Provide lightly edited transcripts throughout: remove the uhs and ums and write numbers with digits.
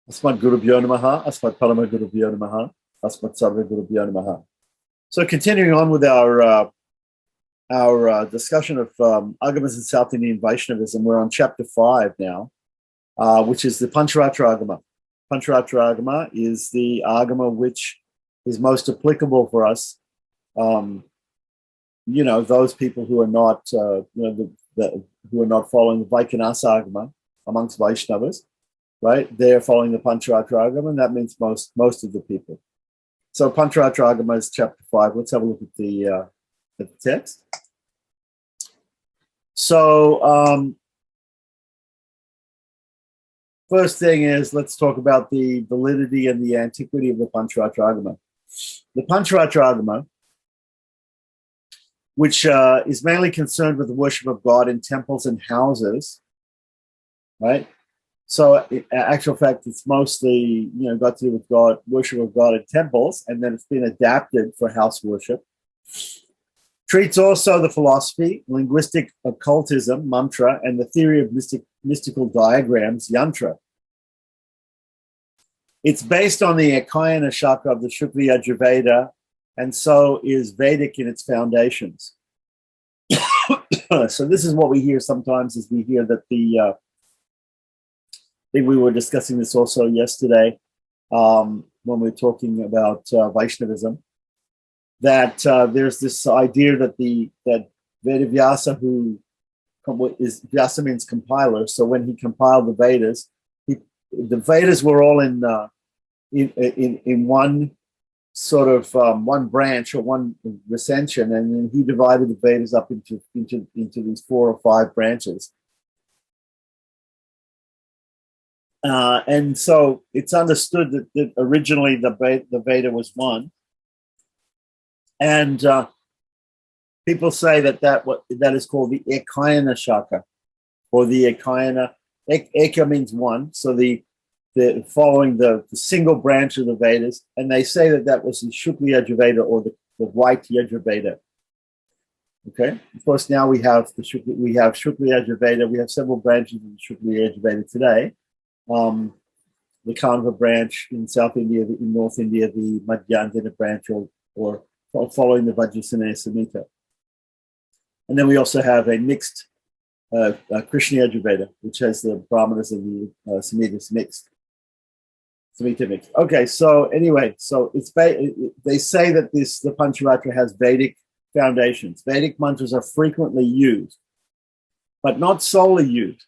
Asmat Gurubhyo Namaha, Asmat Parama Gurubhyo Namaha, Asmat Sarva Gurubhyo Namaha. So continuing on with our discussion of Agamas and South Indian Vaishnavism, we're on chapter 5 now, which is the Pancharatra Agama. Pancharatra Agama is the Agama which is most applicable for us. Those people who are not, who are not following the Vaikhanasa Agama amongst Vaishnavas, right? They're following the Pancharatra Agama, and that means most of the people. So Pancharatra Agama is chapter 5. Let's have a look at the text. So first thing is, let's talk about the validity and the antiquity of the Pancharatra Agama. The Pancharatra Agama, which is mainly concerned with the worship of God in temples and houses, right? So in actual fact, it's mostly, got to do with God, worship of God in temples, and then it's been adapted for house worship. Treats also the philosophy, linguistic occultism, mantra, and the theory of mystical diagrams, yantra. It's based on the Ikaina Chapter of the Shukla Yajurveda, and so is Vedic in its foundations. So this is what we hear sometimes, is we hear that I think we were discussing this also yesterday when we were talking about Vaishnavism, that there's this idea that that Vedavyasa, Vyasa means compiler, so when he compiled the Vedas, the Vedas were all in one sort of one branch or one recension, and then he divided the Vedas up into these 4 or 5 branches. And so it's understood that originally the Veda was one, and people say that is called the Ikaina Shaka, or the Ikaina. Eka means one, so the following the single branch of the Vedas, and they say that was the Shukla Yajurveda, or the white Yajurveda. Okay, of course now we have Shukla Yajurveda. We have several branches of the Shukla Yajurveda today. The Kanva branch in South India, in North India, the Madhyandina branch, or following the Vajrayana Samhita. And then we also have a mixed Krishna Yajurveda, which has the Brahmanas and the Samhitas mixed. Samhita mixed. Okay, so anyway, so they say that the Pancharatra has Vedic foundations. Vedic mantras are frequently used, but not solely used.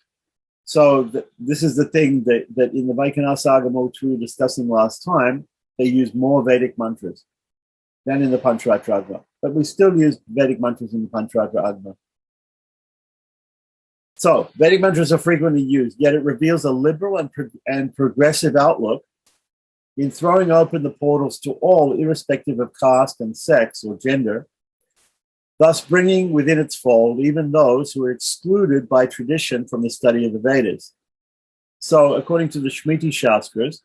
So this is the thing that in the Vaikhanasa Agama, which we were discussing last time, they use more Vedic mantras than in the Pancharatra Agama. But we still use Vedic mantras in the Pancharatra Agama. So Vedic mantras are frequently used, yet it reveals a liberal and progressive outlook in throwing open the portals to all, irrespective of caste and sex or gender, thus bringing within its fold even those who are excluded by tradition from the study of the Vedas. So, according to the Shmiti Shastras,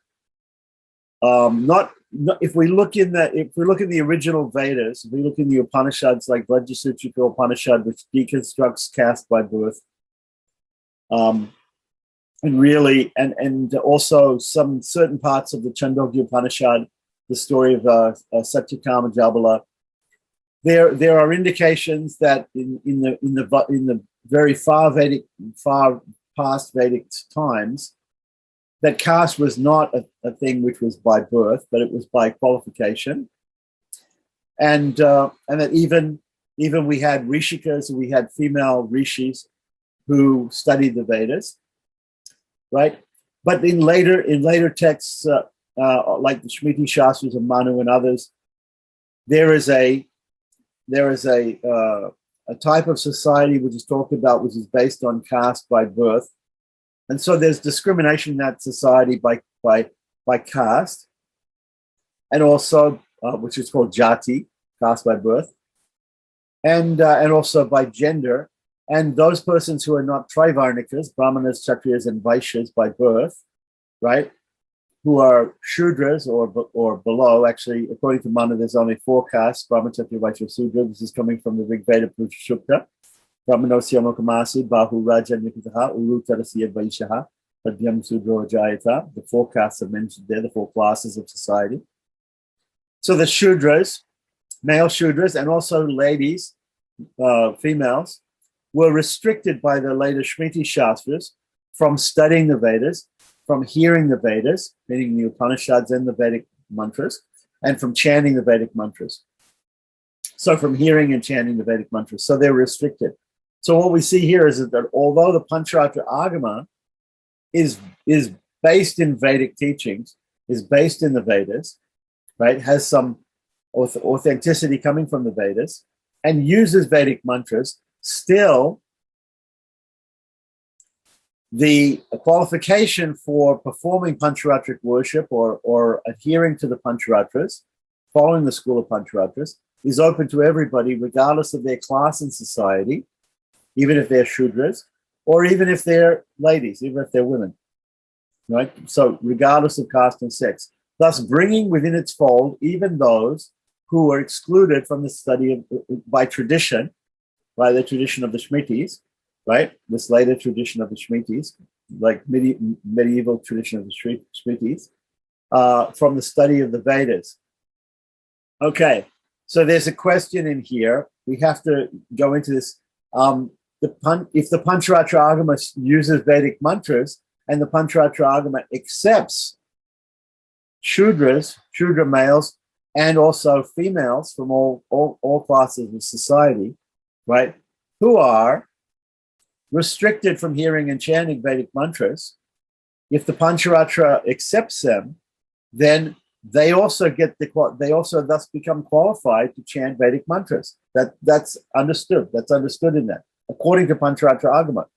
if we look in the original Vedas, if we look in the Upanishads like Vajrasutrika Upanishad, which deconstructs caste by birth, and also some certain parts of the Chandogya Upanishad, the story of Satyakama Jabala. There are indications that in the very far past Vedic times, that caste was not a thing which was by birth, but it was by qualification, and that even we had rishikas, we had female rishis who studied the Vedas, right? But in later texts like the Shmiti Shastras of Manu and others, there is a type of society which is talked about, which is based on caste by birth, and so there's discrimination in that society by caste, and also which is called jati, caste by birth, and also by gender, and those persons who are not trivarnikas, brahmanas, kshatriyas, and vaishyas by birth, right? Who are Shudras or below. Actually, according to Manu, there's only 4 castes: Brahma, Kshatriya, Vaishya, Sudra. This is coming from the Rig Veda Purusha Sukta. Brahmanosya Mokamasi, Bahu, Raja, Nikitaha, Uru, Tarasya, Vaishyaha, Padyam Sudro Jayata. The four castes are mentioned there, the four classes of society. So the Shudras, male Shudras, and also ladies, females, were restricted by the later Shmiti Shastras from studying the Vedas, from hearing the Vedas, meaning the Upanishads and the Vedic mantras, and from chanting the Vedic mantras. So from hearing and chanting the Vedic mantras. So they're restricted. So what we see here is that although the Pancharatra Agama is based in Vedic teachings, is based in the Vedas, right, has some authenticity coming from the Vedas, and uses Vedic mantras, still the qualification for performing Pancharatric worship or adhering to the Pancharatras, following the school of Pancharatras, is open to everybody, regardless of their class in society, even if they're Shudras, or even if they're ladies, even if they're women, right? So regardless of caste and sex, thus bringing within its fold even those who were excluded from the study of, by tradition, by the tradition of the Shmitis, right? This later tradition of the Shmitis, like medieval tradition of the Shmitis, from the study of the Vedas. Okay, so there's a question in here. We have to go into this. If the Pancharatra Agama uses Vedic mantras and the Pancharatra Agama accepts Shudras, Shudra males, and also females from all classes of society, right, who are restricted from hearing and chanting Vedic mantras, if the Pancharatra accepts them, then they also thus become qualified to chant Vedic mantras. That's understood. That's understood in that, according to Pancharatra Agama.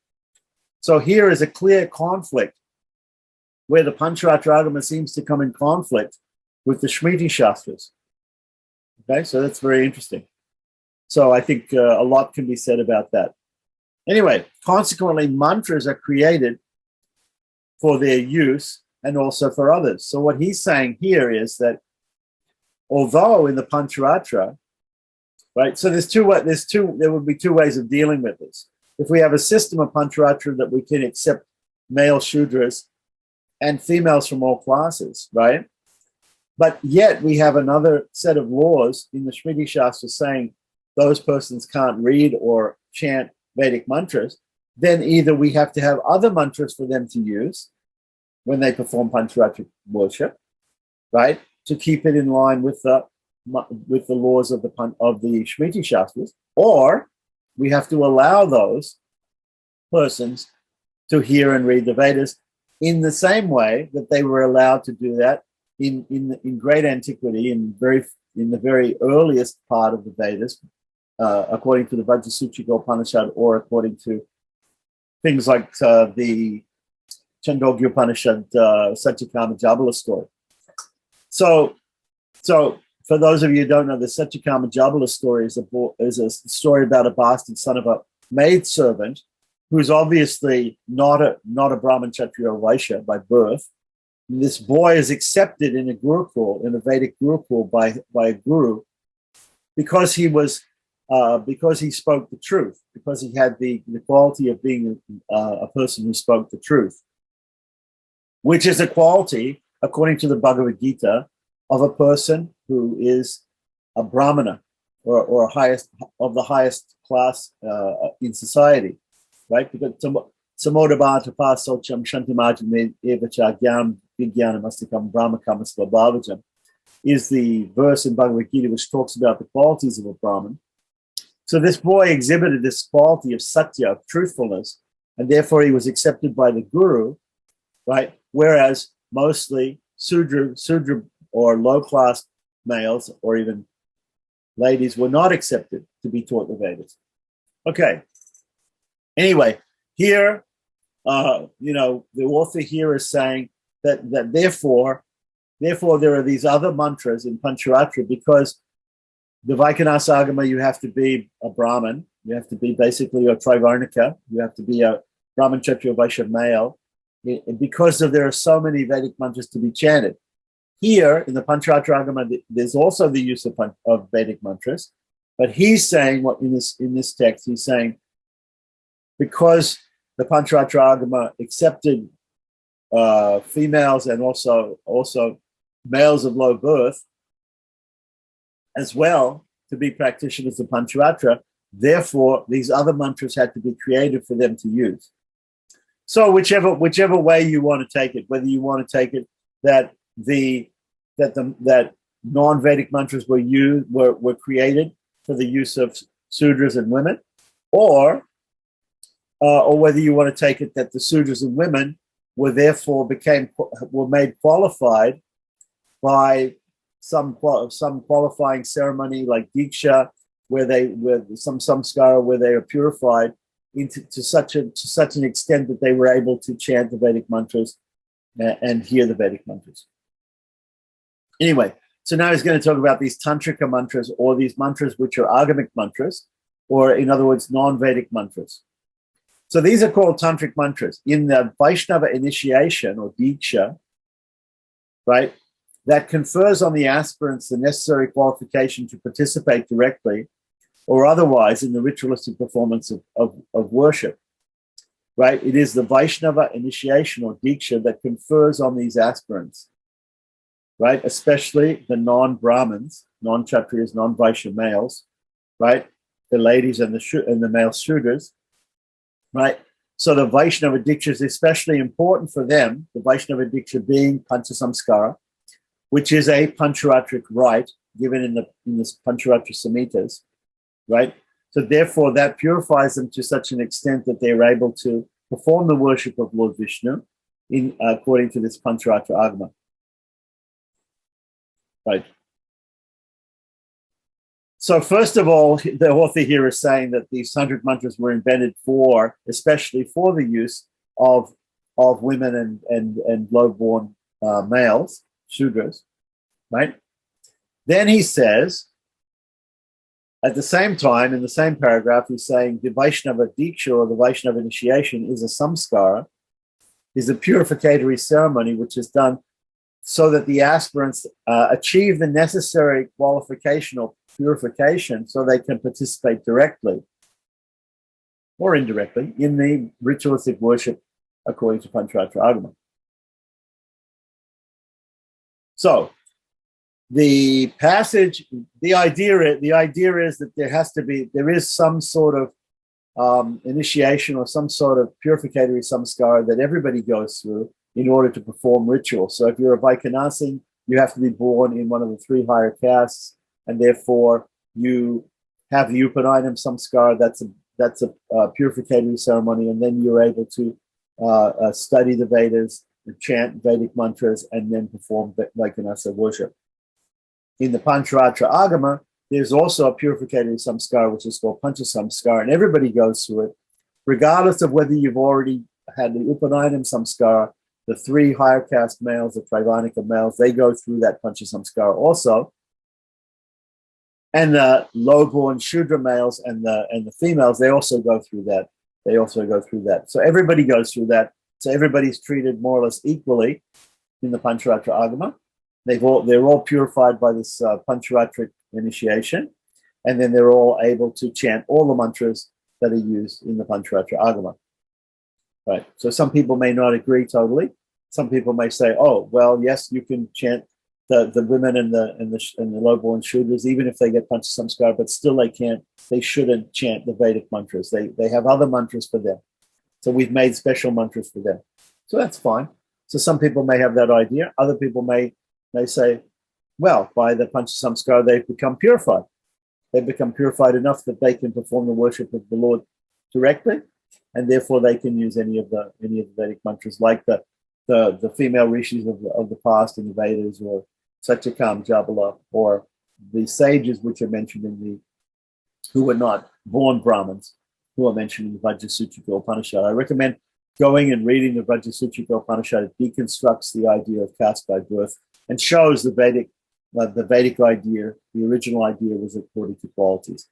So here is a clear conflict where the Pancharatra Agama seems to come in conflict with the Shmiti Shastras. Okay, so that's very interesting. So I think a lot can be said about that. Anyway, consequently, mantras are created for their use and also for others. So what he's saying here is that although in the Pancharatra, right, so there would be two ways of dealing with this. If we have a system of Pancharatra that we can accept male Shudras and females from all classes, right? But yet we have another set of laws in the Shmiti Shastra saying those persons can't read or chant Vedic mantras, then either we have to have other mantras for them to use when they perform Pancharatric worship, right, to keep it in line with the laws of the Shmiti Shastras, or we have to allow those persons to hear and read the Vedas in the same way that they were allowed to do that in great antiquity, in the very earliest part of the Vedas, according to the Vajrasuchika Upanishad, or according to things like the Chandogya Upanishad, Satyakama Jabala story. So for those of you who don't know, the Satyakama Jabala story is a story about a bastard son of a maidservant who's obviously not a Brahmin, Kshatriya, or Vaishya by birth. And this boy is accepted in a Gurukul, in a Vedic Gurukul by a guru, because he spoke the truth, because he had the quality of being a person who spoke the truth, which is a quality, according to the Bhagavad Gita, of a person who is a Brahmana or of the highest class in society, right? Because samodabhata pasocham shantimajam evacha gyam vijnanam astikam brahmakam svabhavajam is the verse in Bhagavad Gita which talks about the qualities of a Brahmin. So this boy exhibited this quality of satya, of truthfulness, and therefore he was accepted by the guru, right? Whereas mostly Sudra or low-class males or even ladies were not accepted to be taught the Vedas. Okay. Anyway, here, the author here is saying that therefore there are these other mantras in Pancharatra, because the Vaikanasa Agama, you have to be a Brahmin, you have to be basically a Trivarnika, you have to be a Brahmin, Kshatriya, Vaishya male, because there are so many Vedic mantras to be chanted. Here in the Pancharatra Agama, there's also the use of Vedic mantras, but he's saying in this text, he's saying because the Pancharatra Agama accepted females and also males of low birth as well to be practitioners of Panchayatra. Therefore, these other mantras had to be created for them to use. So whichever way you want to take it, whether you want to take it that non-Vedic mantras were created for the use of Sudras and women, or whether you want to take it that the Sudras and women were made qualified by some qualifying ceremony like Diksha, where some samskara where they are purified to such an extent that they were able to chant the Vedic mantras and hear the Vedic mantras. Anyway, so now he's going to talk about these tantrika mantras, or these mantras which are agamic mantras, or in other words, non-Vedic mantras. So these are called tantric mantras. In the Vaishnava initiation or Diksha, right, that confers on the aspirants the necessary qualification to participate directly or otherwise in the ritualistic performance of worship, right? It is the Vaishnava initiation or Diksha that confers on these aspirants, right? Especially the non-Brahmins, non-Kshatriyas, non-Vaishya males, right? The ladies and the male Shudras, right? So the Vaishnava Diksha is especially important for them, the Vaishnava Diksha being Panchasamskara, which is a Pancharatric rite given in the Pancharatra Samhitas, right? So therefore that purifies them to such an extent that they're able to perform the worship of Lord Vishnu according to this Pancharatra Agama, right? So first of all, the author here is saying that these tantric mantras were invented especially for the use of women and low-born males, Shudras, right? Then he says, at the same time, in the same paragraph, he's saying the Vaishnava Diksha or the Vaishnava initiation is a samskara, is a purificatory ceremony which is done so that the aspirants achieve the necessary qualification or purification so they can participate directly or indirectly in the ritualistic worship according to Pancharatra Agama. So the passage, the idea is that there is some sort of initiation or some sort of purificatory samskara that everybody goes through in order to perform rituals. So if you're a Vaikanasi, you have to be born in one of the three higher castes, and therefore you have the Upanayam samskara. That's a purificatory ceremony, and then you're able to study the Vedas, chant Vedic mantras, and then perform Vaikanasa worship. In the Pancharatra Agama, there's also a purificatory samskara, which is called Pancha samskara, and everybody goes through it, regardless of whether you've already had the Upanayam samskara. The three higher caste males, the Traivanika males, they go through that Pancha samskara also. And the low-born Shudra males and the females, they also go through that. So everybody goes through that. So everybody's treated more or less equally in the Pancharatra Agama. They're all purified by this Pancharatric initiation, and then they're all able to chant all the mantras that are used in the Pancharatra Agama. Right. So some people may not agree totally. Some people may say, "Oh, well, yes, you can chant the women and the low-born Shudras, even if they get Pancha samskara, but still they shouldn't chant the Vedic mantras. They have other mantras for them. So we've made special mantras for them. So that's fine. So some people may have that idea. Other people may say, well, by the Pancha samskara, they've become purified. They've become purified enough that they can perform the worship of the Lord directly, and therefore they can use any of the Vedic mantras, like the female rishis of the past in the Vedas, or Satyakam, Jabala, or the sages which are mentioned who were not born Brahmins, who are mentioned in the Vajrasutrika Upanishad. I recommend going and reading the Vajrasutrika Upanishad. It deconstructs the idea of caste by birth and shows the Vedic idea, the original idea was according to qualities.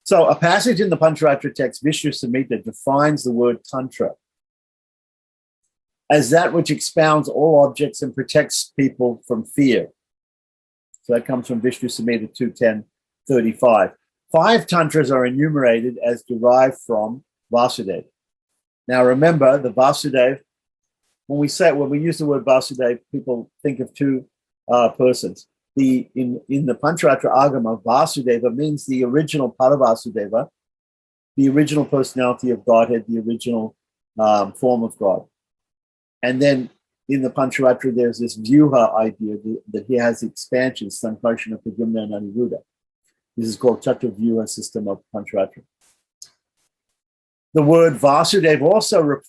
So a passage in the Pancharatra text, Vishnu Samhita, defines the word Tantra as that which expounds all objects and protects people from fear. So that comes from Vishnu Samhita 2.10.35. 5 Tantras are enumerated as derived from Vasudeva. Now remember, the Vasudeva when we use the word Vasudeva, people think of two persons. In the Pancharatra Agama, Vasudeva means the original Paravasudeva, the original personality of Godhead, the original form of God. And then in the Pancharatra, there's this Vyuha idea that he has expansions, Sankarshana, Pradyumna, and Aniruddha. This is called Chaturvyuha system of Pancharatra. The word Vasudeva also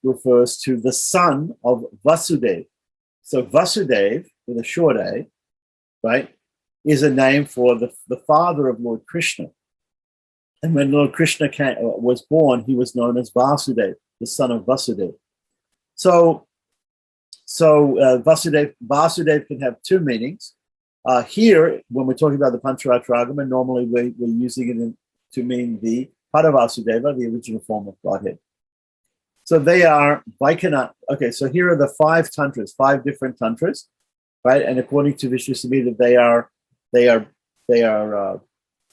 refers to the son of Vasudeva. So Vasudeva, with a short A, right, is a name for the father of Lord Krishna. And when Lord Krishna was born, he was known as Vasudeva, the son of Vasudeva. So Vasudeva can have two meanings. Here, when we're talking about the Pancharatra Agama, normally we're using it to mean the Paravasudeva, the original form of Godhead. So they are Vaikana. Okay, so here are the 5 tantras, 5 different tantras, right? And according to Vishnusamhita, they are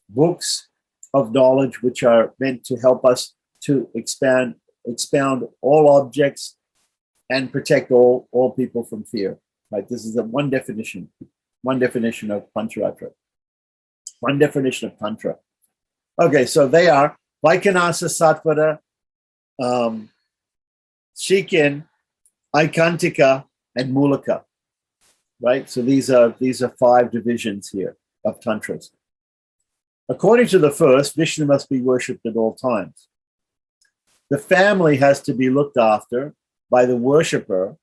books of knowledge which are meant to help us to expound all objects and protect all people from fear. Right? This is one definition of Pancharatra, one definition of Tantra. Okay, so they are Vaikanasa, Satvara, Shikin, Aikantika, and Mulaka. Right? So these are 5 divisions here of tantras. According to the first, Vishnu must be worshipped at all times. The family has to be looked after by the worshipper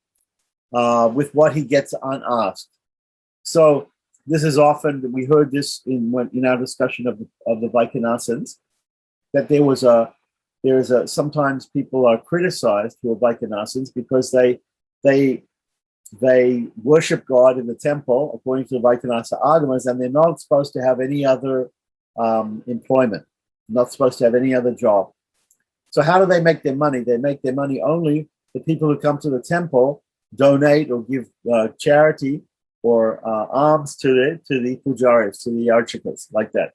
with what he gets unasked. So this is often, we heard this in our discussion of the Vaikanasans, that sometimes people are criticized who are Vaikanasans because they worship God in the temple according to the Vaikanasa Agamas, and they're not supposed to have any other employment, not supposed to have any other job. So how do they make their money? They make their money only the people who come to the temple donate or give charity or alms to the pujaris, to the archakas, like that.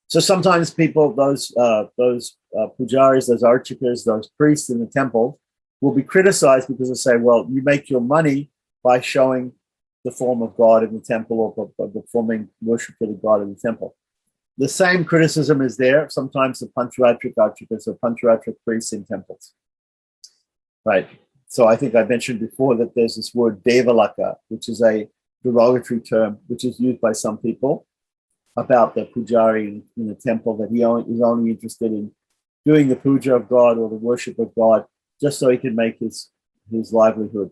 So sometimes people, those pujaris, those archakas, those priests in the temple will be criticized because they say, well, you make your money by showing the form of God in the temple or performing worship to the God in the temple. The same criticism is there. Sometimes the Pancharatric archakas or Pancharatric priests in temples. Right. So I think I mentioned before that there's this word devalaka, which is a derogatory term, which is used by some people about the pujari in the temple, that he is only interested in doing the puja of God or the worship of God just so he can make his livelihood.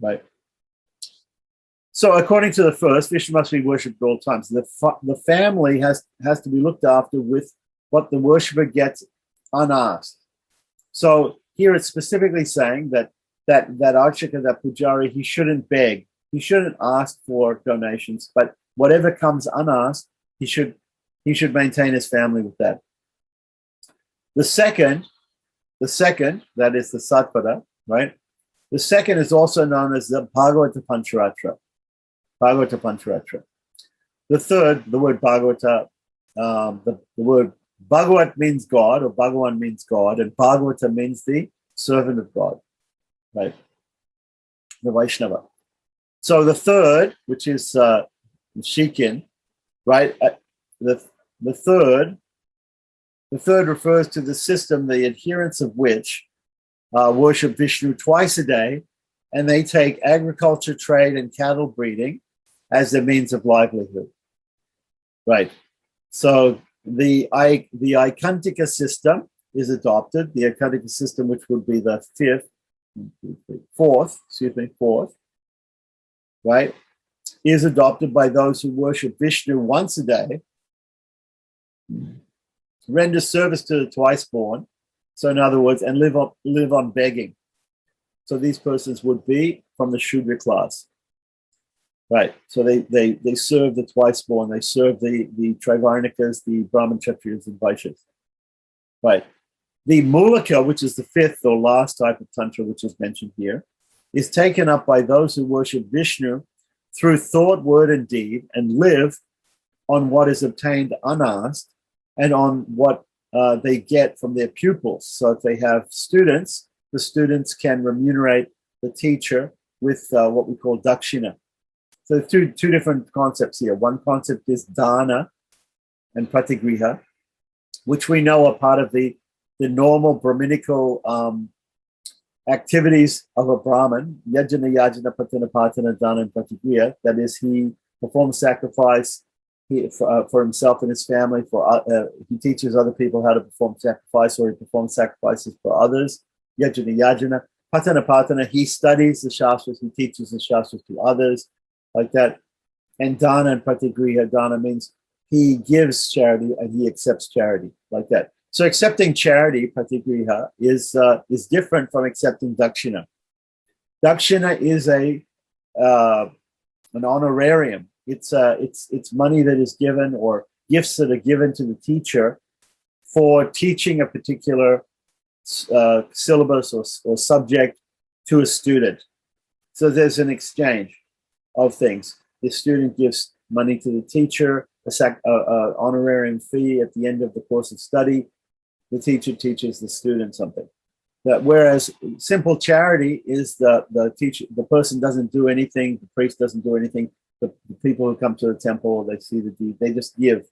Right. So according to the first, Vishnu must be worshipped at all times. The family has to be looked after with what the worshipper gets unasked. So here it's specifically saying that archaka, that pujari, he shouldn't beg. He shouldn't ask for donations, but whatever comes unasked, he should maintain his family with that. The second, that is the Sattpada, right? The second is also known as the Bhagavata Pancharatra. Bhagavata Pancharatra. The third, the word Bhagavata, the word Bhagavat means God, or Bhagavan means God, and Bhagavata means the servant of God, right? The Vaishnava. So the third, which is Shikin, right? The third refers to the system, the adherents of which worship Vishnu twice a day, and they take agriculture, trade, and cattle breeding as their means of livelihood. Right. So the Aikantika system is adopted. The Aikantika system, which would be the fourth, right, is adopted by those who worship Vishnu once a day, render service to the twice born. So in other words, and live on begging. So these persons would be from the Shudra class. Right. So they serve the twice born, they serve the Trivarnikas, the Brahman, Kshatriyas, and Vaishyas. Right. The Mulaka, which is the fifth or last type of Tantra, which is mentioned here, is taken up by those who worship Vishnu through thought, word, and deed, and live on what is obtained unasked and on what they get from their pupils. So if they have students, the students can remunerate the teacher with what we call dakshina. So two different concepts here. One concept is dana and pratigriha, which we know are part of the normal Brahminical activities of a Brahmin. Yajna, yajna, patana, patana, dana, and pratigriha. That is, he performs sacrifice for himself and his family. He teaches other people how to perform sacrifice, or he performs sacrifices for others. Yajna, yajna, patana, patana. He studies the shastras. He teaches the shastras to others, like that. And dana and pratigriha. Dana means he gives charity and he accepts charity, like that. So accepting charity, pratigriha, is different from accepting dakshina. Dakshina is an honorarium. It's money that is given, or gifts that are given to the teacher for teaching a particular syllabus or subject to a student. So there's an exchange of things. The student gives money to the teacher, a honorarium fee at the end of the course of study. The teacher teaches the student something. Whereas simple charity is the person doesn't do anything, the priest doesn't do anything. The people who come to the temple, they see the deed, they just give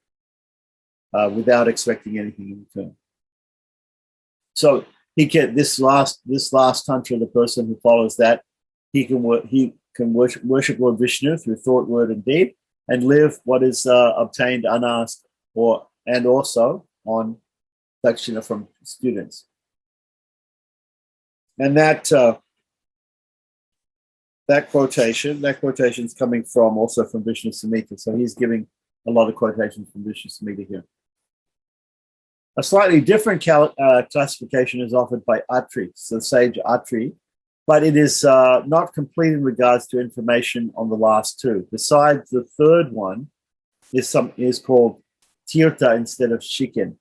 without expecting anything in return. So this last tantra, the person who follows that, he can worship Lord Vishnu through thought, word, and deed, and live what is obtained unasked, and also on dakshina from students. And that quotation is coming also from Vishnu Samhita. So he's giving a lot of quotations from Vishnu Samhita here. A slightly different classification is offered by Atri, so sage Atri, but it is not complete in regards to information on the last two. Besides, the third one is called tirtha instead of shikin.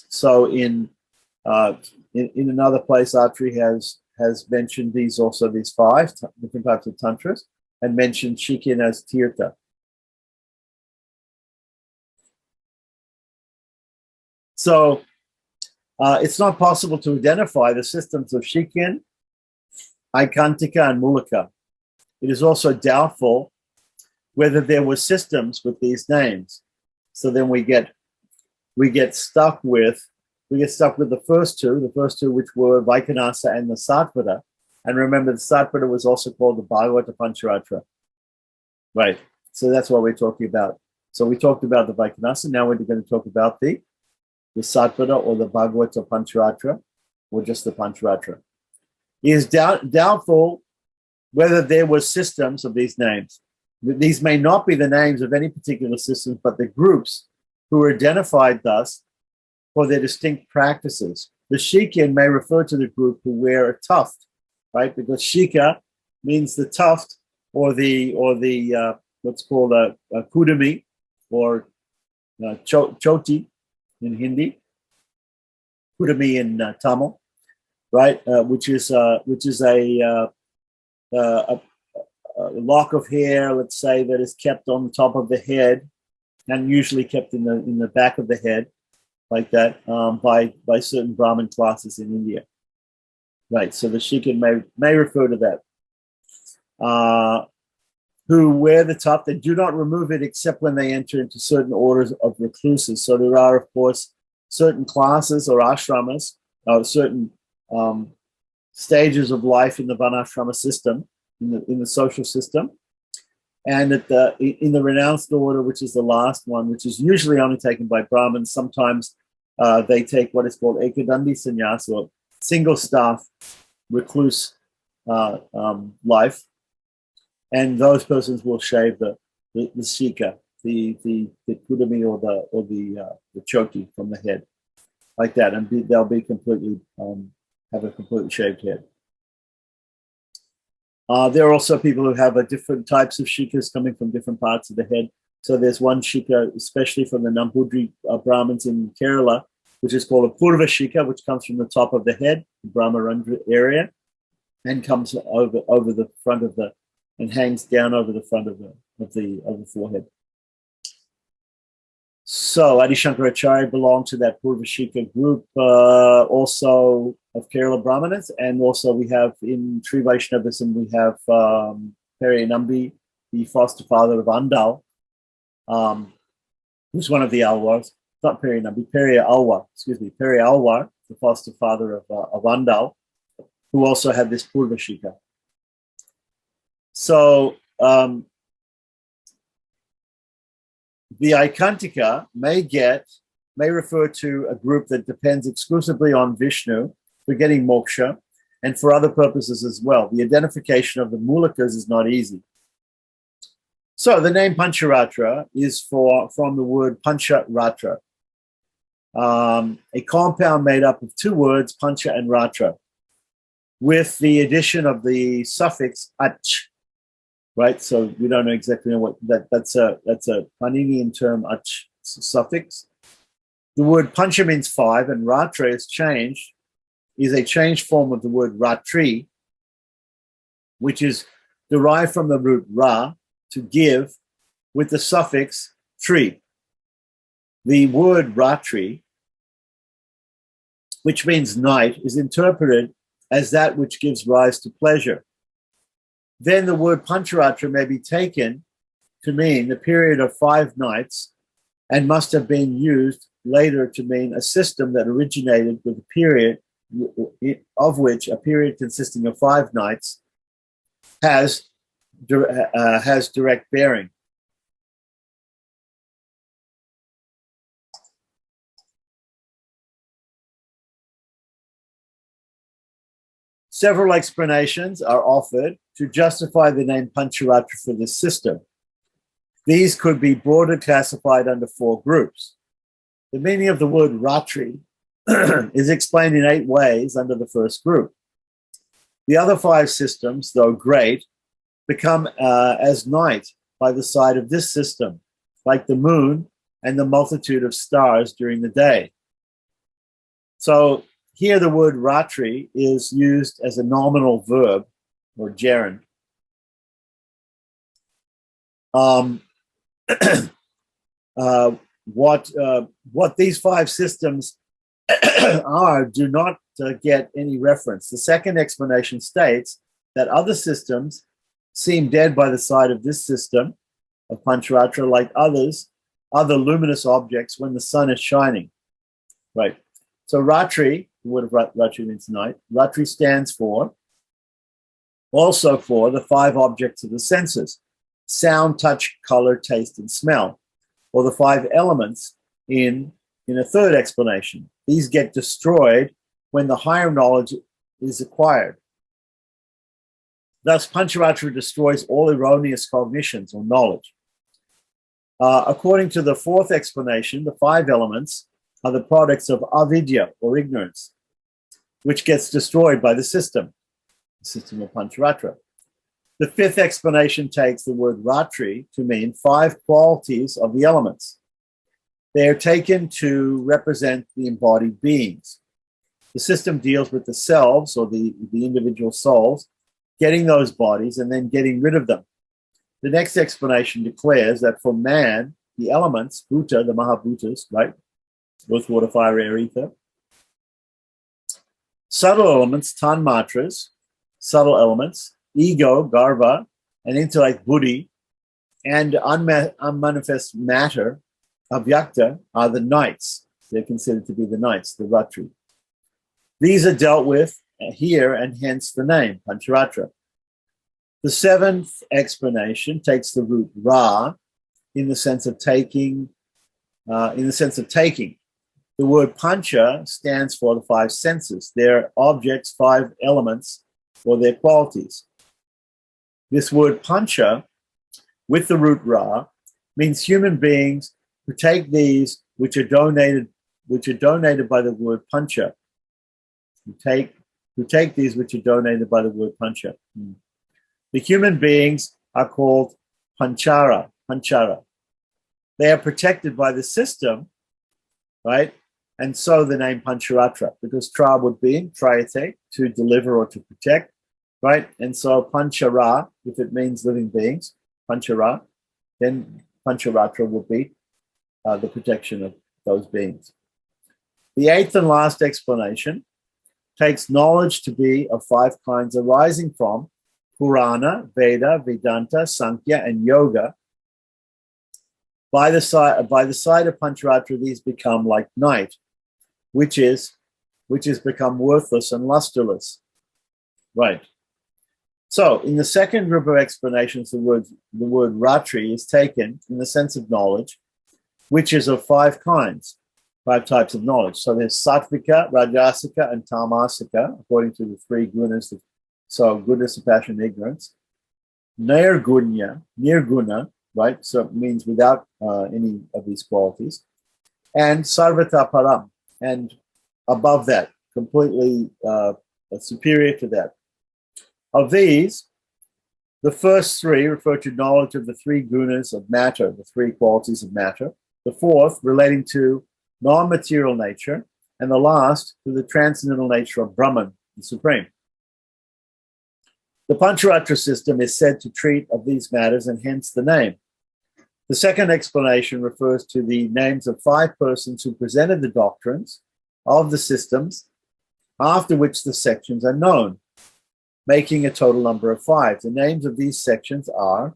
So in another place, Atri has mentioned these 5 different types of tantras, and mentioned shikin as tirtha. So it's not possible to identify the systems of shikin, aikantika, and mulika. It is also doubtful whether there were systems with these names. So then we get stuck with the first two, which were Vaikhanasa and the Satvata. And remember, the Satvata was also called the Bhagavata Pancharatra. Right. So that's what we're talking about. So we talked about the Vaikhanasa. Now we're going to talk about the Satvata, or the Bhagavata Pancharatra, or just the Pancharatra. It is doubtful whether there were systems of these names. These may not be the names of any particular systems, but the groups who were identified thus for their distinct practices. The shikin may refer to the group who wear a tuft, right? Because shika means the tuft, or the what's called a kudami, or choti in Hindi, kudami in Tamil, right? Which is a lock of hair, let's say, that is kept on the top of the head, and usually kept in the back of the head, like that, by certain Brahmin classes in India. Right, so the shikin may refer to that. Who wear the tuft, they do not remove it except when they enter into certain orders of recluses. So there are, of course, certain classes or ashramas, certain stages of life in the varnashrama system, in the social system. And in the renounced order, which is the last one, which is usually only taken by Brahmins, sometimes they take what is called ekadandi sannyas, or single staff recluse life, and those persons will shave the shika, the kudami, or the choti from the head, like that, and they'll be completely have a completely shaved head. There are also people who have different types of shikas coming from different parts of the head. So there's one shika, especially from the Nambudri Brahmins in Kerala, which is called a Purva shika, which comes from the top of the head, the Brahmarandra area, and comes over the front of and hangs down over the front of the forehead. So Adi Shankaracharya belonged to that Purvashika group, also of Kerala Brahmanas, and also we have in Sri Vaishnavism, we have Peri Nambi, the foster father of Andal, who's one of the Alwars, not Peri Nambi, Peri Alwar, Peri Alwar, the foster father of Andal, who also had this Purvashika. So the Aikantika may refer to a group that depends exclusively on Vishnu for getting moksha and for other purposes as well. The identification of the Mulikas is not easy. So the name Pancharatra is from the word Pancharatra, a compound made up of two words, Pancha and Ratra, with the addition of the suffix ach. Right, so we don't know exactly what that's a Paninian term, ach suffix. The word pancha means five, and ratra is a changed form of the word ratri, which is derived from the root ra, to give, with the suffix tri. The word ratri, which means night, is interpreted as that which gives rise to pleasure. Then the word Pancharatra may be taken to mean the period of 5 nights and must have been used later to mean a system that originated with a period of which a period consisting of 5 nights has direct bearing. Several explanations are offered to justify the name Pancharatra for this system. These could be broadly classified under 4 groups. The meaning of the word Ratri is explained in 8 ways under the first group. The other 5 systems, though great, become as night by the side of this system, like the moon and the multitude of stars during the day. So here the word Ratri is used as a nominal verb, or gerund. What these 5 systems are do not get any reference. The second explanation states that other systems seem dead by the side of this system of Pancharatra, like other luminous objects when the sun is shining. Right. So Ratri, the word of Ratri means night. Ratri stands also for the 5 objects of the senses: sound, touch, color, taste, and smell, or the 5 elements in a third explanation. These get destroyed when the higher knowledge is acquired. Thus, Pancharatra destroys all erroneous cognitions or knowledge. According to the fourth explanation, the 5 elements are the products of avidya, or ignorance, which gets destroyed by the system of Pancharatra. The fifth explanation takes the word Ratri to mean 5 qualities of the elements. They are taken to represent the embodied beings. The system deals with the selves, or the individual souls, getting those bodies and then getting rid of them. The next explanation declares that for man, the elements, Bhuta, the Mahabhutas, right? Earth, water, fire, air, ether. Subtle elements, Tanmatras, subtle elements, ego, Garva, and intellect, Buddhi, and unmanifest matter, Avyakta, are the nights. They're considered to be the nights, the Ratri. These are dealt with here, and hence the name, Pancharatra. The 7th explanation takes the root Ra in the sense of taking. The word Pancha stands for the 5 senses, their objects, 5 elements, or their qualities. This word Pancha, with the root Ra, means human beings who take these which are donated by the word Pancha. Who take these which are donated by the word Pancha. The human beings are called Panchara. They are protected by the system, right? And so the name Pancharatra, because tra would be triate, to deliver or to protect, right? And so Panchara, if it means living beings, Panchara, then Pancharatra would be the protection of those beings. The eighth and last explanation takes knowledge to be of 5 kinds arising from Purana, Veda, Vedanta, Sankhya, and Yoga. By the side of Pancharatra, these become like night, which is become worthless and lusterless. Right. So in the second group of explanations, the word Ratri is taken in the sense of knowledge, which is of 5 kinds, 5 types of knowledge. So there's Sattvika, Rajasika, and Tamasika, according to the 3 gunas. So goodness, passion, ignorance. Nirguna, right? So it means without any of these qualities. And Sarvata Param, and above that, completely superior to that. Of these, the first 3 refer to knowledge of the 3 gunas of matter, the 3 qualities of matter. The fourth relating to non-material nature, and the last to the transcendental nature of Brahman, the Supreme. The Pancharatra system is said to treat of these matters, and hence the name. The second explanation refers to the names of 5 persons who presented the doctrines of the systems, after which the sections are known, making a total number of 5. The names of these sections are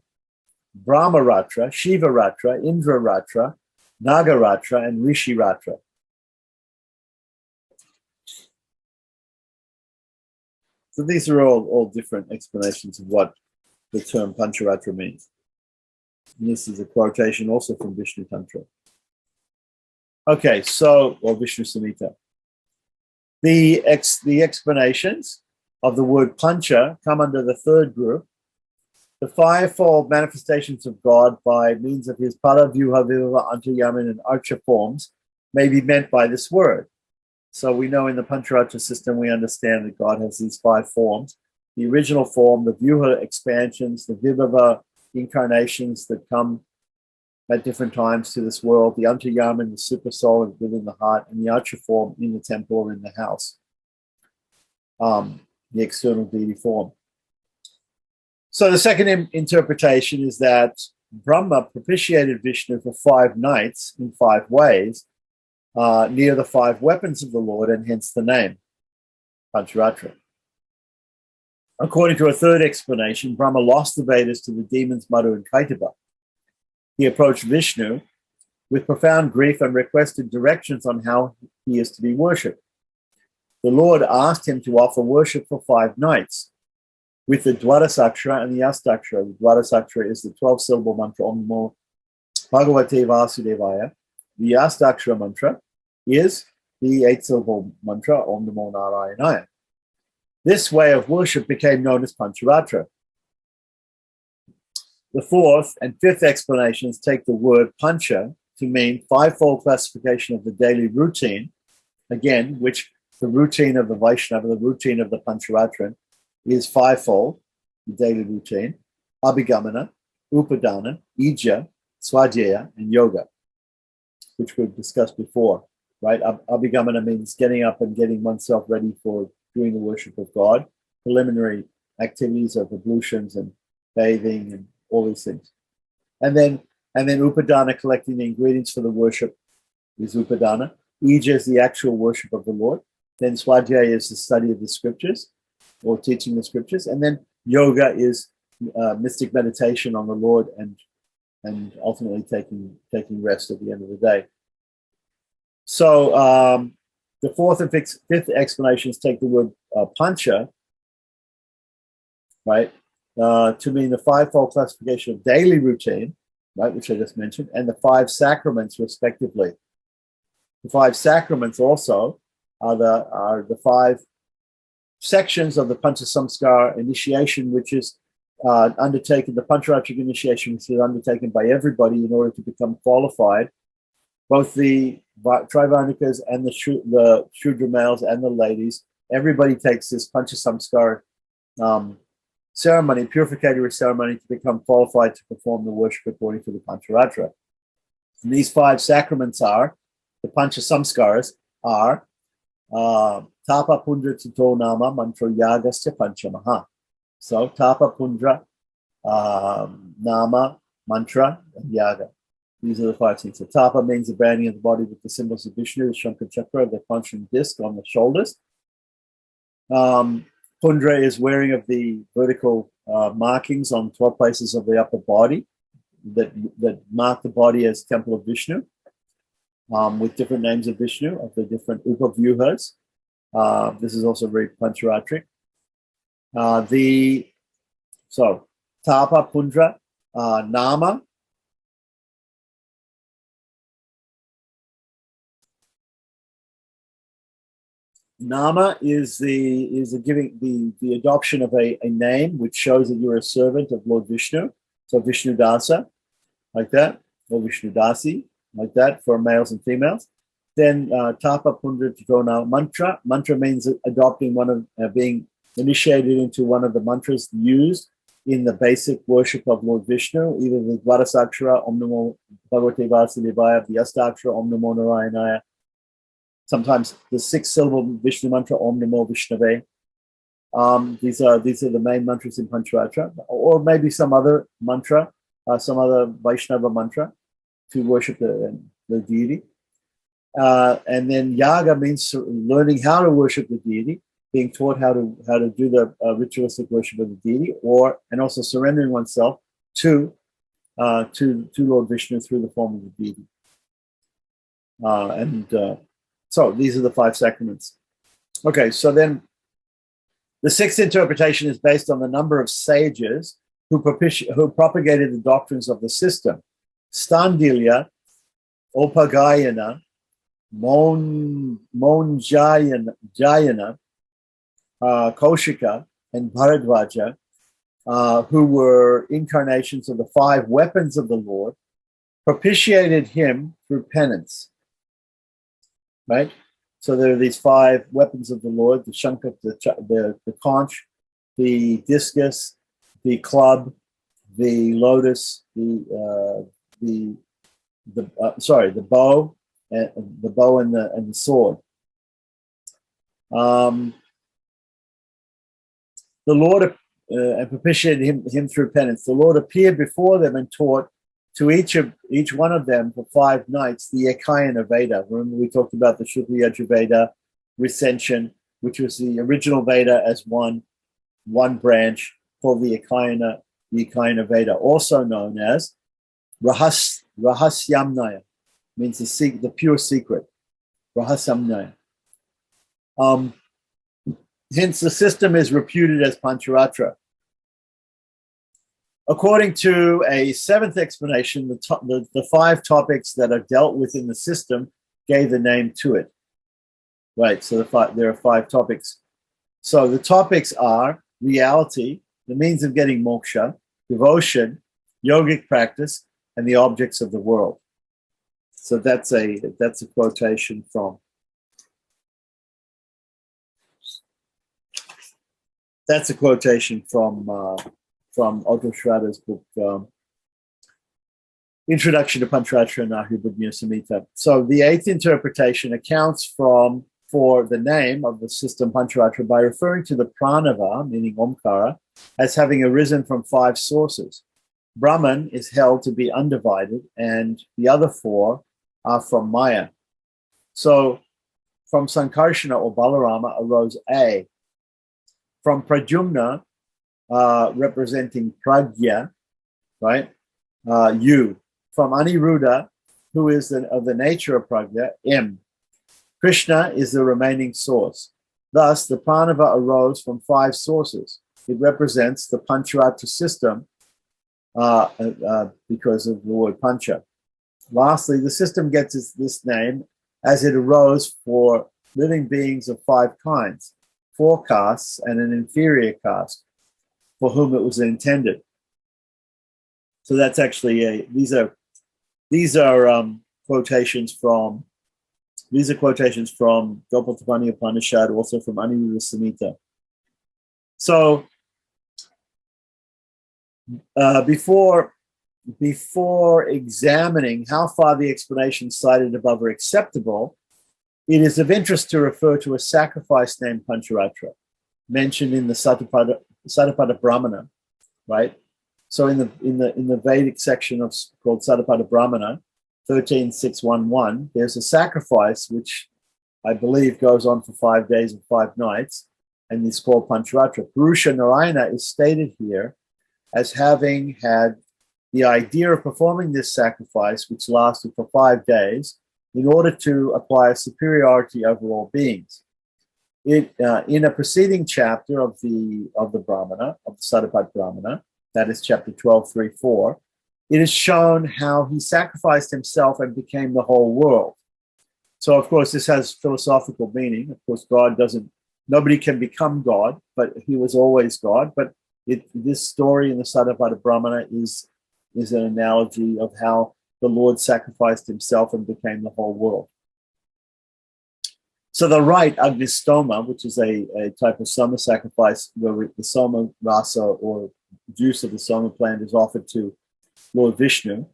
Brahmaratra, Shivaratra, Indraratra, Nagaratra, and Rishiratra. So these are all different explanations of what the term Pancharatra means. And this is a quotation also from Vishnu Tantra. Okay, or Vishnu Samhita. The explanations of the word Pancha come under the third group. The 5-fold manifestations of God by means of his Para, Vyuha, Vibhava, Antaryamin, and Archa forms may be meant by this word. So we know in the Pancharatra system, we understand that God has these 5 forms. The original form, the Vyuha expansions, the Vibhava incarnations that come at different times to this world, the Antaryamin, the super soul within the heart, and the Archa form in the temple or in the house, the external deity form. So the second interpretation is that Brahma propitiated Vishnu for 5 nights in 5 ways, near the 5 weapons of the Lord, and hence the name, Pancharatra. According to a third explanation, Brahma lost the Vedas to the demons Madhu and Kaitaba. He approached Vishnu with profound grief and requested directions on how he is to be worshipped. The Lord asked him to offer worship for 5 nights with the Dwarasakshara and the Astakshara. The Dwarasakshara is the 12-syllable mantra Om Namo Bhagavate Vasudevaya. The Astakshara mantra is the 8-syllable mantra Om Namo Narayanaya. This way of worship became known as Pancharatra. The fourth and fifth explanations take the word Pancha to mean 5-fold classification of the daily routine, again, which the routine of the Vaishnava, the routine of the Pancharatra, is 5-fold, the daily routine: Abhigamana, Upadana, Ija, Swadhyaya, and Yoga, which we've discussed before, right? Abhigamana means getting up and getting oneself ready for doing the worship of God, preliminary activities of ablutions and bathing and all these things. And then Upadana, collecting the ingredients for the worship, is Upadana. Ija is the actual worship of the Lord. Then Swadhyaya is the study of the scriptures, or teaching the scriptures. And then Yoga is mystic meditation on the Lord and ultimately taking rest at the end of the day. So the fourth and fifth explanations take the word Pancha, right, to mean the 5-fold classification of daily routine, right, which I just mentioned, and the 5 sacraments respectively. The 5 sacraments also are the 5 sections of the Pancha Samskara initiation, which is undertaken, the Pancharatric initiation, which is undertaken by everybody in order to become qualified. Both the Trivarnikas and the Shudra males and the ladies, everybody takes this Pancha Samskara ceremony, purificatory ceremony, to become qualified to perform the worship according to the Pancharatra. And these 5 sacraments are, the Pancha Samskaras are Tapa Pundra Tito Nama Mantra Yagasya Panchamaha. So Tapa Pundra, Nama, Mantra, and Yaga. These are the 5 things. So Tapa means the branding of the body with the symbols of Vishnu, the Sankhya Chakra, the concentric disc on the shoulders. Pundra is wearing of the vertical markings on 12 places of the upper body that mark the body as Temple of Vishnu, with different names of Vishnu, of the different upavyuhas. This is also very pancharatric. So Tapa, Pundra, Nama. Nama is giving the adoption of a name which shows that you're a servant of Lord Vishnu. So Vishnu Dasa, like that, or Vishnu Dasi, like that, for males and females. Then Tapa, Pundra, Titona, Mantra. Mantra means adopting one of being initiated into one of the mantras used in the basic worship of Lord Vishnu, either the Dvadasakshara, Om Namo Bhagavate Vasudevaya, the Astakshara, Om Namo Narayanaya. Sometimes the 6-syllable Vishnu mantra, Om Namo Vishnave. These are the main mantras in Pancharatra, or maybe some other mantra, some other Vaishnava mantra to worship the deity. And then Yaga means learning how to worship the deity, being taught how to do the ritualistic worship of the deity, and also surrendering oneself to Lord Vishnu through the form of the deity. So these are the 5 sacraments. Okay, so then the 6th interpretation is based on the number of sages who propagated the doctrines of the system. Standilya, Opagayana, Monjayana, Kaushika, and Bharadvaja, who were incarnations of the 5 weapons of the Lord, propitiated him through penance. Right? So there are these 5 weapons of the Lord: the shankha, the conch, the discus, the club, the lotus, the bow, and the sword. The Lord propitiated him through penance. The Lord appeared before them and taught to each one of them for 5 nights the Ikaina Veda. Remember, we talked about the Shukla Yajurveda recension, which was the original Veda as one branch called the Ikaina Veda, also known as Rahasyamnaya, means the pure secret. Rahasyamnaya. Hence, the system is reputed as Pancharatra. According to a 7th explanation, the 5 topics that are dealt with in the system gave the name to it. Right, so there are 5 topics. So the topics are reality, the means of getting moksha, devotion, yogic practice, and the objects of the world. So that's a quotation from. That's a quotation from Otto Schrader's book, Introduction to Pancharatra and Ahibudnya Samhita. So the 8th interpretation accounts for the name of the system Pancharatra by referring to the pranava, meaning Omkara, as having arisen from 5 sources. Brahman is held to be undivided, and the other 4 are from Maya. So from Sankarshana or Balarama arose A. From Pradyumna, representing Pragya, right? U. From Aniruddha, who is of the nature of Pragya, M. Krishna is the remaining source. Thus, the pranava arose from 5 sources. It represents the Pancharatra system because of the word Pancha. Lastly, the system gets this name as it arose for living beings of 5 kinds, 4 castes, and an inferior caste, for whom it was intended. So that's actually these are quotations from Gopaltapani Upanishad, also from Aniruddha Samhita. So before examining how far the explanations cited above are acceptable, it is of interest to refer to a sacrifice named Pancharatra, mentioned in the Satapada Brahmana, right? So in the Vedic section called Satapada Brahmana, 13611, there's a sacrifice which I believe goes on for 5 days and 5 nights, and it's called Pancharatra. Purusha Narayana is stated here as having had the idea of performing this sacrifice, which lasted for 5 days, in order to acquire superiority over all beings. In a preceding chapter of the Brahmana, of the Uttapatya Brahmana, that is chapter 12.3.4, it is shown how he sacrificed himself and became the whole world. So, of course, this has philosophical meaning. Of course, nobody can become God, but he was always God. But this story in the Uttapatya Brahmana is an analogy of how the Lord sacrificed himself and became the whole world. So the rite Agnistoma, which is a type of soma sacrifice where the soma rasa or juice of the soma plant is offered to Lord Vishnu,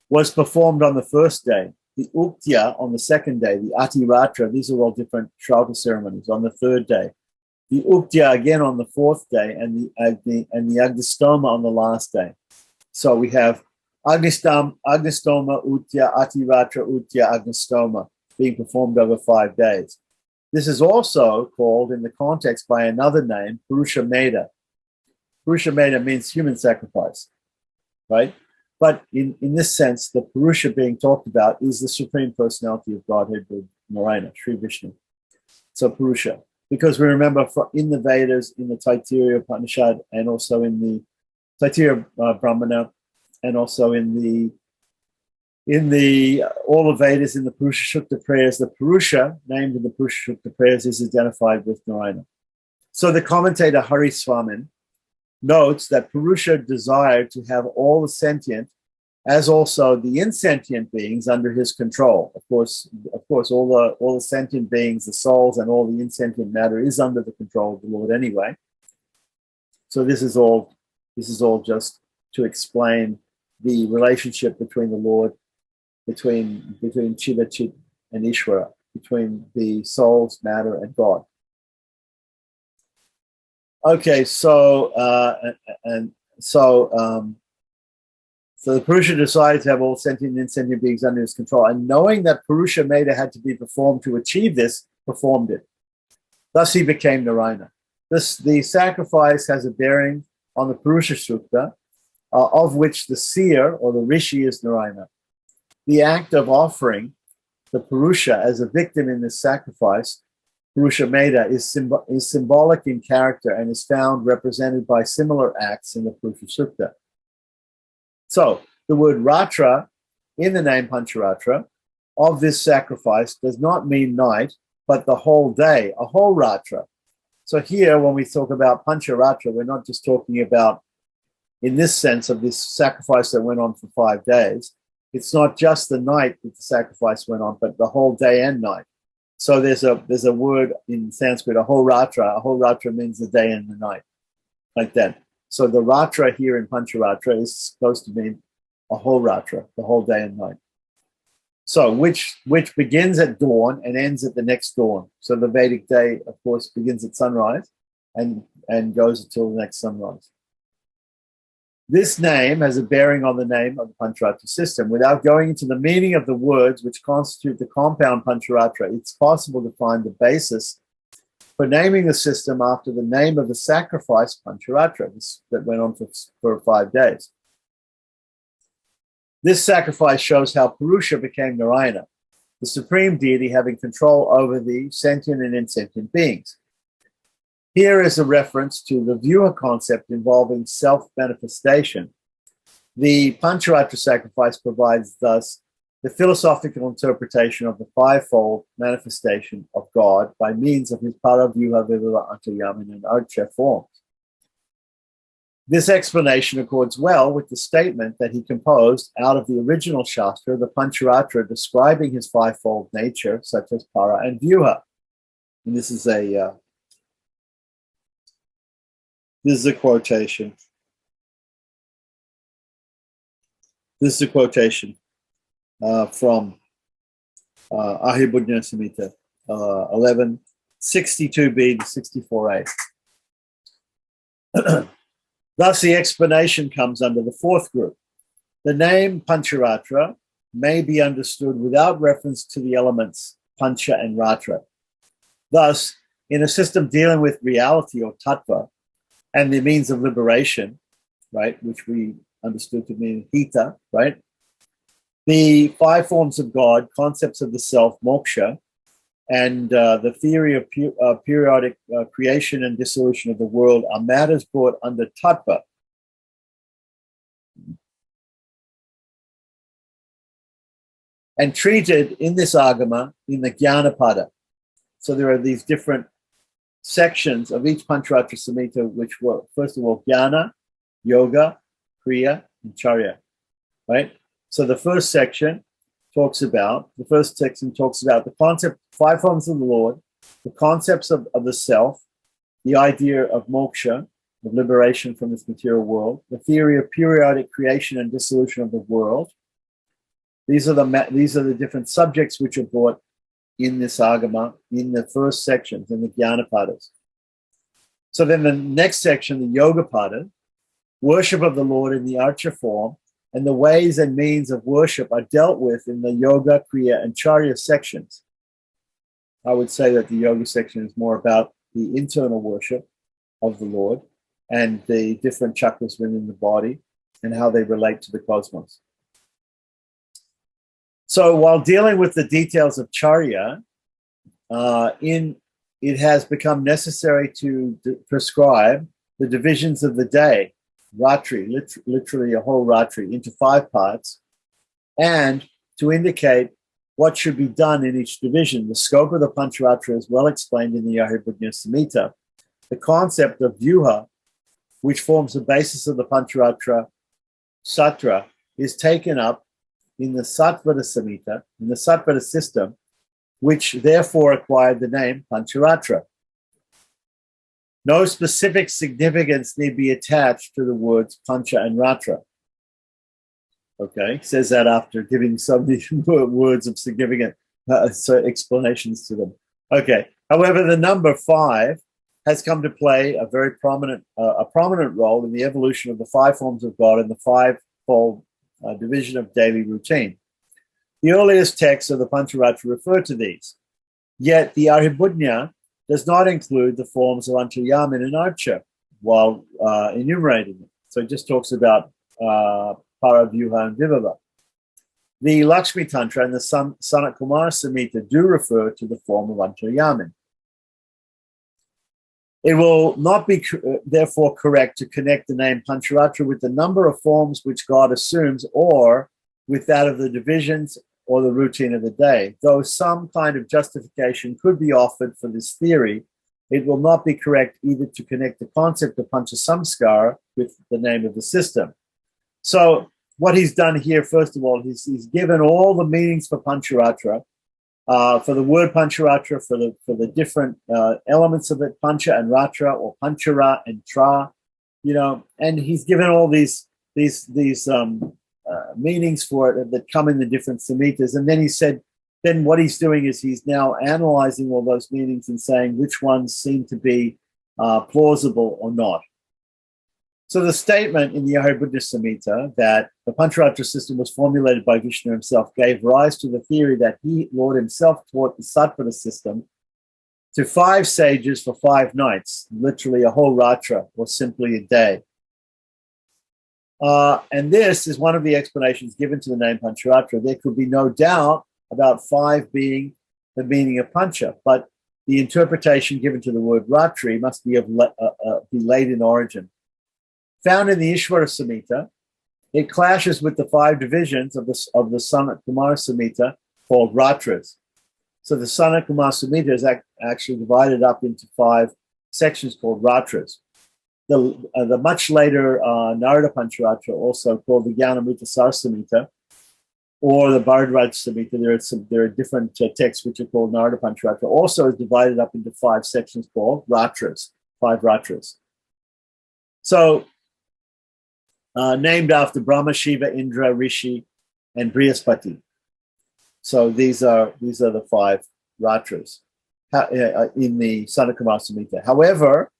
was performed on the first day. The Uttya on the second day, the Atiratra, these are all different Shravana ceremonies, on the third day. The Uttya again on the fourth day, and the Agnistoma on the last day. So we have Agnistoma, Uttya, Atiratra, Uttya, Agnistoma being performed over 5 days. This is also called in the context by another name, Purusha Meda. Purusha Meda means human sacrifice, right? But in this sense, the Purusha being talked about is the Supreme Personality of Godhead, Narayana, Sri Vishnu. So Purusha. Because we remember in the Vedas, in the Taittiriya Upanishad, and also in the Taittiriya Brahmana, and also in the all the Vedas, in the Purusha Sukta prayers, the Purusha named in the Purusha Sukta prayers is identified with Narayana. So the commentator Hari Swamin notes that Purusha desired to have all the sentient, as also the insentient beings, under his control. Of course, all the sentient beings, the souls, and all the insentient matter is under the control of the Lord anyway. So this is all just to explain the relationship between the Lord, between Chiva Chit and Ishvara, between the souls, matter, and God. Okay, so the Purusha decided to have all sentient and insentient beings under his control, and knowing that Purusha Meda had to be performed to achieve this, performed it. Thus he became Narayana. The sacrifice has a bearing on the Purusha Sukta, of which the seer or the rishi is Narayana. The act of offering the Purusha as a victim in this sacrifice, Purusha Meda, is symbolic in character and is found represented by similar acts in the Purusha Sukta. So the word Ratra in the name Pancharatra of this sacrifice does not mean night, but the whole day, a whole Ratra. So here, when we talk about Pancharatra, we're not just talking about, in this sense, of this sacrifice that went on for 5 days. It's not just the night that the sacrifice went on, but the whole day and night. So there's a word in Sanskrit, a whole Ratra. A whole Ratra means the day and the night, like that. So the Ratra here in Pancharatra is supposed to mean a whole Ratra, the whole day and night. So which begins at dawn and ends at the next dawn. So the Vedic day, of course, begins at sunrise and goes until the next sunrise. This name has a bearing on the name of the Pancharatra system. Without going into the meaning of the words which constitute the compound Pancharatra, it's possible to find the basis for naming the system after the name of the sacrifice Pancharatra that went on for 5 days. This sacrifice shows how Purusha became Narayana, the supreme deity having control over the sentient and insentient beings. Here is a reference to the Vyuha concept involving self-manifestation. The Pancharatra sacrifice provides thus the philosophical interpretation of the fivefold manifestation of God by means of his Paravyuha, Vivava, Antayamin, and Archa forms. This explanation accords well with the statement that he composed out of the original Shastra, the Pancharatra, describing his fivefold nature, such as Para and Vyuha. And this is a quotation. This is a quotation from Ahibudnya Samhita 1162b to 64a. Thus, the explanation comes under the fourth group. The name Pancharatra may be understood without reference to the elements pancha and ratra. Thus, in a system dealing with reality or tattva and the means of liberation, right, which we understood to mean hita, right, the five forms of God, concepts of the self, moksha, and the theory of periodic creation and dissolution of the world are matters brought under tattva. And treated in this agama in the Jnanapada. So there are these different sections of each Pancharatra Samhita, which were, first of all, Jnana, Yoga, Kriya, and Charya, right? So the first section talks about the concept, five forms of the Lord, the concepts of the self, the idea of moksha, of liberation from this material world, the theory of periodic creation and dissolution of the world. These are the different subjects which are brought in this agama, in the first sections, in the Jnanapadas. So then the next section, the Yogapada, worship of the Lord in the Archa form, and the ways and means of worship are dealt with in the Yoga, Kriya, and Charya sections. I would say that the Yoga section is more about the internal worship of the Lord and the different chakras within the body and how they relate to the cosmos. So while dealing with the details of Charya, it has become necessary to prescribe the divisions of the day, Ratri, literally a whole Ratri, into 5 parts, and to indicate what should be done in each division. The scope of the Pancharatra is well explained in the Ahibhujña Samhita. The concept of Vyuha, which forms the basis of the Pancharatra Satra, is taken up in the Sattvada Samhita, in the Sattvada system, which therefore acquired the name Pancharatra. No specific significance need be attached to the words Pancha and Ratra. Okay, says that after giving some of these words of significant explanations to them. Okay, however, the number 5 has come to play a very prominent role in the evolution of the 5 forms of God and the 5-fold division of daily routine. The earliest texts of the Pancharatra refer to these, yet the Ahibhujña does not include the forms of Antaryamin and Archa while enumerating them. So it just talks about Paravyuha and Vibhava. The Lakshmi Tantra and the Sanat Kumara Samhita do refer to the form of Antaryamin. It will not be therefore correct to connect the name Pancharatra with the number of forms which God assumes or with that of the divisions or the routine of the day. Though some kind of justification could be offered for this theory, it will not be correct either to connect the concept of Panchasamskara with the name of the system. So what he's done here, first of all, he's given all the meanings for Pancharatra, for the word Pancharatra, for the different elements of it, Pancha and Ratra, or Panchara and Tra, and he's given all these meanings for it that come in the different samhitas. And then he said, then what he's doing is he's now analyzing all those meanings and saying which ones seem to be plausible or not. So the statement in the Ahibhujña Samhita that the Pancharatra system was formulated by Vishnu himself gave rise to the theory that he, Lord himself, taught the Sattvada system to 5 sages for 5 nights, literally a whole ratra, or simply a day. And this is one of the explanations given to the name Pancharatra. There could be no doubt about 5 being the meaning of Pancha, but the interpretation given to the word Ratri must be late in origin. Found in the Ishvara Samhita, it clashes with the 5 divisions of the Sanat Kumara Samhita called Ratras. So the Sanat Kumara Samhita is actually divided up into 5 sections called Ratras. The much later Narada Pancharatra, also called the Jnanamritasar Samhita, or the Bharadwaj Samhita, there are different texts which are called Narada Pancharatra, also is divided up into 5 sections called Ratras, 5 Ratras. So, named after Brahma, Shiva, Indra, Rishi, and Brihaspati. So these are the 5 Ratras in the Sanatkumara Samhita. However,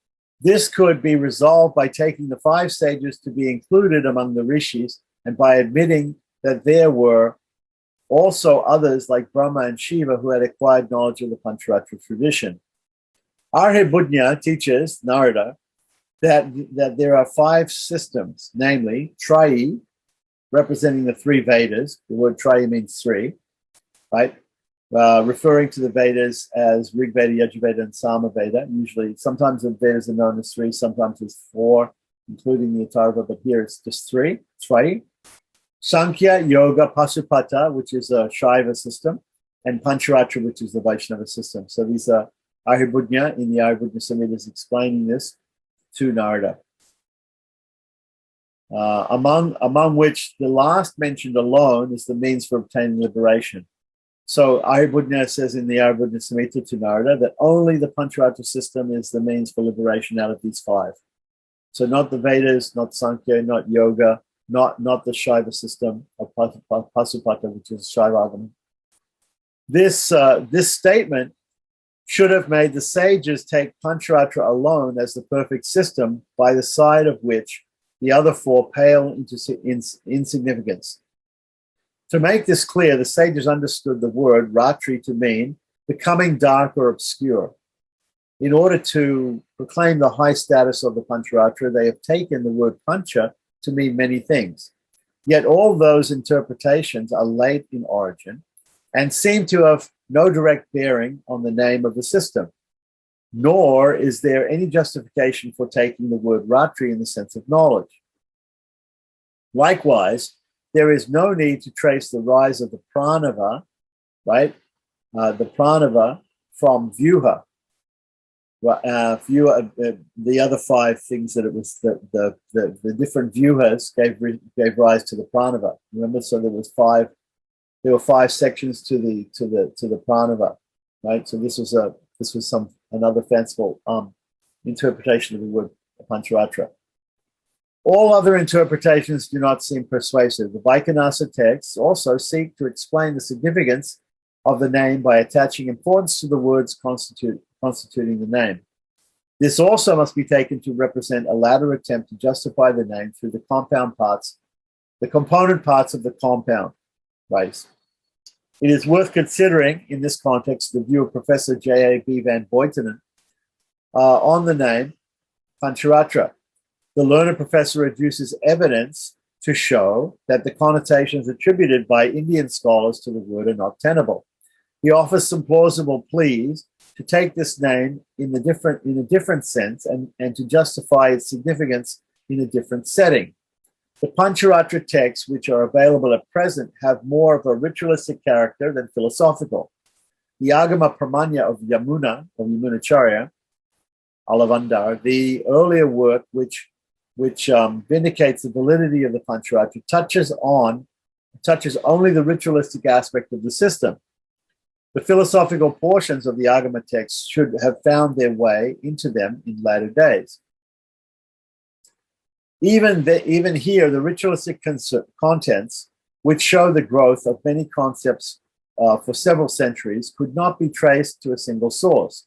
this could be resolved by taking the 5 sages to be included among the rishis and by admitting that there were Also others like Brahma and Shiva who had acquired knowledge of the Pancharatra tradition. Arhibudnya teaches, Narada, that there are 5 systems, namely Trayi, representing the 3 Vedas. The word Trayi means 3, right? Referring to the Vedas as Rig Veda, Yajurveda, and Sama Veda. Usually, sometimes the Vedas are known as 3, sometimes as 4, including the Atharva, but here it's just 3, Trayi. Sankhya, Yoga, Pasupata, which is a Shaiva system, and Pancharatra, which is the Vaishnava system. So these are Arhibudnya in the Arhibudnya Samhita is explaining this to Narada. Among which the last mentioned alone is the means for obtaining liberation. So Arhibudnya says in the Arhibudnya Samhita to Narada that only the Pancharatra system is the means for liberation out of these 5. So not the Vedas, not Sankhya, not Yoga, not the Shaiva system of Pasupata, which is Shaiva Agama. This statement should have made the sages take Pancharatra alone as the perfect system, by the side of which the other 4 pale into insignificance. To make this clear, the sages understood the word Ratri to mean becoming dark or obscure. In order to proclaim the high status of the Pancharatra, they have taken the word Pancha to mean many things. Yet all those interpretations are late in origin and seem to have no direct bearing on the name of the system. Nor is there any justification for taking the word Ratri in the sense of knowledge. Likewise, there is no need to trace the rise of the Pranava, right? The Pranava from Vyuha. The other 5 things that it was the different Vyuhas gave rise to the Pranava. Remember, so there were 5 sections to the Pranava, right? So this was another fanciful interpretation of the word Pancharatra. All other interpretations do not seem persuasive. The Vaikhanasa texts also seek to explain the significance of the name by attaching importance to the words constituting the name. This also must be taken to represent a latter attempt to justify the name through the component parts of the compound, right? It is worth considering in this context the view of Professor J.A.B. van Buitenen on the name Pancharatra. The learned professor adduces evidence to show that the connotations attributed by Indian scholars to the word are not tenable. He offers some plausible pleas to take this name in a different sense and to justify its significance in a different setting. The Pancharatra texts, which are available at present, have more of a ritualistic character than philosophical. The Agama Pramanya of Yamunacharya, Alavandar, the earlier work which vindicates the validity of the Pancharatra, touches only the ritualistic aspect of the system. The philosophical portions of the Agama texts should have found their way into them in later days. Even here, the ritualistic contents, which show the growth of many concepts for several centuries, could not be traced to a single source.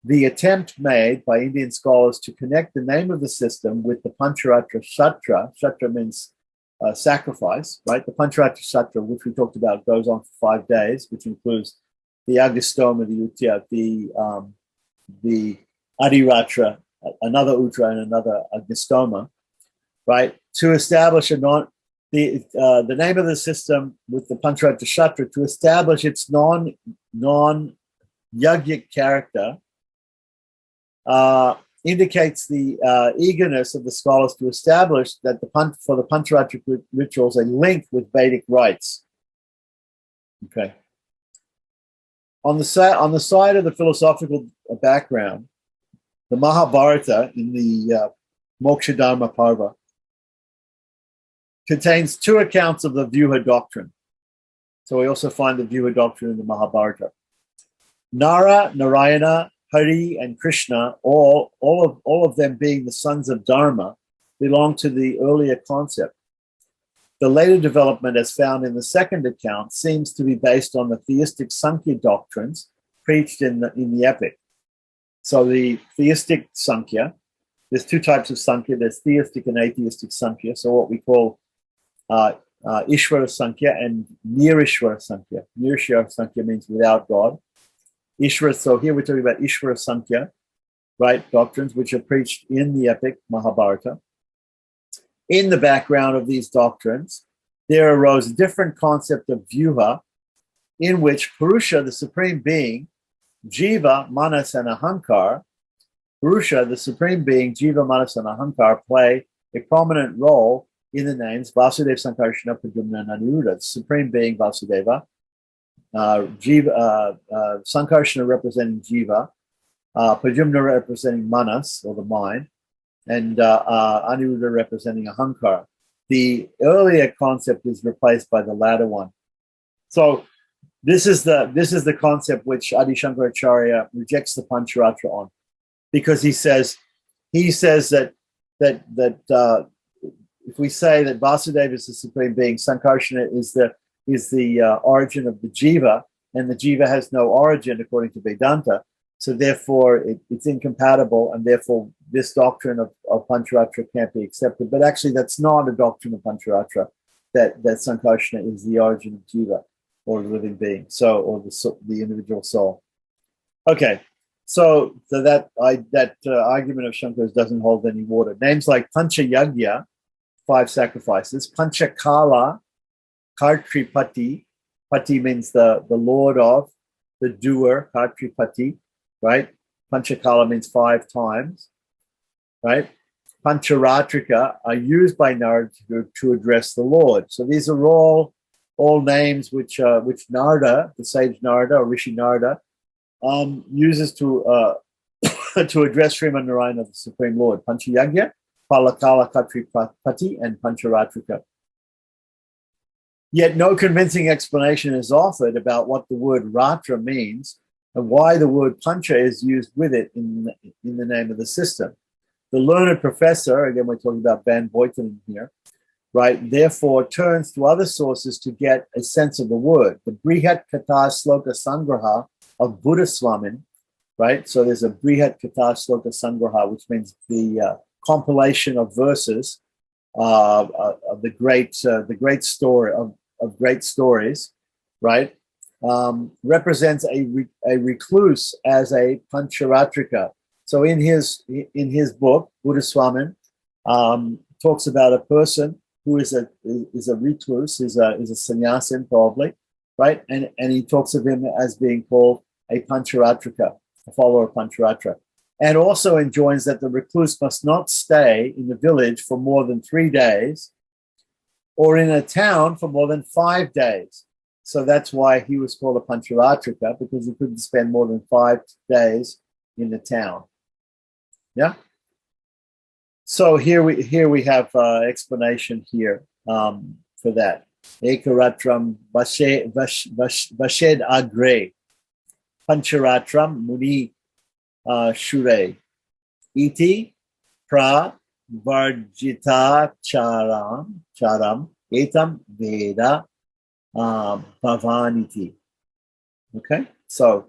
The attempt made by Indian scholars to connect the name of the system with the Pancharatra Shatra means sacrifice, right? The Pancharatra Shatra, which we talked about, goes on for 5 days, which includes the Agastoma, the Utya, the Adiratra, another Utra and another Agastoma, right? To establish the name of the system with the Pancharatra Shatra, to establish its non-yajnik character, indicates the eagerness of the scholars to establish that for the Pancharatra rituals a link with Vedic rites. Okay. On the side of the philosophical background, the Mahabharata in the Moksha Dharma Parva contains 2 accounts of the Vyuha doctrine. So we also find the Vyuha doctrine in the Mahabharata. Nara, Narayana, Hari, and Krishna, all of them being the sons of Dharma, belong to the earlier concept. The later development, as found in the second account, seems to be based on the theistic Sankhya doctrines preached in the epic. So the theistic Sankhya, there's 2 types of Sankhya. There's theistic and atheistic Sankhya. So what we call Ishvara Sankhya and Nirishvara Sankhya. Nirishvara Sankhya means without God. Ishvara, so here we're talking about Ishvara Sankhya, right? Doctrines which are preached in the epic Mahabharata. In the background of these doctrines, there arose a different concept of Vyuha, in which Purusha, the Supreme Being, Jiva, Manas, and Ahankar, Purusha, the Supreme Being, Jiva, Manas, and Ahankar, play a prominent role in the names Vasudeva, Sankarshana, Pradyumna, and Aniruddha. The Supreme Being, Vasudeva, Sankarshana representing Jiva, Pradyumna representing Manas, or the mind, and Aniruddha representing Ahankar. The earlier concept is replaced by the latter one. So this is the concept which Adi Shankaracharya rejects the Pancharatra on, because he says that if we say that Vasudeva is the Supreme Being, Sankarshana is the origin of the Jiva, and the Jiva has no origin according to Vedanta. So therefore, it's incompatible, and therefore this doctrine of Pancharatra can't be accepted. But actually, that's not a doctrine of Pancharatra, that Sankarshana is the origin of Jiva, or the living being, or the individual soul. Okay, so that argument of Shankar's doesn't hold any water. Names like Pancha Yagya, 5 sacrifices, Panchakala, Kartripati, Pati means the lord of, the doer, Kartripati, right? Panchakala means 5 times, right? Pancharatrika are used by Narada to address the Lord. So these are all names which Narada, the sage Narada or Rishi Narada, uses to address Sriman Narayana, the Supreme Lord. Panchayagya, Palakala, Katripati, and Pancharatrika. Yet no convincing explanation is offered about what the word Ratra means and why the word Pancha is used with it in the name of the system. The learned professor, again we're talking about Van Boyten here, right, therefore turns to other sources to get a sense of the word. The Brihat Katha Sloka Sangraha of Buddha Swamin, right? So there's a Brihat Katha Sloka Sangraha, which means the compilation of verses of the great story of great stories, right? Represents a recluse as a Pancharatrika. So in his book, Buddha Swamin talks about a person who is a recluse, is a sannyasin probably, right? And he talks of him as being called a Pancharatrika, a follower of Pancharatra. And also enjoins that the recluse must not stay in the village for more than 3 days, or in a town for more than 5 days. So that's why he was called a Pancharatrika, because he couldn't spend more than 5 days in the town. Yeah. So here we have explanation here for that. Ekaratram Vashed Agre Pancharatram Muni Shure Iti Pra Varjita Charam Etam Veda Bhavaniti. Okay, so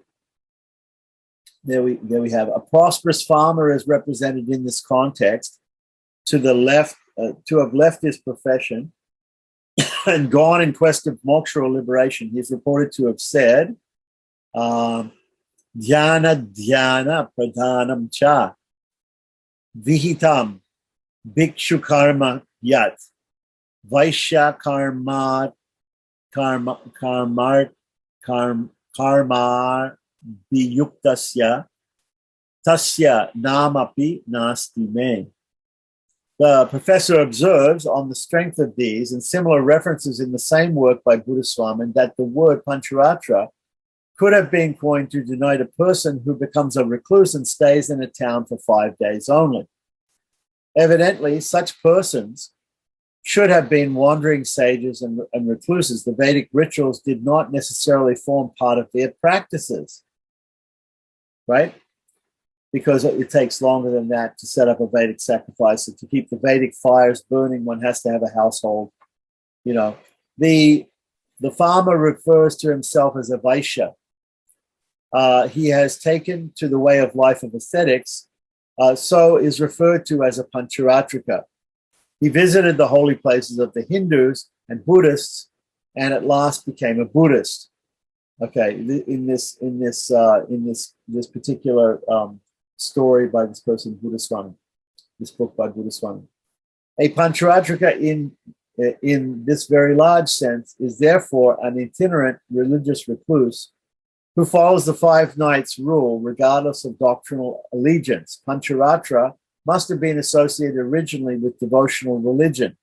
there we have a prosperous farmer is represented in this context. To have left his profession and gone in quest of moksha or liberation. He is reported to have said, Dhyana pradhanam cha vihitam bhikshu karma yat vaishya karma biyuktasya tasya namapi nasti me. The professor observes, on the strength of these and similar references in the same work by Buddha Swamin, that the word Pancharatra could have been coined to denote a person who becomes a recluse and stays in a town for 5 days only. Evidently, such persons should have been wandering sages and recluses. The Vedic rituals did not necessarily form part of their practices, right? Because it takes longer than that to set up a Vedic sacrifice. And to keep the Vedic fires burning, one has to have a household. You know, the farmer refers to himself as a Vaishya. He has taken to the way of life of ascetics, so is referred to as a Pancharatrika. He visited the holy places of the Hindus and Buddhists, and at last became a Buddhist. Okay, in this particular story by this person, Buddhiswami, this book by Buddhiswami. A Pancharatrika in this very large sense is therefore an itinerant religious recluse who follows the 5 nights rule regardless of doctrinal allegiance. Pancharatra must have been associated originally with devotional religion.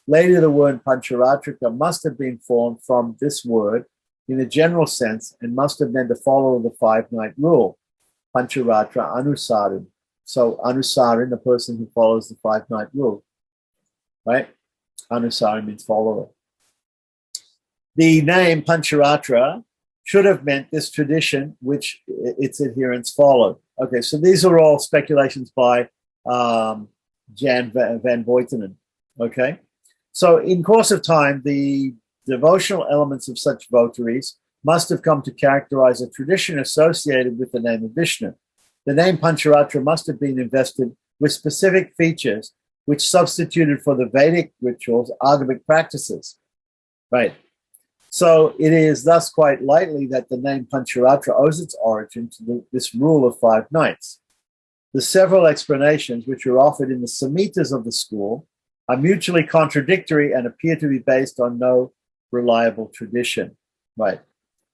Later, the word Pancharatrika must have been formed from this word in a general sense and must have meant to follow the 5-night rule. Pancharatra Anusarin. So Anusarin, the person who follows the 5-night rule, right? Anusarin means follower. The name Pancharatra should have meant this tradition which its adherents followed. Okay, so these are all speculations by Jan van Buitenen. Okay, so in course of time, the devotional elements of such votaries must have come to characterize a tradition associated with the name of Vishnu. The name Pancharatra must have been invested with specific features which substituted for the Vedic rituals agamic practices. Right. So it is thus quite likely that the name Pancharatra owes its origin to this rule of 5 nights. The several explanations which are offered in the Samhitas of the school are mutually contradictory and appear to be based on no reliable tradition. Right.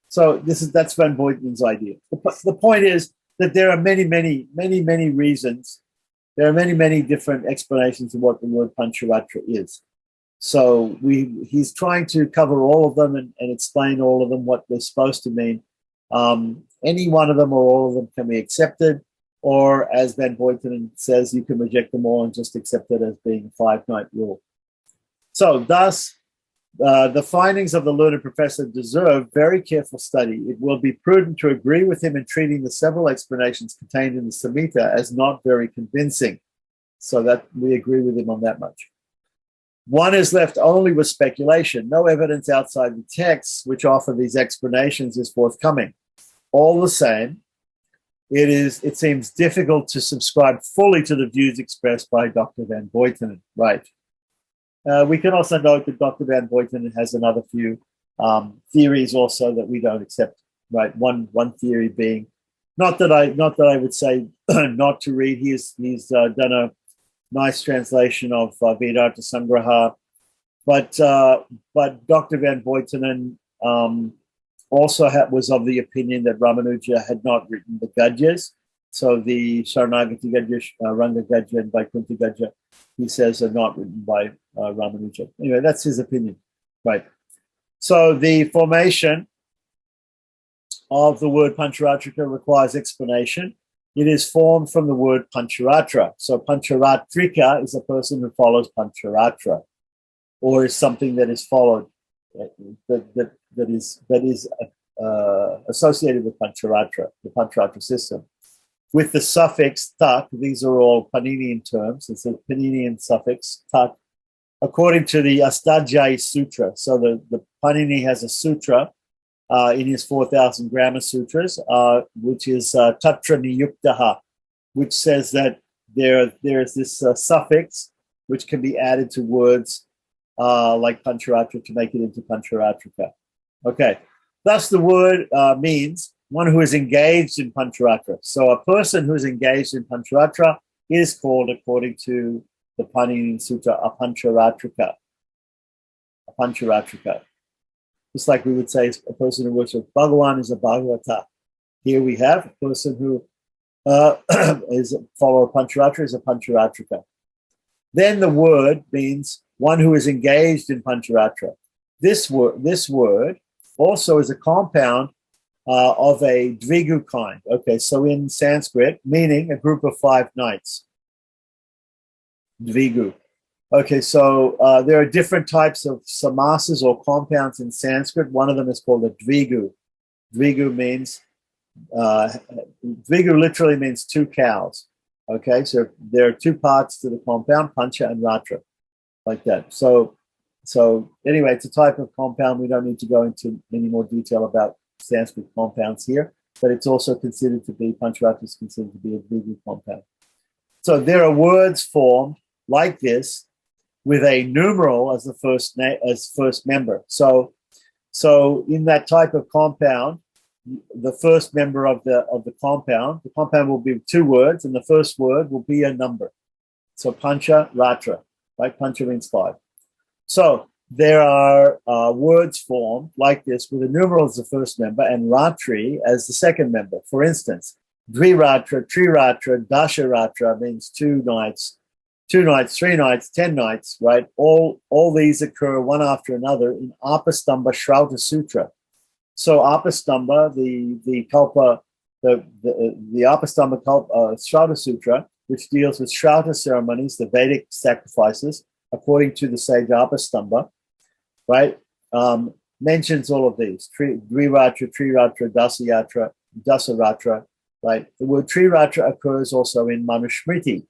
So that's Van Buitenen's idea. The point is that there are many reasons. There are many different explanations of what the word Pancharatra is. So he's trying to cover all of them and explain all of them, what they're supposed to mean. Any one of them or all of them can be accepted, or as Van Buitenen says, you can reject them all and just accept it as being a 5-night rule. So thus, the findings of the learned professor deserve very careful study. It will be prudent to agree with him in treating the several explanations contained in the Samhita as not very convincing. So that we agree with him on that much. One is left only with speculation. No evidence outside the texts which offer these explanations is forthcoming. All the same, it seems difficult to subscribe fully to the views expressed by Dr. Van Buitenen. Right. We can also note that Dr. Van Buitenen has another few theories also that we don't accept. Right. One theory being, not that I would say not to read. He's done a nice translation of Vedanta Sangraha, but Dr. Van Buitenen also was of the opinion that Ramanuja had not written the Gadyas. So the Sharanagati Gadya, Ranga Gadya, and Vaikuntha Gadya, he says, are not written by Ramanuja. Anyway, that's his opinion, right? So the formation of the word Pancharatrika requires explanation. It is formed from the word Pancharatra. So Pancharatrika is a person who follows Pancharatra, or is something that is followed, that is associated with Pancharatra, the Pancharatra system. With the suffix tak, these are all Paninian terms. It's a Paninian suffix, tak, according to the Astadhyayi Sutra. So the Panini has a sutra in his 4,000 grammar sutras, which is Tatra Niyuktaha, which says that there is this suffix which can be added to words like Pancharatra to make it into Pancharatrika. Okay, thus the word means one who is engaged in Pancharatra. So a person who is engaged in Pancharatra is called, according to the Panini Sutra, a Pancharatrika. A Pancharatrika. Just like we would say a person who worships Bhagawan is a Bhagavata. Here we have a person who is a follower of Pancharatra is a Pancharatrika. Then the word means one who is engaged in Pancharatra. This word also is a compound of a Dvigu kind. Okay, so in Sanskrit, meaning a group of 5 nights. Dvigu. Okay, so there are different types of samasas or compounds in Sanskrit. One of them is called a Dvigu. Dvigu means, Dvigu literally means 2 cows. Okay, so there are 2 parts to the compound, Pancha and Ratra, like that. So anyway, it's a type of compound. We don't need to go into any more detail about Sanskrit compounds here, but it's also considered to be, Pancharatra is considered to be a Dvigu compound. So there are words formed like this with a numeral as the first member. So in that type of compound, the first member of the compound will be 2 words, and the first word will be a number. So pancha ratra, right? Pancha means 5. So there are words formed like this with a numeral as the first member and ratri as the second member. For instance, dviratra, triratra, dasharatra means 2 nights, 3 nights, 10 nights, right? All these occur one after another in Apastamba Shrauta Sutra. So Apastamba, the Apastamba Shrauta Sutra, which deals with Shrauta ceremonies, the Vedic sacrifices, according to the sage Apastamba, right? Mentions all of these: Dviratra, Triratra, Dasaratra, right? The word Triratra occurs also in Manusmriti,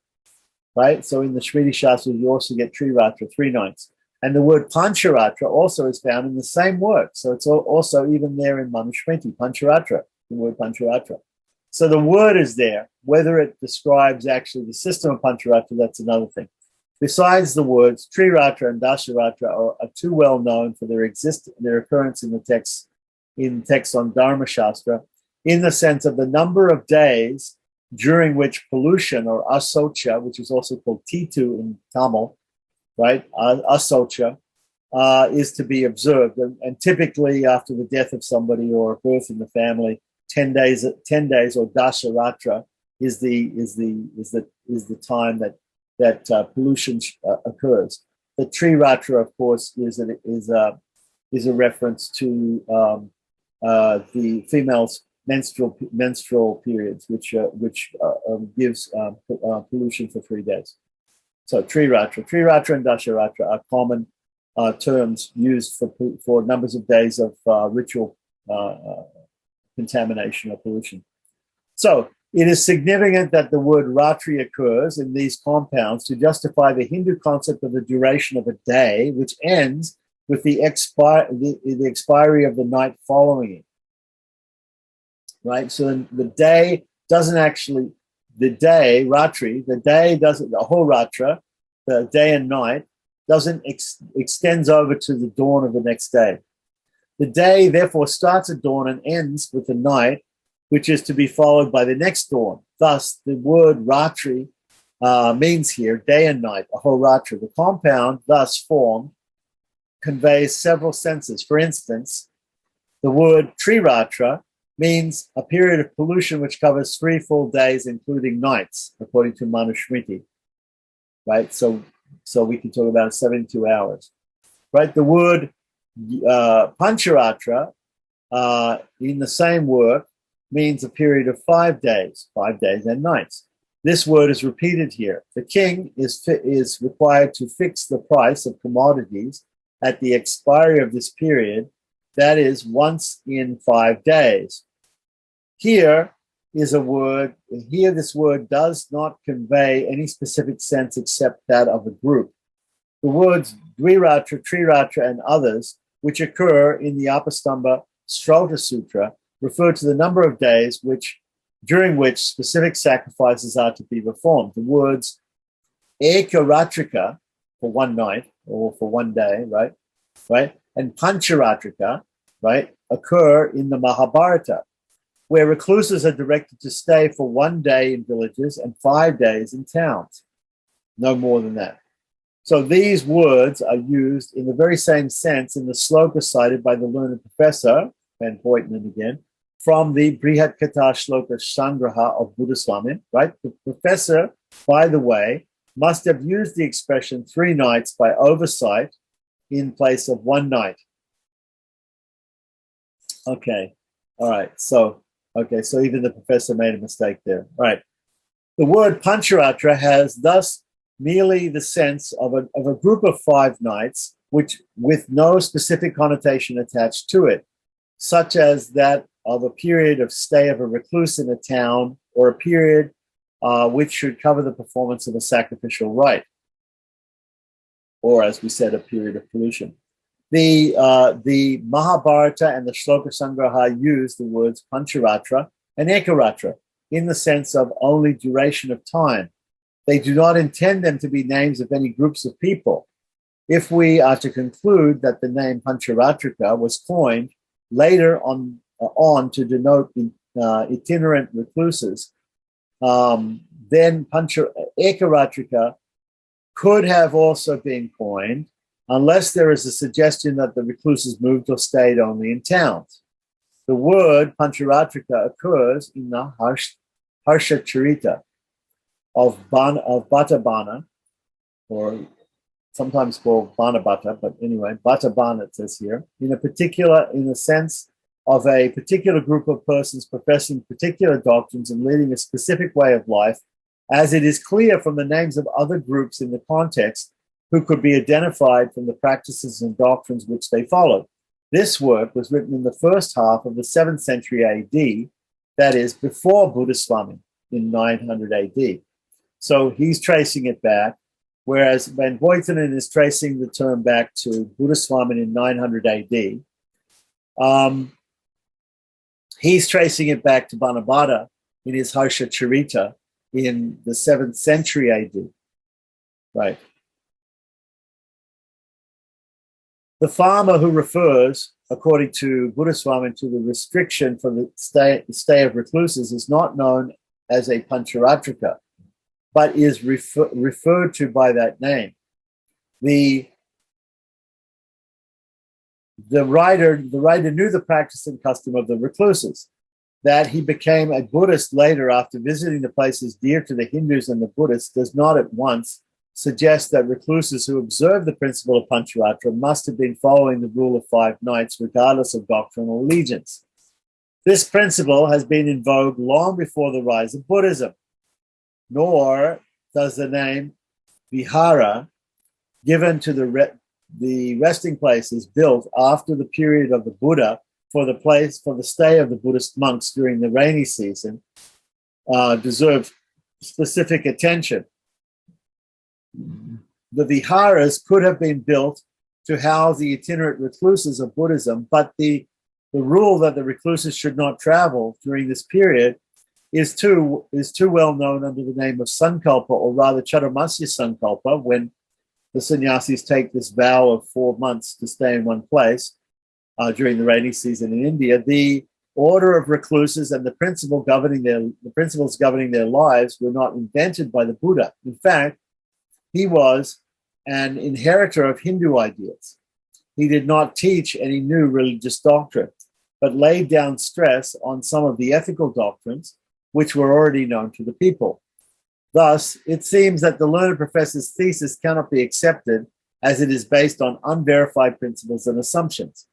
right? So in the Smriti Shastras, you also get Triratra, 3 nights. And the word Pancharatra also is found in the same work. So it's also even there in Manusmriti, Pancharatra, the word Pancharatra. So the word is there. Whether it describes actually the system of Pancharatra, that's another thing. Besides the words, Triratra and Dasharatra are too well known for their occurrence in the text on Dharma Shastra, in the sense of the number of days during which pollution, or asocha, which is also called titu in Tamil, right? Asocha is to be observed, and typically after the death of somebody or a birth in the family, 10 days or Dasharatra is the time that pollution occurs. The Triratra, of course, is a reference to the female's menstrual periods, which gives pollution for 3 days. So Triratra and Dasharatra are common terms used for numbers of days of ritual contamination or pollution. So it is significant that the word ratri occurs in these compounds to justify the Hindu concept of the duration of a day, which ends with the expiry of the night following it. Right? So the day doesn't actually, ratri, the whole ratra, the day and night, doesn't extends over to the dawn of the next day. The day, therefore, starts at dawn and ends with the night, which is to be followed by the next dawn. Thus, the word ratri means here day and night, a whole ratra. The compound thus formed conveys several senses. For instance, the word triratra means a period of pollution which covers 3 full days, including nights, according to Manusmriti. Right? So we can talk about 72 hours. Right? The word pancharatra in the same work means a period of 5 days and nights. This word is repeated here. The king is required to fix the price of commodities at the expiry of this period, that is, once in 5 days. Here, this word does not convey any specific sense except that of a group. The words dviratra, triratra, and others, which occur in the Apastamba Shrauta Sutra, refer to the number of days during which specific sacrifices are to be performed. The words ekaratrika, for 1 night or for 1 day, right, and pancharatrika, right, occur in the Mahabharata, where recluses are directed to stay for 1 day in villages and 5 days in towns. No more than that. So these words are used in the very same sense in the sloka cited by the learned professor, Van Hoytman again, from the Brihat Katha Shloka Sangraha of Buddha Swami, right? The professor, by the way, must have used the expression 3 nights by oversight in place of 1 night. Okay, all right. So even the professor made a mistake there. All right. The word pancharatra has thus merely the sense of a group of 5 nights, which with no specific connotation attached to it, such as that of a period of stay of a recluse in a town, or a period which should cover the performance of a sacrificial rite, or, as we said, a period of pollution. The Mahabharata and the Shloka Sangraha use the words pancharatra and ekaratra in the sense of only duration of time. They do not intend them to be names of any groups of people. if we are to conclude that the name Pancharatrika was coined later on to denote itinerant recluses, then Ekaratrika could have also been coined, unless there is a suggestion that the recluses moved or stayed only in towns. The word Pancharatrika occurs in the Harsha Charita of Bhattabana, or sometimes called Banabhata, but anyway, Bhattabana it says here, in the sense of a particular group of persons professing particular doctrines and leading a specific way of life, as it is clear from the names of other groups in the context who could be identified from the practices and doctrines which they followed. This work was written in the first half of the 7th century AD, that is, before Buddhaswami in 900 AD. So he's tracing it back, whereas Van Buitenen is tracing the term back to Buddhaswami in 900 AD. He's tracing it back to Banabhata in his Harsha Charita in the 7th century AD. Right. The farmer who refers, according to Buddhaswami, to the restriction for the stay of recluses is not known as a Pancharatrika, but is referred to by that name. The writer knew the practice and custom of the recluses. That he became a Buddhist later after visiting the places dear to the Hindus and the Buddhists does not at once suggest that recluses who observe the principle of Pancharatra must have been following the rule of 5 nights regardless of doctrinal allegiance. This principle has been in vogue long before the rise of Buddhism, nor does the name Vihara, given to the resting places built after the period of the Buddha for the stay of the Buddhist monks during the rainy season, deserve specific attention. The viharas could have been built to house the itinerant recluses of Buddhism, but the rule that the recluses should not travel during this period is too well known under the name of Sankalpa, or rather Chatumasya Sankalpa, when the sannyasis take this vow of 4 months to stay in one place during the rainy season in India. The order of recluses and the principles governing their lives were not invented by the Buddha. In fact, he was an inheritor of Hindu ideas. He did not teach any new religious doctrine, but laid down stress on some of the ethical doctrines which were already known to the people. Thus, it seems that the learned professor's thesis cannot be accepted as it is based on unverified principles and assumptions.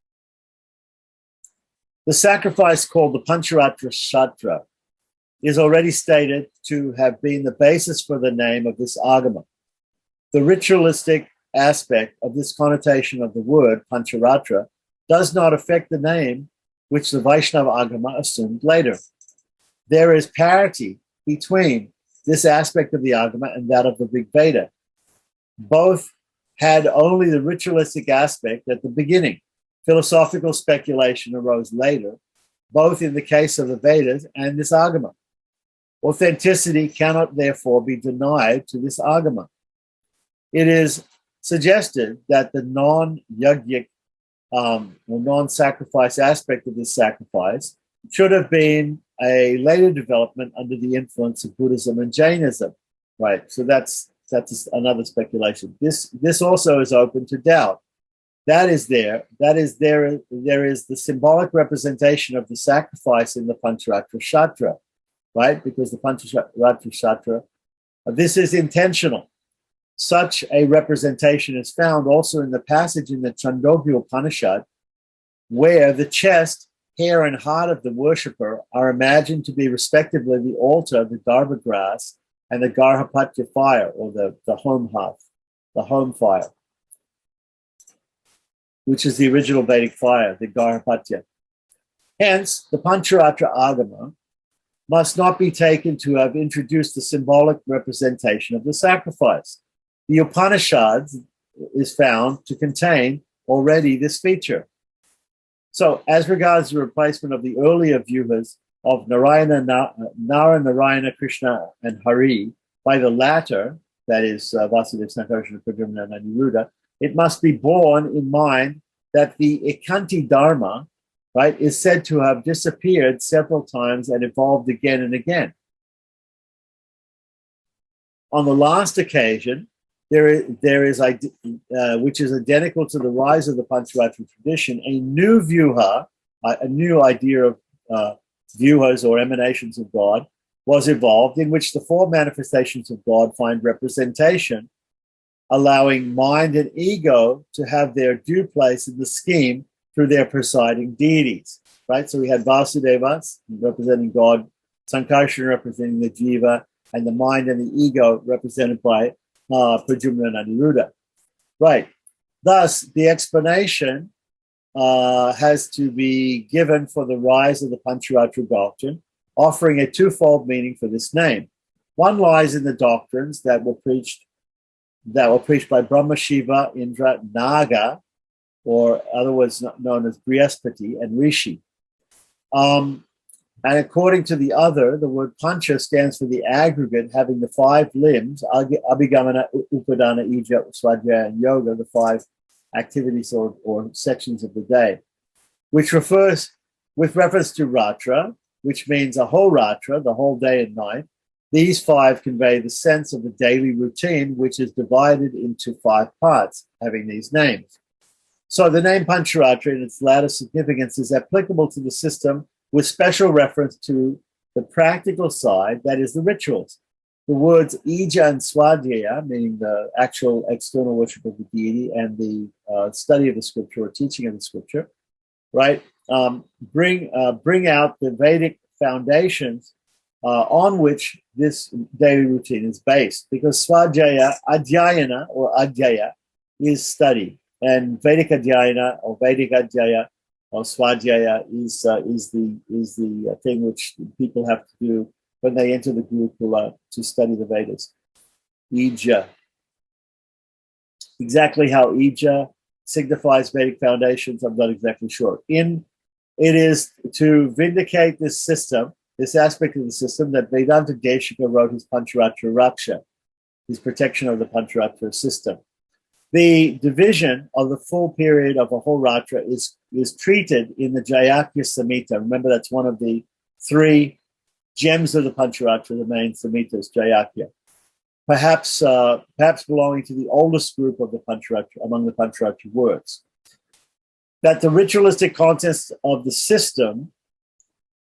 The sacrifice called the Pancharatra Shatra is already stated to have been the basis for the name of this Agama. The ritualistic aspect of this connotation of the word Pancharatra does not affect the name which the Vaishnava Agama assumed later. There is parity between this aspect of the Agama and that of the Rig Veda. Both had only the ritualistic aspect at the beginning. Philosophical speculation arose later, both in the case of the Vedas and this Agama. Authenticity cannot therefore be denied to this Agama. It is suggested that the non-yajnik, or non-sacrifice aspect of this sacrifice should have been a later development under the influence of Buddhism and Jainism. Right, so that's another speculation. This also is open to doubt. There is the symbolic representation of the sacrifice in the Pancharatra Shatra, right? Because the Pancharatra Shatra, this is intentional. Such a representation is found also in the passage in the Chandogya Upanishad, where the chest, hair, and heart of the worshipper are imagined to be respectively the altar, the Garbha grass, and the Garhapatya fire, or the home hearth, the home fire, which is the original Vedic fire, the Garhapatya. Hence, the Pancharatra Agama must not be taken to have introduced the symbolic representation of the sacrifice. The Upanishads is found to contain already this feature. So, as regards the replacement of the earlier vyuhas of Nara, Narayana, Krishna, and Hari by the latter, that is Vasudeva, Sankarsana, Pradyumna, and Aniruddha, it must be borne in mind that the Ekanti Dharma, right, is said to have disappeared several times and evolved again and again. On the last occasion, there is which is identical to the rise of the Pancharatra tradition, a new vyuha, a new idea of vyuhas or emanations of God, was evolved, in which the four manifestations of God find representation, allowing mind and ego to have their due place in the scheme through their presiding deities. Right? So we had Vasudeva representing God, Sankarshan representing the jiva, and the mind and the ego represented by Pradyumna and Aniruddha. Right. Thus, the explanation has to be given for the rise of the Pancharatra doctrine, offering a twofold meaning for this name. One lies in the doctrines that were preached by Brahma, Shiva, Indra, Naga, or otherwise known as Brihaspati, and Rishi. And according to the other, the word pancha stands for the aggregate having the five limbs, abhigamana, upadana, ija, svadhyaya, and yoga, the five activities or sections of the day, which refers with reference to ratra, which means a whole ratra, the whole day and night. These five convey the sense of the daily routine, which is divided into five parts, having these names. So the name Pancharatra in its latter significance is applicable to the system with special reference to the practical side, that is the rituals. The words ija and swadhyaya, meaning the actual external worship of the deity and the study of the scripture or teaching of the scripture, right, bring out the Vedic foundations on which this daily routine is based. Because swadhyaya, adhyayana or adhyaya is study, and Vedic adhyayana or Vedic adhyaya or swadhyaya is the thing which people have to do when they enter the Gurukula to study the Vedas. Ija. Exactly how Ija signifies Vedic foundations, I'm not exactly sure. It is to vindicate this system, this aspect of the system, that Vedanta Deshika wrote his Pancharatra Raksha, his protection of the Pancharatra system. The division of the full period of a whole ratra is treated in the Jayakya Samhita. Remember, that's one of the three gems of the Pancharatra, the main Samhitas, Jayakya. Perhaps belonging to the oldest group of the Pancharatra, among the Pancharatra works. That the ritualistic contents of the system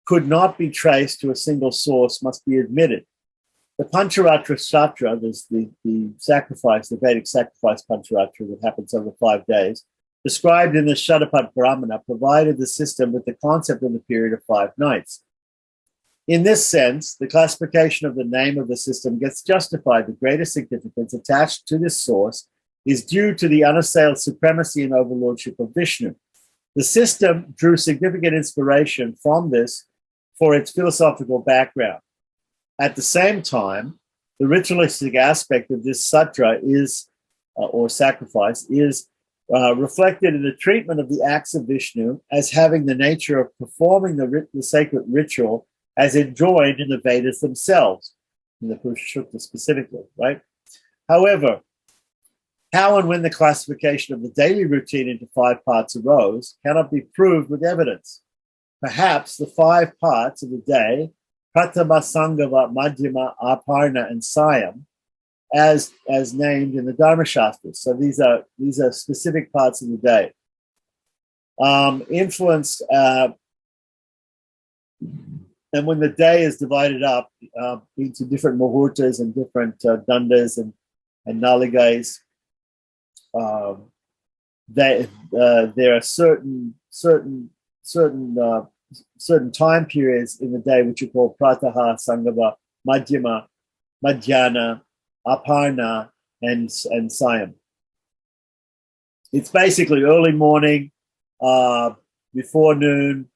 could not be traced to a single source must be admitted. The Pancharatra Satra, there's the sacrifice, the Vedic sacrifice Pancharatra that happens over 5 days, described in the Shatapat Brahmana, provided the system with the concept of the period of 5 nights. In this sense, the classification of the name of the system gets justified. The greatest significance attached to this source is due to the unassailed supremacy and overlordship of Vishnu. The system drew significant inspiration from this for its philosophical background. At the same time, the ritualistic aspect of this satra is, or sacrifice, is reflected in the treatment of the acts of Vishnu as having the nature of performing the sacred ritual as enjoined in the Vedas themselves, in the Purusha Sukta specifically, right? However, how and when the classification of the daily routine into 5 parts arose cannot be proved with evidence. Perhaps the 5 parts of the day, Pratama, Sangava, Madhyama, Aparna, and Sayam, as named in the Dharma Shastras. So these are specific parts of the day. Influenced, and when the day is divided up into different muhurtas and different dandas and naligas, there are certain time periods in the day which are called Prataha, Sangava, Madhyama, Madhyana, Aparna, and Sayam. It's basically early morning, before noon,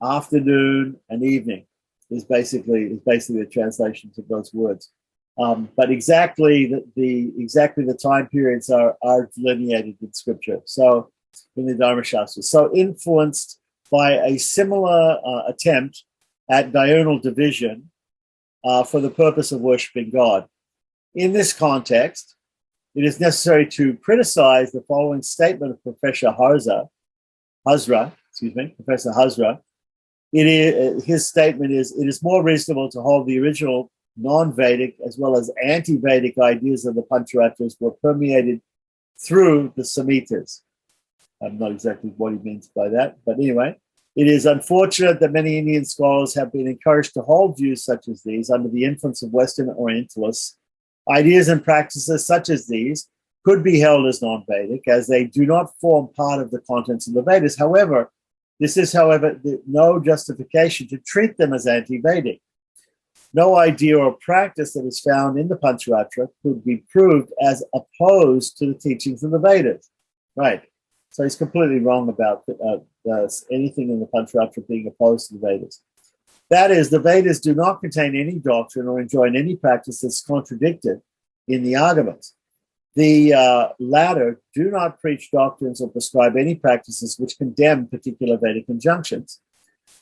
afternoon, and evening is basically the translations of those words. But exactly the time periods are delineated in scripture. So in the Dharma Shastras. So influenced by a similar attempt at diurnal division for the purpose of worshiping God. In this context, it is necessary to criticize the following statement of Professor Hazra. His statement is, it is more reasonable to hold the original non-Vedic as well as anti-Vedic ideas of the Pancharatras were permeated through the Samhitas. I'm not exactly what he means by that, but anyway, it is unfortunate that many Indian scholars have been encouraged to hold views such as these under the influence of Western Orientalists. Ideas and practices such as these could be held as non-Vedic as they do not form part of the contents of the Vedas. However, this is, no justification to treat them as anti-Vedic. No idea or practice that is found in the Pancharatra could be proved as opposed to the teachings of the Vedas. Right. So he's completely wrong about anything in the Pancharatra being opposed to the Vedas. That is, the Vedas do not contain any doctrine or enjoin any practice that's contradicted in the Agamas. The latter do not preach doctrines or prescribe any practices which condemn particular Vedic injunctions.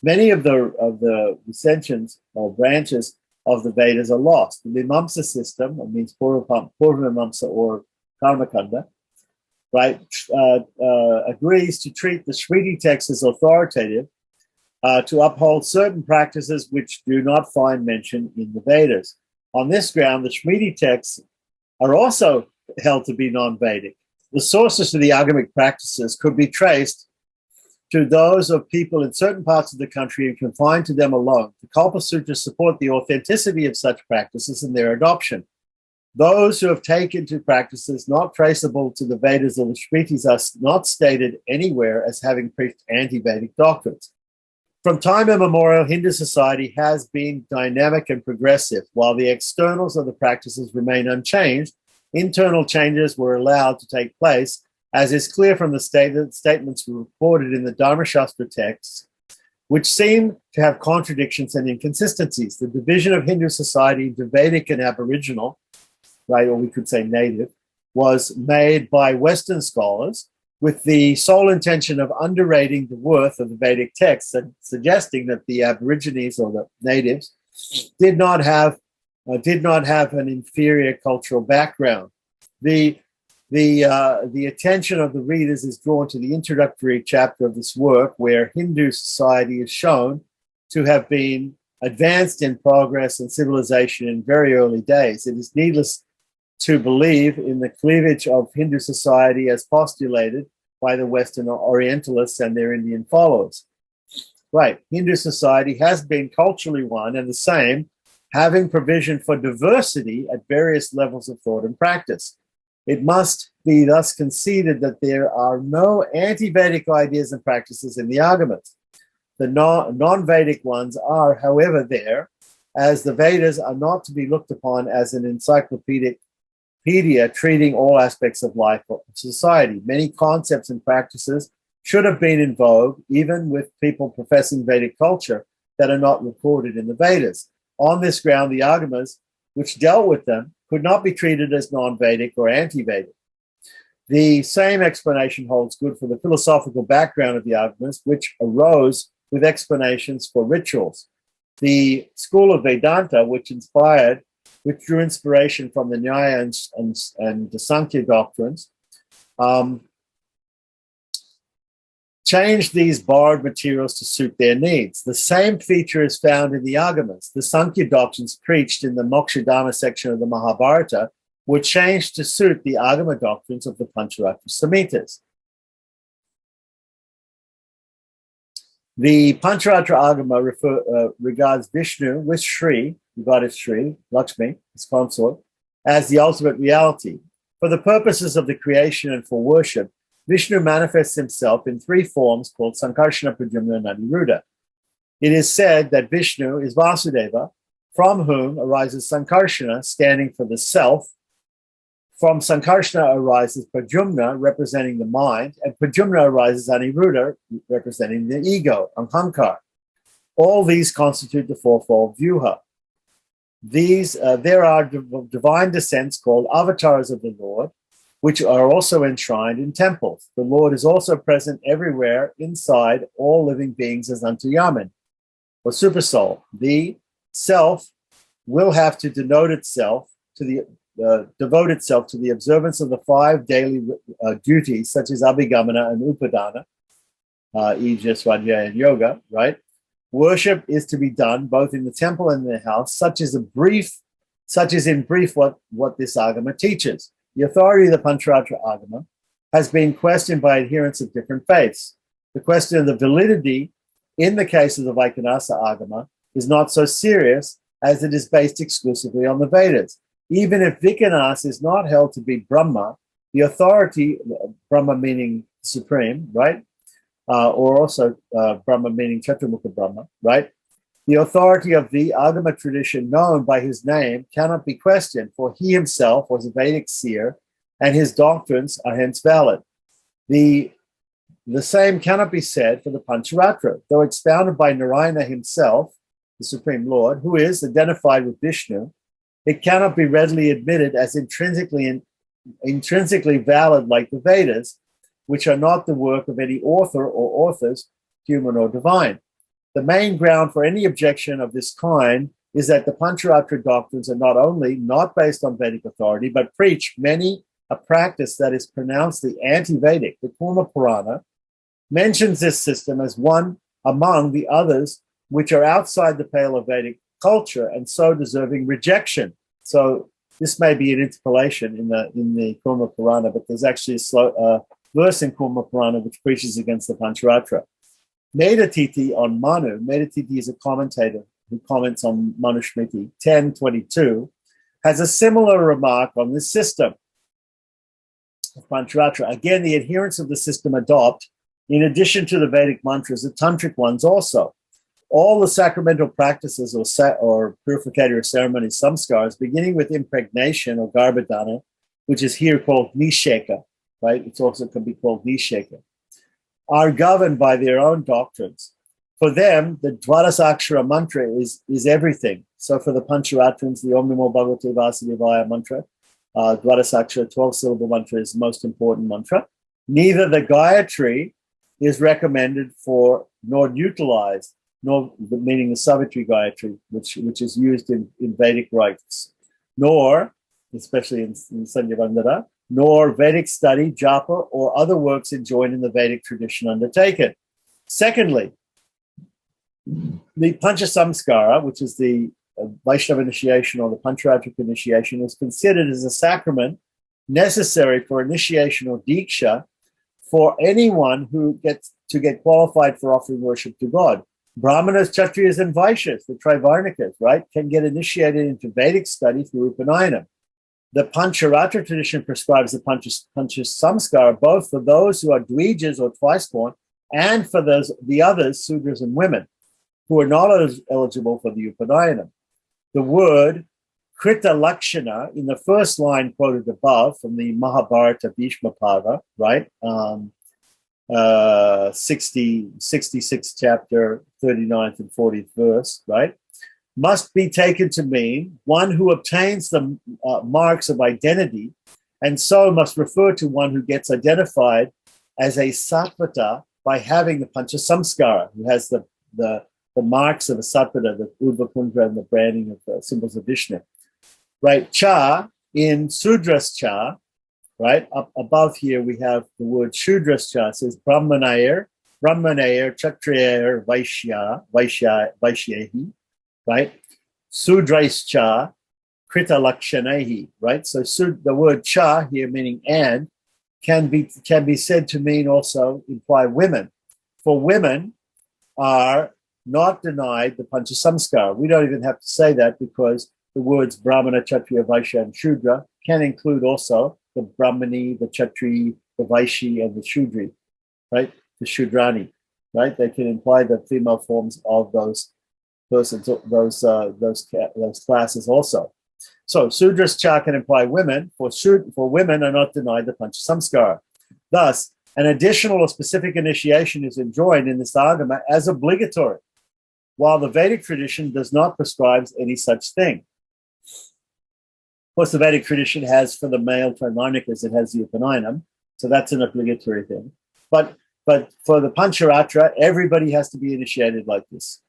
Many of the recensions or branches of the Vedas are lost. The Mimamsa system, it means Purva Mimamsa or Karmakanda, right, agrees to treat the Shruti texts as authoritative, to uphold certain practices which do not find mention in the Vedas. On this ground, the Shruti texts are also held to be non-Vedic. The sources of the agamic practices could be traced to those of people in certain parts of the country and confined to them alone. The Kalpa Sutras support the authenticity of such practices and their adoption. Those who have taken to practices not traceable to the Vedas or the Shrutis are not stated anywhere as having preached anti-Vedic doctrines. From time immemorial, Hindu society has been dynamic and progressive. While the externals of the practices remain unchanged, internal changes were allowed to take place, as is clear from the statements reported in the Dharmashastra texts, which seem to have contradictions and inconsistencies. The division of Hindu society into Vedic and Aboriginal, right, or we could say native, was made by Western scholars with the sole intention of underrating the worth of the Vedic texts and suggesting that the Aborigines or the natives did not have an inferior cultural background. The attention of the readers is drawn to the introductory chapter of this work, where Hindu society is shown to have been advanced in progress and civilization in very early days. It is needless to believe in the cleavage of Hindu society as postulated by the Western Orientalists and their Indian followers. Right, Hindu society has been culturally one and the same, having provision for diversity at various levels of thought and practice. It must be thus conceded that there are no anti-Vedic ideas and practices in the Agamas. The non-Vedic ones are, however, there, as the Vedas are not to be looked upon as an encyclopedia treating all aspects of life or society. Many concepts and practices should have been in vogue, even with people professing Vedic culture, that are not recorded in the Vedas. On this ground, the Agamas, which dealt with them, could not be treated as non-Vedic or anti-Vedic. The same explanation holds good for the philosophical background of the Agamas, which arose with explanations for rituals. The school of Vedanta, which drew inspiration from the Nyaya and the Sankhya doctrines, changed these borrowed materials to suit their needs. The same feature is found in the Agamas. The Sankhya doctrines preached in the Mokshadharma section of the Mahabharata were changed to suit the Agama doctrines of the Pancharatra Samhitas. The Pancharatra Agama regards Vishnu with Shri, the goddess Shri, Lakshmi, his consort, as the ultimate reality. For the purposes of the creation and for worship, Vishnu manifests himself in three forms called Sankarshana, Pradyumna, and Aniruddha. It is said that Vishnu is Vasudeva, from whom arises Sankarshana, standing for the self. From Sankarshana arises Pradyumna, representing the mind, and Pradyumna arises Aniruddha, representing the ego, Ahankar. All these constitute the fourfold Vyuha. There are divine descents called avatars of the Lord, which are also enshrined in temples. The Lord is also present everywhere inside all living beings as Antayaman, or Supersoul. The self will have to denote itself to the devote itself to the observance of the 5 daily duties, such as Abhigamana and Upadana, e.g. Swadhyaya and Yoga, right? Worship is to be done both in the temple and in the house, such as in brief what this Agama teaches. The authority of the Pancharatra Agama has been questioned by adherents of different faiths. The question of the validity in the case of the Vaikhanasa Agama is not so serious as it is based exclusively on the Vedas. Even if Vikanas is not held to be Brahma, the authority, Brahma meaning supreme, right? Or also Brahma meaning Chaturmukha Brahma, right? The authority of the Agama tradition known by his name cannot be questioned, for he himself was a Vedic seer, and his doctrines are hence valid. The same cannot be said for the Pancharatra, though expounded by Narayana himself, the Supreme Lord, who is identified with Vishnu. It cannot be readily admitted as intrinsically valid like the Vedas, which are not the work of any author or authors, human or divine. The main ground for any objection of this kind is that the Pancharatra doctrines are not only not based on Vedic authority, but preach many a practice that is pronounced the anti-Vedic. The Kurma Purana mentions this system as one among the others which are outside the pale of Vedic culture and so deserving rejection. So this may be an interpolation in the Kurma Purana, but there's actually a verse in Kurma Purana which preaches against the Pancharatra. Metatiti on Manu, Metatiti is a commentator who comments on Manusmriti 10:22, has a similar remark on this system of Pancharatra. Again, the adherents of the system adopt, in addition to the Vedic mantras, the tantric ones also. All the sacramental practices or purificatory ceremonies, samskars, beginning with impregnation or garbhadana, which is here called nisheka, right? It also can be called nisheka, are governed by their own doctrines. For them, the Dvadasakshara mantra is everything. So for the Pancharatrans, the Om Namo Bhagavate Vasudevaya mantra, Dvadasakshara 12-syllable mantra is the most important mantra. Neither the Gayatri is recommended for nor utilized, nor meaning the Savitri Gayatri, which is used in Vedic rites, nor, especially in Sandhya Vandana, nor Vedic study, japa, or other works enjoined in the Vedic tradition undertaken. Secondly, the Panchasamskara, which is the Vaishnava initiation or the Pancharatric initiation, is considered as a sacrament necessary for initiation or diksha for anyone who gets to get qualified for offering worship to God. Brahmanas, Kshatriyas, and Vaishyas, the Trivarnikas, right, can get initiated into Vedic study through Upanayana. The Pancharatra tradition prescribes the Panchasamskara both for those who are Dvijas or twice-born and for the others, Sudras and women, who are not eligible for the Upanayana. The word Krita Lakshana in the first line quoted above from the Mahabharata Bhishma Parva, right? 66th chapter, 39th and 40th verse, right? Must be taken to mean one who obtains the marks of identity, and so must refer to one who gets identified as a sattvata by having the Panchasamskara, who has the marks of a sattvata, the Udvapundra and the branding of the symbols of Vishnu. Right? Cha, in Sudras Cha, right? Up above here we have the word Shudras Cha, it says Brahmanayer, Kshatriyer, Vaishyahi, right? Sudraischa, Krita Lakshanehi, right? So the word cha here, meaning and, can be said to mean also imply women. For women are not denied the Panchasamskara. We don't even have to say that because the words Brahmana, Kshatriya, Vaishya, and Shudra can include also the Brahmani, the Kshatri, the Vaishyi, and the Shudri, right? The Shudrani, right? They can imply the female forms of those persons, those classes also. So Sudras Cha can imply women, for women are not denied the Panchasamskara. Thus, an additional or specific initiation is enjoined in this Agama as obligatory, while the Vedic tradition does not prescribe any such thing. Of course, the Vedic tradition has, for the male Trivarnikas, it has the Upanayana, so that's an obligatory thing. But for the Pancharatra, everybody has to be initiated like this.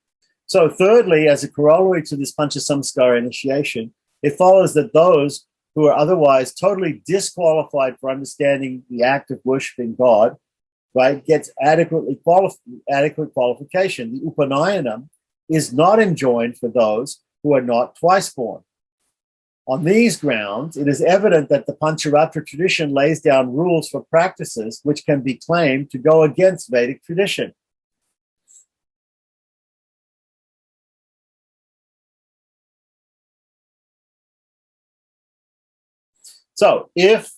So thirdly, as a corollary to this Panchasamskara initiation, it follows that those who are otherwise totally disqualified for understanding the act of worshiping God, right, gets adequate qualification. The Upanayana is not enjoined for those who are not twice born. On these grounds, it is evident that the Pancharatra tradition lays down rules for practices which can be claimed to go against Vedic tradition. So, if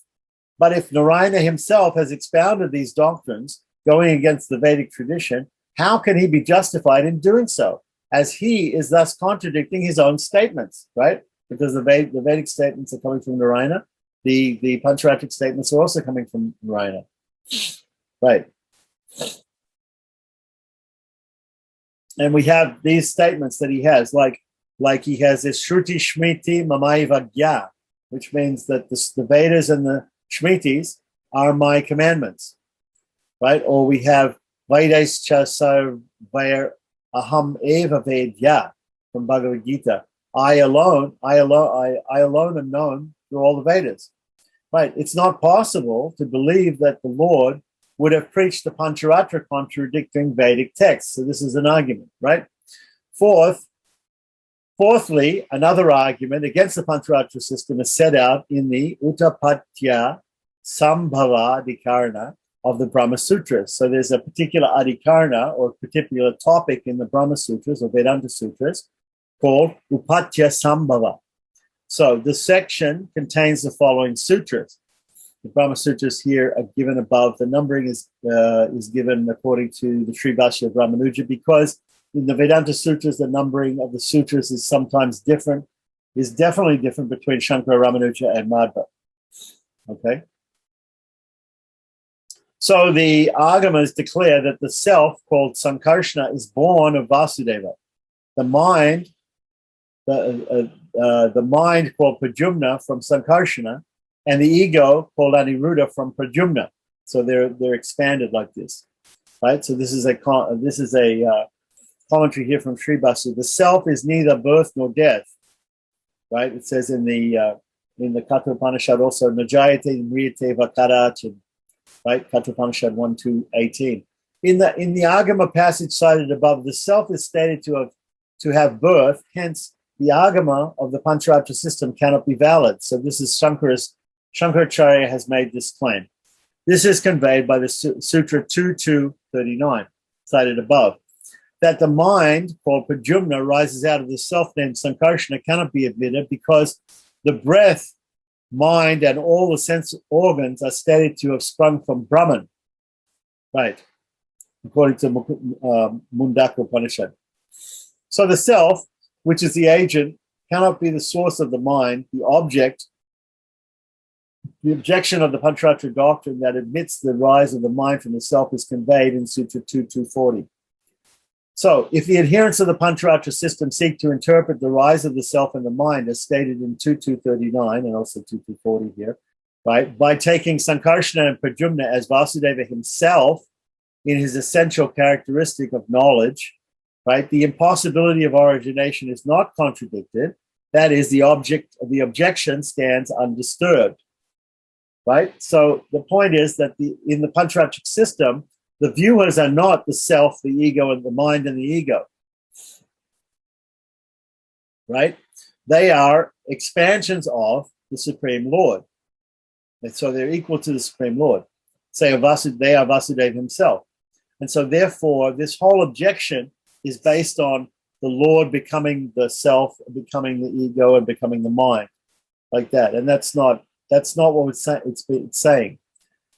Narayana himself has expounded these doctrines going against the Vedic tradition, how can he be justified in doing so, as he is thus contradicting his own statements, right? Because the Vedic statements are coming from Narayana, the Pancharatric statements are also coming from Narayana, right? And we have these statements that he has, like he has this Shruti Shmiti Mamaiva Gya, which means that the Vedas and the Shmitis are my commandments, right? Or we have Vaidescha Sarvair Aham Eva Vedya from Bhagavad Gita. I alone am known through all the Vedas, right? It's not possible to believe that the Lord would have preached the Pancharatra contradicting Vedic texts. So this is an argument, right? Fourthly, another argument against the Pancharatra system is set out in the Uttapatya Sambhava Adhikarana of the Brahma Sutras. So there's a particular Adhikarana or particular topic in the Brahma Sutras or Vedanta Sutras called Upatya Sambhava. So this section contains the following sutras. The Brahma Sutras here are given above. The numbering is given according to the Sri Bhashya of Ramanuja, because in the Vedanta Sutras, the numbering of the sutras is sometimes different, is definitely different between Shankara, Ramanuja, and Madhva. Okay? So the Agamas declare that the self, called Sankarshana, is born of Vasudeva. The mind, the mind called Pradyumna from Sankarshana, and the ego called Aniruddha from Pradyumna. So they're expanded like this, right? So this is a commentary here from Sri Basu. The self is neither birth nor death, right? It says in the Katha Upanishad also, Najayate Mriyate Vakarachin, right? Katha Upanishad 1-18. In the Agama passage cited above, the self is stated to have birth, hence the Agama of the Pancharatra system cannot be valid. So this is Shankaracharya has made this claim. This is conveyed by the Sutra 2.2.39, cited above. That the mind, called Pradyumna, rises out of the self-named Sankarshana cannot be admitted because the breath, mind, and all the sense organs are stated to have sprung from Brahman, right, according to Mundaka Upanishad. So the self, which is the agent, cannot be the source of the mind, the object. The objection of the Pancharatra doctrine that admits the rise of the mind from the self is conveyed in Sutra 2.2.40. So, if the adherents of the Pancharatra system seek to interpret the rise of the self and the mind, as stated in 2.2.39 and also 2.2.40 here, right, by taking Sankarshana and Pradyumna as Vasudeva himself in his essential characteristic of knowledge, right, the impossibility of origination is not contradicted. That is, the objection stands undisturbed, right? So the point is that in the Pancharatric system, the viewers are not the self, the ego, and the mind and the ego, right? They are expansions of the Supreme Lord. And so they're equal to the Supreme Lord. They are Vasudeva himself. And so therefore, this whole objection is based on the Lord becoming the self, becoming the ego, and becoming the mind, like that. And that's not what it's saying.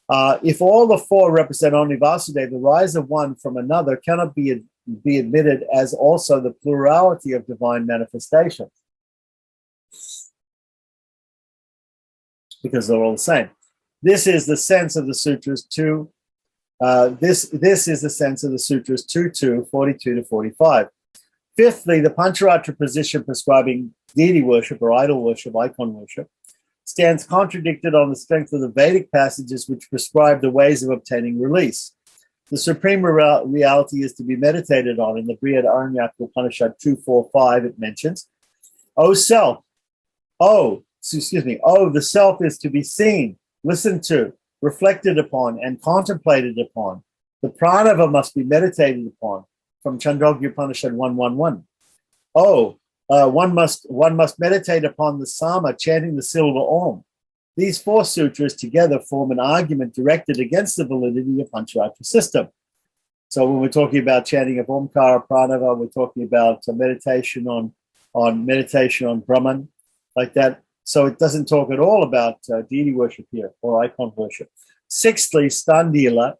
If all the four represent only Vasudeva, the rise of one from another cannot be admitted as also the plurality of divine manifestations, because they're all the same. This is the sense of the sutras this is the sense of the sutras 2.2, 42 to 45. Fifthly, the Pancharatra position prescribing deity worship or idol worship, icon worship, stands contradicted on the strength of the Vedic passages which prescribe the ways of obtaining release. The supreme reality is to be meditated on. In the Brihad Aranyaka Upanishad 2.4.5, it mentions, O self, O Oh, the self is to be seen, listened to, reflected upon, and contemplated upon. The pranava must be meditated upon, from Chandogya Upanishad 111. Oh, one must meditate upon the sama, chanting the silver Om. These four sutras together form an argument directed against the validity of Pancharatra system. So when we're talking about chanting of Omkara Pranava, we're talking about meditation on Brahman, like that. So it doesn't talk at all about deity worship here or icon worship. Sixthly, Standilya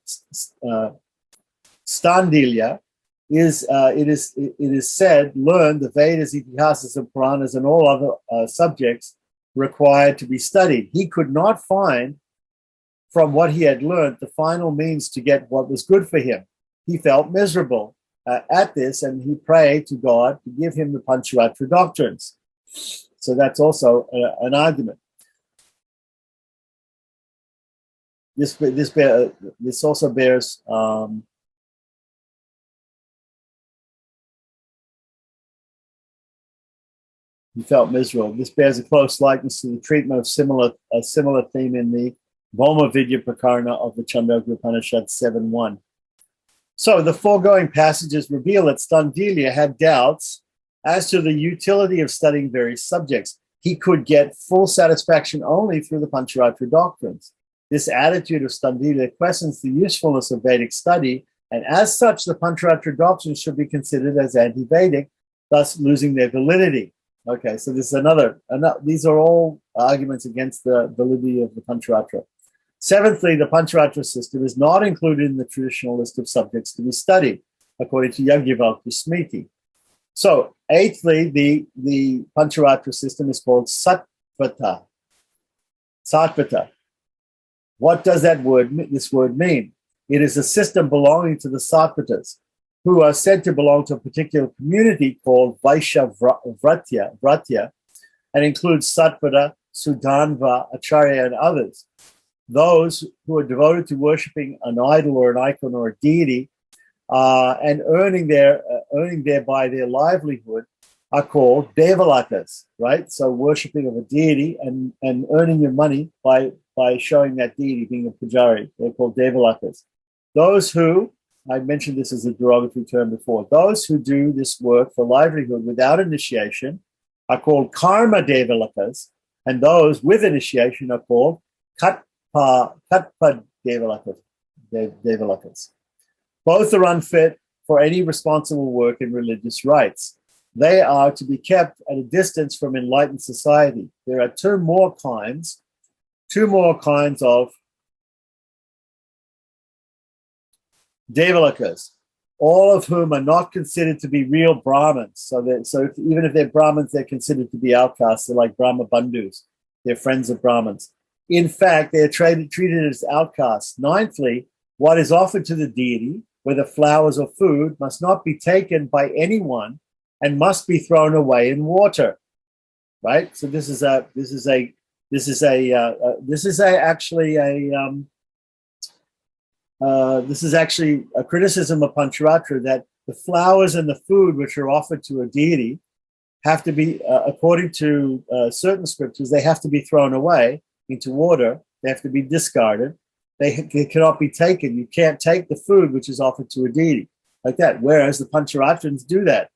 is it is said, learn the Vedas, Itihasas, and Puranas, and all other subjects required to be studied. He could not find from what he had learned the final means to get what was good for him. He felt miserable at this, and he prayed to God to give him the Pancharatra doctrines. So that's also an argument. This also bears he felt miserable. This bears a close likeness to the treatment of a similar theme in the Bhoma Vidya Prakarana of the Chandogya Upanishad 7.1. So the foregoing passages reveal that Standilya had doubts as to the utility of studying various subjects. He could get full satisfaction only through the Pancharatra doctrines. This attitude of Standilya questions the usefulness of Vedic study, and as such, the Pancharatra doctrines should be considered as anti-Vedic, thus losing their validity. Okay, so this is another these are all arguments against the validity of the Pancharatra. Seventhly, the Pancharatra system is not included in the traditional list of subjects to be studied, according to Yajnavalkya Smriti. So, eighthly, the Pancharatra system is called Sattvata. Sattvata. What does this word mean? It is a system belonging to the Sattvatas, who are said to belong to a particular community called Vaishya, and includes Sattvata, Sudhanva, Acharya, and others. Those who are devoted to worshipping an idol or an icon or a deity and earning thereby their livelihood are called devalakas, right? So worshipping of a deity and earning your money by showing that deity, being a pujari, they're called devalakas. Those who, I mentioned this as a derogatory term before, those who do this work for livelihood without initiation are called karma devalakas, and those with initiation are called katpa devalakas. Both are unfit for any responsible work in religious rites. They are to be kept at a distance from enlightened society. There are two more kinds of devalakas, all of whom are not considered to be real Brahmins. So even if they're Brahmins, they're considered to be outcasts. They're like Brahma Bandhus. They're friends of Brahmins. In fact, they are treated as outcasts. Ninthly, what is offered to the deity, whether flowers or food, must not be taken by anyone and must be thrown away in water. Right? So this is actually a criticism of Pancharatra, that the flowers and the food which are offered to a deity have to be, according to certain scriptures, they have to be thrown away into water. They have to be discarded. They cannot be taken. You can't take the food which is offered to a deity like that, whereas the Pancharatrans do that.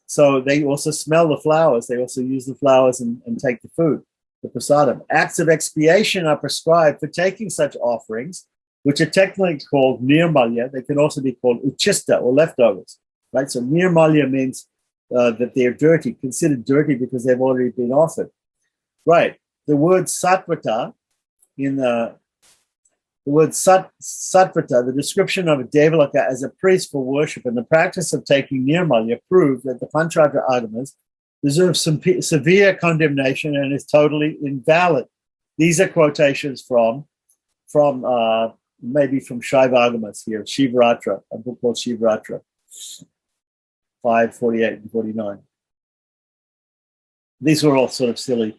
So they also smell the flowers. They also use the flowers and take the food, the prasadam. Acts of expiation are prescribed for taking such offerings, which are technically called nirmalya. They can also be called uchista, or leftovers, right? So nirmalya means that they're dirty, considered dirty because they've already been offered. Right. The word sattvata, the description of a devalaka as a priest for worship and the practice of taking nirmalya prove that the Pancharatra Agamas deserve some severe condemnation and is totally invalid. These are quotations from maybe from Shaiva Agamas here, Shivaratra, a book called Shivaratra, 548 and 49. These were all sort of silly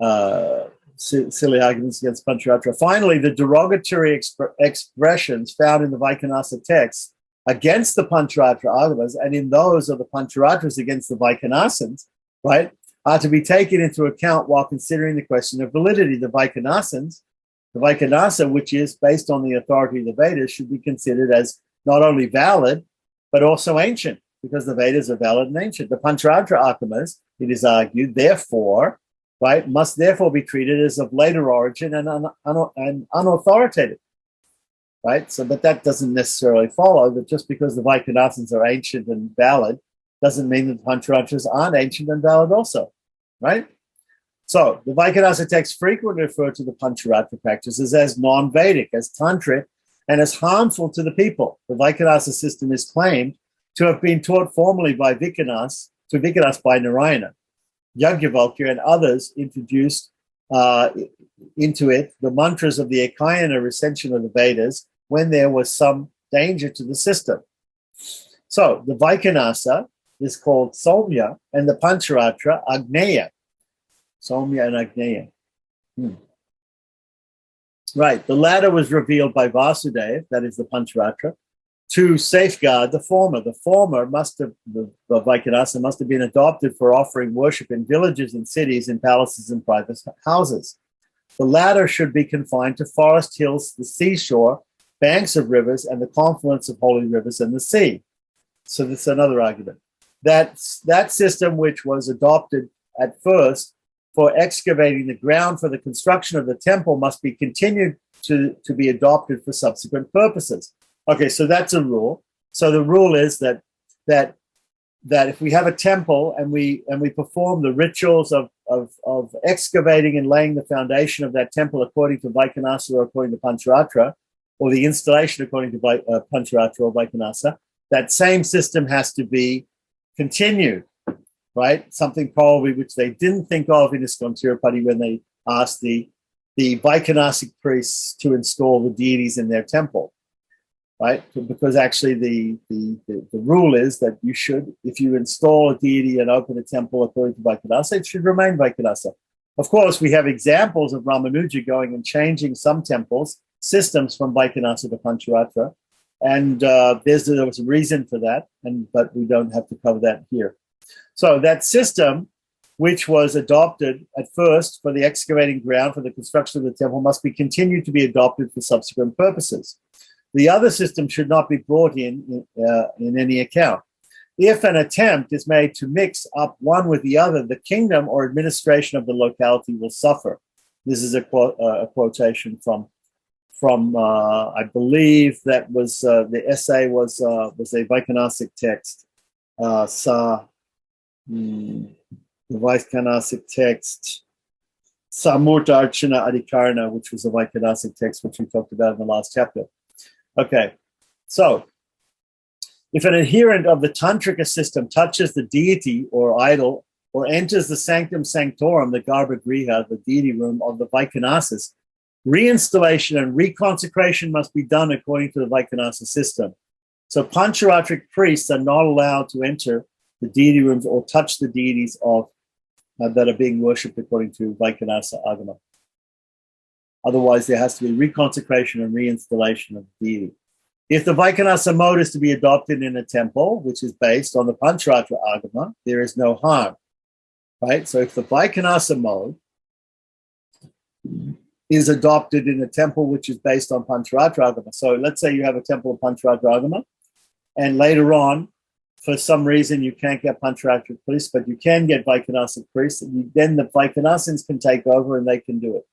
arguments against Pancharatra. Finally, the derogatory expressions found in the Vaikhanasa texts against the Pancharatra Agamas and in those of the Pancharatras against the Vaikhanasans, right, are to be taken into account while considering the question of validity. The Vaikhanasa, which is based on the authority of the Vedas, should be considered as not only valid, but also ancient, because the Vedas are valid and ancient. The Pancharatra Agamas, it is argued, therefore, right, must therefore be treated as of later origin and unauthoritative, right? So, but that doesn't necessarily follow that just because the Vaikhanasas are ancient and valid doesn't mean that the Pancharatras aren't ancient and valid also, right? So the Vaikhanasa texts frequently refer to the Pancharatra practices as non-Vedic, as tantric, and as harmful to the people. The Vaikhanasa system is claimed to have been taught formally by Vikas by Narayana. Yajnavalkya and others introduced into it the mantras of the Ikaina recension of the Vedas when there was some danger to the system. So the Vaikhanasa is called Somya and the Pancharatra Agneya. Somya and Agneya. Right. The latter was revealed by Vasudeva, that is the Pancharatra, to safeguard the former. The former the Vaikhanasa must have been adopted for offering worship in villages and cities, in palaces and private houses. The latter should be confined to forest hills, the seashore, banks of rivers, and the confluence of holy rivers and the sea. So that's another argument. That system, which was adopted at first for excavating the ground for the construction of the temple, must be continued to be adopted for subsequent purposes. Okay, so that's a rule. So the rule is that if we have a temple and we perform the rituals of excavating and laying the foundation of that temple according to Vaikhanasa or according to Pancharatra, or the installation according to Pancharatra or Vaikhanasa, that same system has to be continued, right? Something probably which they didn't think of in ISKCON Tirupati when they asked the Vaikhanasic priests to install the deities in their temple, right? Because actually the rule is that you should, if you install a deity and open a temple according to Vaikhanasa, it should remain Vaikhanasa. Of course, we have examples of Ramanuja going and changing some temples, systems from Vaikhanasa to Pancharatra, and there was a reason for that, but we don't have to cover that here. So that system, which was adopted at first for the excavating ground for the construction of the temple, must be continued to be adopted for subsequent purposes. The other system should not be brought in any account. If an attempt is made to mix up one with the other, the kingdom or administration of the locality will suffer. This is a quotation from I believe that was the essay was a Vaikhanasic text. The Vaikhanasic text, Samurta Archana Adhikarana, which was a Vaikhanasic text, which we talked about in the last chapter. Okay, so if an adherent of the Tantrika system touches the deity or idol or enters the sanctum sanctorum, the Garbhagriha, the deity room of the Vaikhanasas, reinstallation and reconsecration must be done according to the Vaikhanasa system. So Pancharatric priests are not allowed to enter the deity rooms or touch the deities that are being worshipped according to Vaikhanasa Agama. Otherwise, there has to be reconsecration and reinstallation of the deity. If the Vaikhanasa mode is to be adopted in a temple, which is based on the Pancharatra Agama, there is no harm, right? So if the Vaikhanasa mode is adopted in a temple which is based on Pancharatra Agama, so let's say you have a temple of Pancharatra Agama, and later on, for some reason, you can't get Pancharatra priests, but you can get Vaikhanasa priests, and then the Vaikhanasins can take over and they can do it.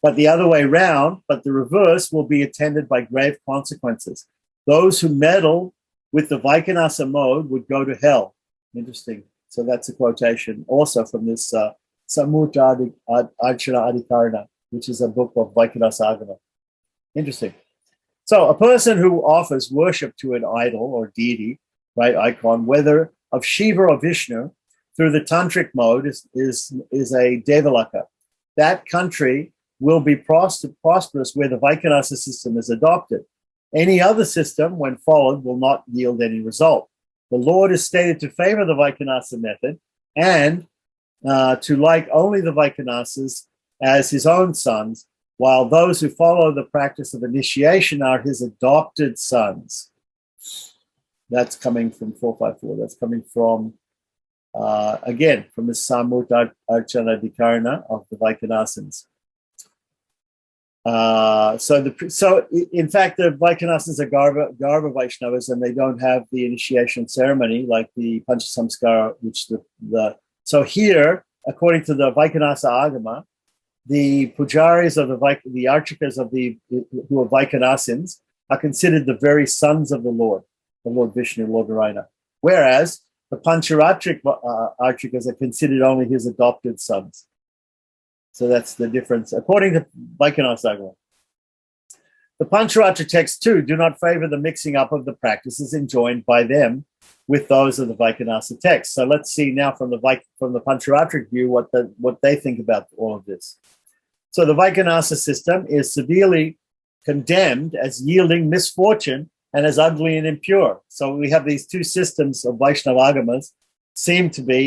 But the other way around, but the reverse will be attended by grave consequences. Those who meddle with the Vaikhanasa mode would go to hell. Interesting. So that's a quotation also from this Samudra Archana Adhikarana, which is a book of Vaikhanasa Agama. Interesting. So a person who offers worship to an idol or deity, right, icon, whether of Shiva or Vishnu, through the tantric mode is a Devalaka. That country will be prosperous where the Vaikhanasa system is adopted. Any other system, when followed, will not yield any result. The Lord is stated to favor the Vaikhanasa method and to like only the Vaikhanasas as his own sons, while those who follow the practice of initiation are his adopted sons. That's coming from 454. That's coming from Again, from the Samut Archana Dhikarana of the Vaikanasans. So in fact, the Vaikanasans are Garva Vaishnavas, and they don't have the initiation ceremony like the Panchasamskara, which so here, according to the Vaikanasa Agama, the pujaris of the archikas of who are Vaikanasins are considered the very sons of the Lord Vishnu, Lord Narayana, whereas the Pancharatric archikas are considered only his adopted sons. So that's the difference, according to Vaikanasa Agama. The Pancharatra texts, too, do not favor the mixing up of the practices enjoined by them with those of the Vaikanasa texts. So let's see now from the Pancharatric view what they think about all of this. So the Vaikanasa system is severely condemned as yielding misfortune and as ugly and impure. So we have these two systems of Vaishnava Agamas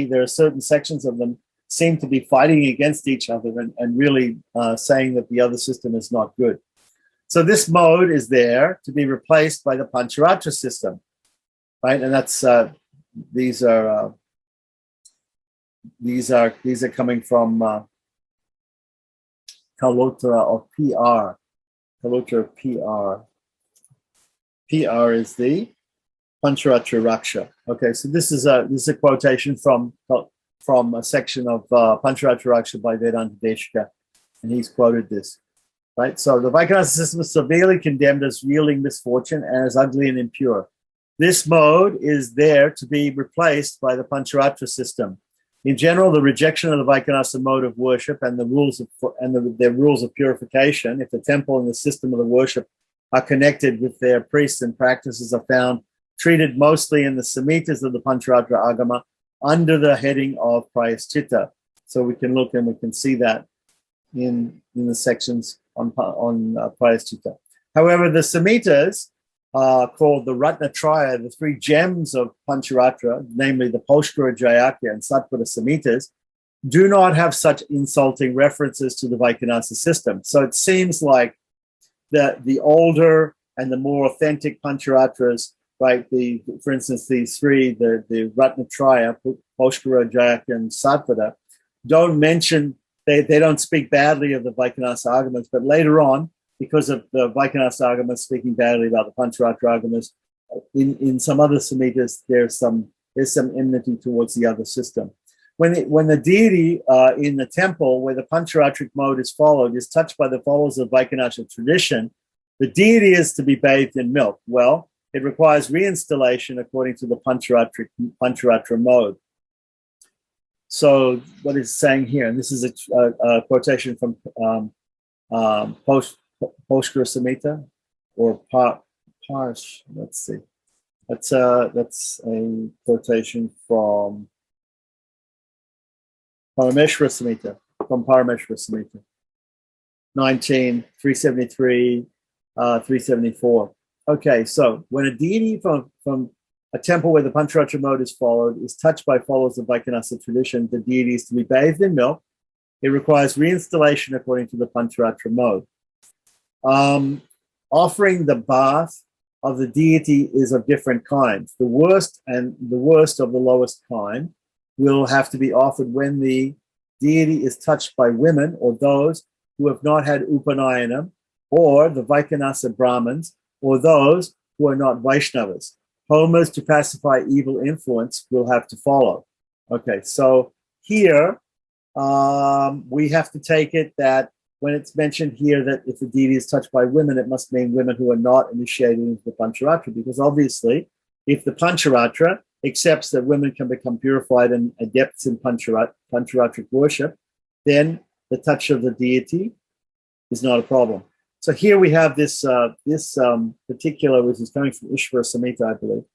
there are certain sections of them seem to be fighting against each other and really saying that the other system is not good. So this mode is there to be replaced by the Pancharatra system, right? And that's these are coming from Kalotra or PR. Kalotra PR. PR is the Pancharatra Raksha. Okay, so this is a quotation from a section of Pancharatra Raksha by Vedanta Deshika, and he's quoted this. Right, so the Vaikanasa system is severely condemned as yielding misfortune and as ugly and impure. This mode is there to be replaced by the Pancharatra system. In general, the rejection of the Vaikanasa mode of worship and their rules of purification, if the temple and the system of the worship are connected with their priests and practices, are found treated mostly in the Samhitas of the Pancharatra Agama under the heading of Prayaschita. So we can look and we can see that in the sections on Prayaschita. However, the Samhitas called the Ratnatraya, the three gems of Pancharatra, namely the Paushkara, Jayakya, and Sattva Samhitas, do not have such insulting references to the Vaikanasa system. So it seems like the older and the more authentic Pancharatras, right? For instance, these three, the Ratnatraya, Paushkara, Jayakya, and Sattva, don't mention. They don't speak badly of the Vaikanasa Agamas, but later on, because of the Vaikanasa Agamas speaking badly about the Pancharatra Agamas, in some other Samhitas, there's some enmity towards the other system. When the deity in the temple where the Pancharatric mode is followed is touched by the followers of Vaikanasa tradition, the deity is to be bathed in milk. Well, it requires reinstallation according to the Pancharatra mode. So what it's saying here, and this is a quotation from Paushkara Samhita or Parsh. Let's see. That's a quotation from Parameshwara Samhita, 373, 374. Okay, so when a deity from a temple where the Pancharatra mode is followed is touched by followers of Vaikanasa tradition, the deity is to be bathed in milk. It requires reinstallation according to the Pancharatra mode. Offering the bath of the deity is of different kinds. The worst of the lowest kind will have to be offered when the deity is touched by women or those who have not had Upanayana, or the Vaikanasa Brahmins, or those who are not Vaishnavas. Homers to pacify evil influence will have to follow. Okay, so here we have to take it that when it's mentioned here that if the deity is touched by women, it must mean women who are not initiated into the Pancharatra, because obviously if the Pancharatra accepts that women can become purified and adepts in Pancharatric worship, then the touch of the deity is not a problem. So here we have this particular, which is coming from Ishvara Samhita, I believe,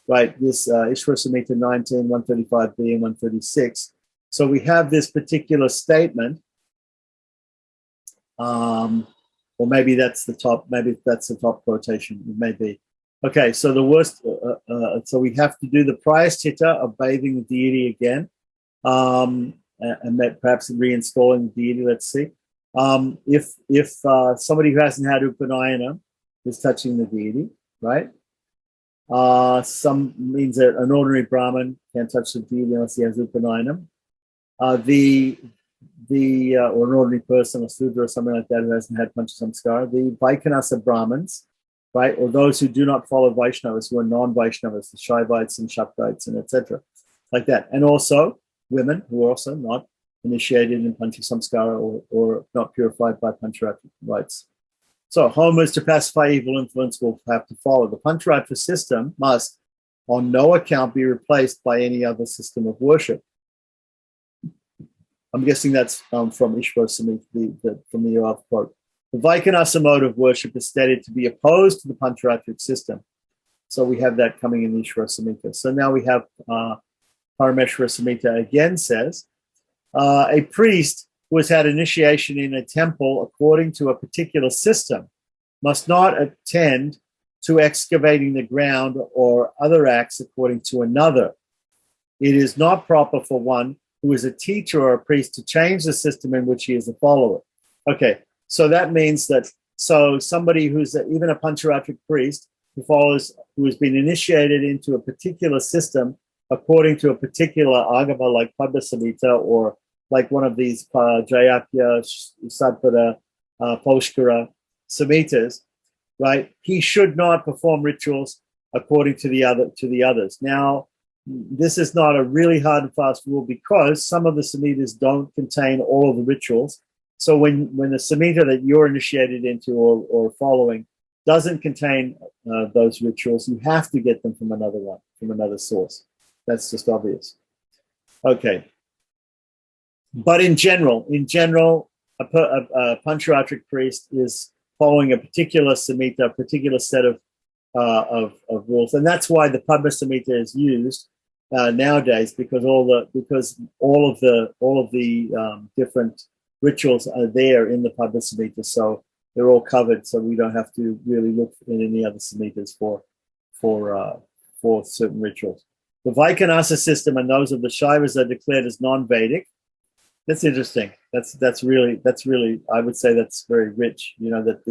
right? This Ishvara Samhita 19, 135b and 136. So we have this particular statement, or maybe that's the top. Maybe that's the top quotation. It may be. Okay, so the worst. So we have to do the Prayaschita of bathing the deity again, and perhaps reinstalling the deity. Let's see. If somebody who hasn't had Upanayana is touching the deity, right? Some means that an ordinary Brahmin can't touch the deity unless he has Upanayam. Or an ordinary person, a Sudra or something like that who hasn't had Panchasamskara. The Vaikanasa Brahmins, right, or those who do not follow Vaishnavas, who are non-Vaishnavas, the Shaivites and Shaktites and etc., like that. And also women who are also not initiated in Panchasamskara or not purified by Pancharatra rites. So homers to pacify evil influence will have to follow. The Pancharatra system must on no account be replaced by any other system of worship. I'm guessing that's from Ishwar Samhita, from the above quote. The Vaikanasa mode of worship is stated to be opposed to the Pancharatric system. So we have that coming in Ishwar Samhita. So now we have Parameshwara Samhita again says, a priest who has had initiation in a temple according to a particular system must not attend to excavating the ground or other acts according to another. It is not proper for one who is a teacher or a priest to change the system in which he is a follower. Okay, so that means that, so somebody who's even a Pancharatric priest who has been initiated into a particular system according to a particular agama like Padma Samhita or like one of these Jayapya, Sadvara, Paushkara Samhitas, right? He should not perform rituals according to the others. Now, this is not a really hard and fast rule because some of the Samhitas don't contain all of the rituals. So when the Samhita that you're initiated into or following doesn't contain those rituals, you have to get them from another one, from another source. That's just obvious. Okay. But in general, a Pancharatric priest is following a particular Samhita, a particular set of rules, and that's why the Padma Samhita is used nowadays because all of the different rituals are there in the Padma Samhita, so they're all covered. So we don't have to really look in any other Samhitas for certain rituals. The Vaikanasa system and those of the Shaivas are declared as non-Vedic. That's interesting. That's really I would say that's very rich. You know that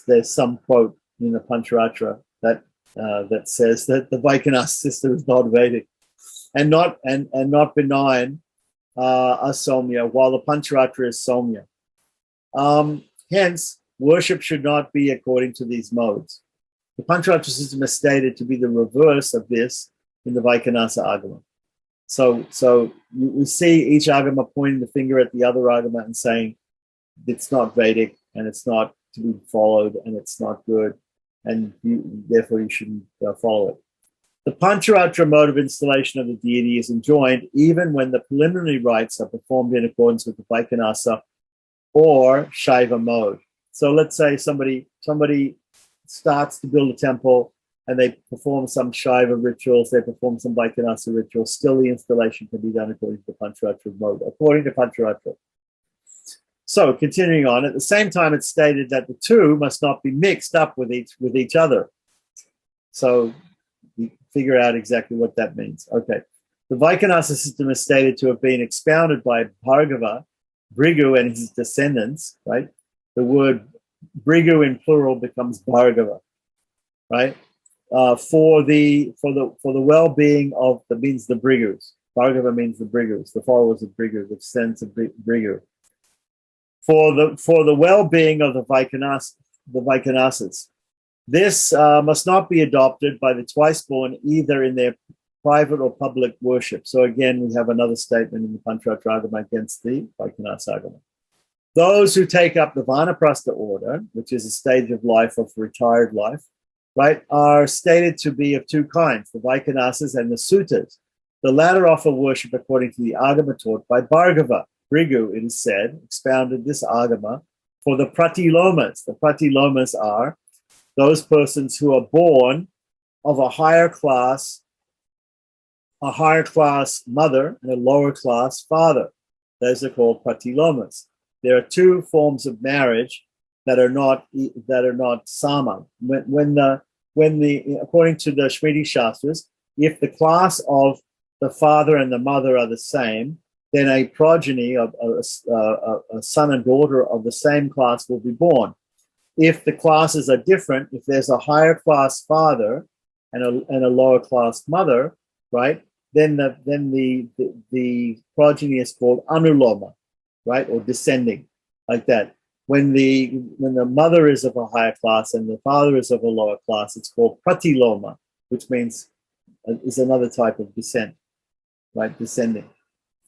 there's some quote in the Pancharatra that says that the Vaikanasa system is not Vedic and not benign asaumya, while the Pancharatra is saumya. Hence, worship should not be according to these modes. The Pancharatra system is stated to be the reverse of this in the Vaikanasa Agama. So we see each Agama pointing the finger at the other Agama and saying it's not Vedic and it's not to be followed and it's not good and therefore you shouldn't follow it. The Pancharatra mode of installation of the deity is enjoined even when the preliminary rites are performed in accordance with the Vaikanasa or Shaiva mode. So let's say somebody starts to build a temple and they perform some Shaiva rituals, they perform some Vaikanasa rituals, still the installation can be done according to the Pancharatra mode, according to Pancharatra. So continuing on, at the same time it's stated that the two must not be mixed up with each other. So you figure out exactly what that means. Okay. The Vaikanasa system is stated to have been expounded by Bhargava, Bhrigu and his descendants, right? The word Bhrigu in plural becomes Bhargava, right? For the well-being of the Bhrigus. Bhargava means the Bhrigus, the followers of Bhrigu, the descendants of Bhrigu. For the well-being of the Vaikanasas. This must not be adopted by the twice-born either in their private or public worship. So again, we have another statement in the Pancharatra Agama against the Vaikanasa Agama. Those who take up the Vanaprastha order, which is a stage of life of retired life, right, are stated to be of two kinds, the Vaikanasas and the Suttas. The latter offer worship according to the Agama taught by Bhargava. Bhrigu, it is said, expounded this Agama for the Pratilomas. The Pratilomas are those persons who are born of a higher class mother and a lower class father. Those are called Pratilomas. There are two forms of marriage that are not sama. When according to the Shmiti Shastras, if the class of the father and the mother are the same, then a progeny of a son and daughter of the same class will be born. if the classes are different, if there's a higher class father and a lower class mother, right? Then the progeny is called anuloma, right, or descending, like that. When the mother is of a higher class and the father is of a lower class, it's called pratiloma, which means is another type of descent, right? Descending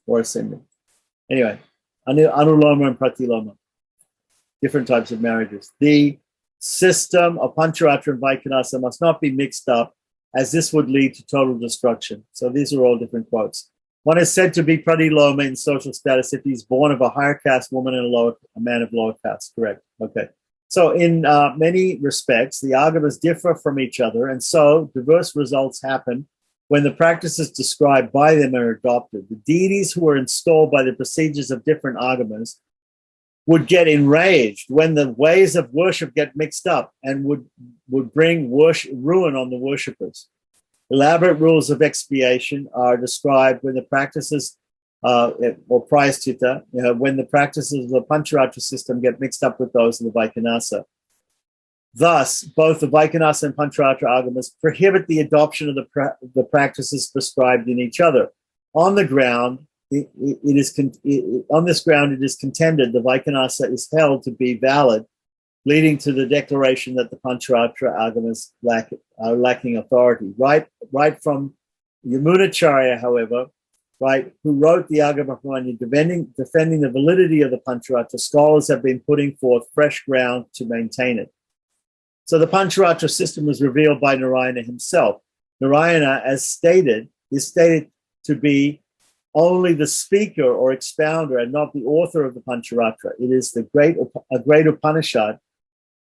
or ascending. Anyway, anuloma and pratiloma, different types of marriages. The system of Pancharatra and Vaikhanasa must not be mixed up, as this would lead to total destruction. So these are all different quotes. One is said to be pratiloma in social status if he's born of a higher caste woman and a man of lower caste. Correct. Okay. So in many respects, the Agamas differ from each other, and so diverse results happen when the practices described by them are adopted. The deities who are installed by the procedures of different Agamas would get enraged when the ways of worship get mixed up and would bring ruin on the worshippers. Elaborate rules of expiation are described when the practices, or prayaschitta, when the practices of the Pancharatra system get mixed up with those of the Vaikhanasa. Thus, both the Vaikhanasa and Pancharatra Agamas prohibit the adoption of the practices prescribed in each other. On the ground, it is contended the Vaikhanasa is held to be valid, leading to the declaration that the Pancharatra Agamas are lacking authority. Right from Yamunacharya, however, right, who wrote the Agama Pramanya defending the validity of the Pancharatra, scholars have been putting forth fresh ground to maintain it. So the Pancharatra system was revealed by Narayana himself. Narayana, as stated, is stated to be only the speaker or expounder and not the author of the Pancharatra. It is a great Upanishad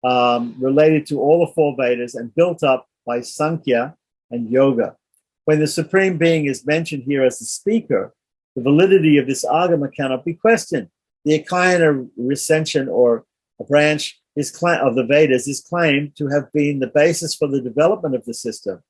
related to all the four Vedas and built up by Sankhya and Yoga. When the Supreme Being is mentioned here as the speaker, the validity of this Agama cannot be questioned. The Ikaina recension or a branch of the Vedas is claimed to have been the basis for the development of the system.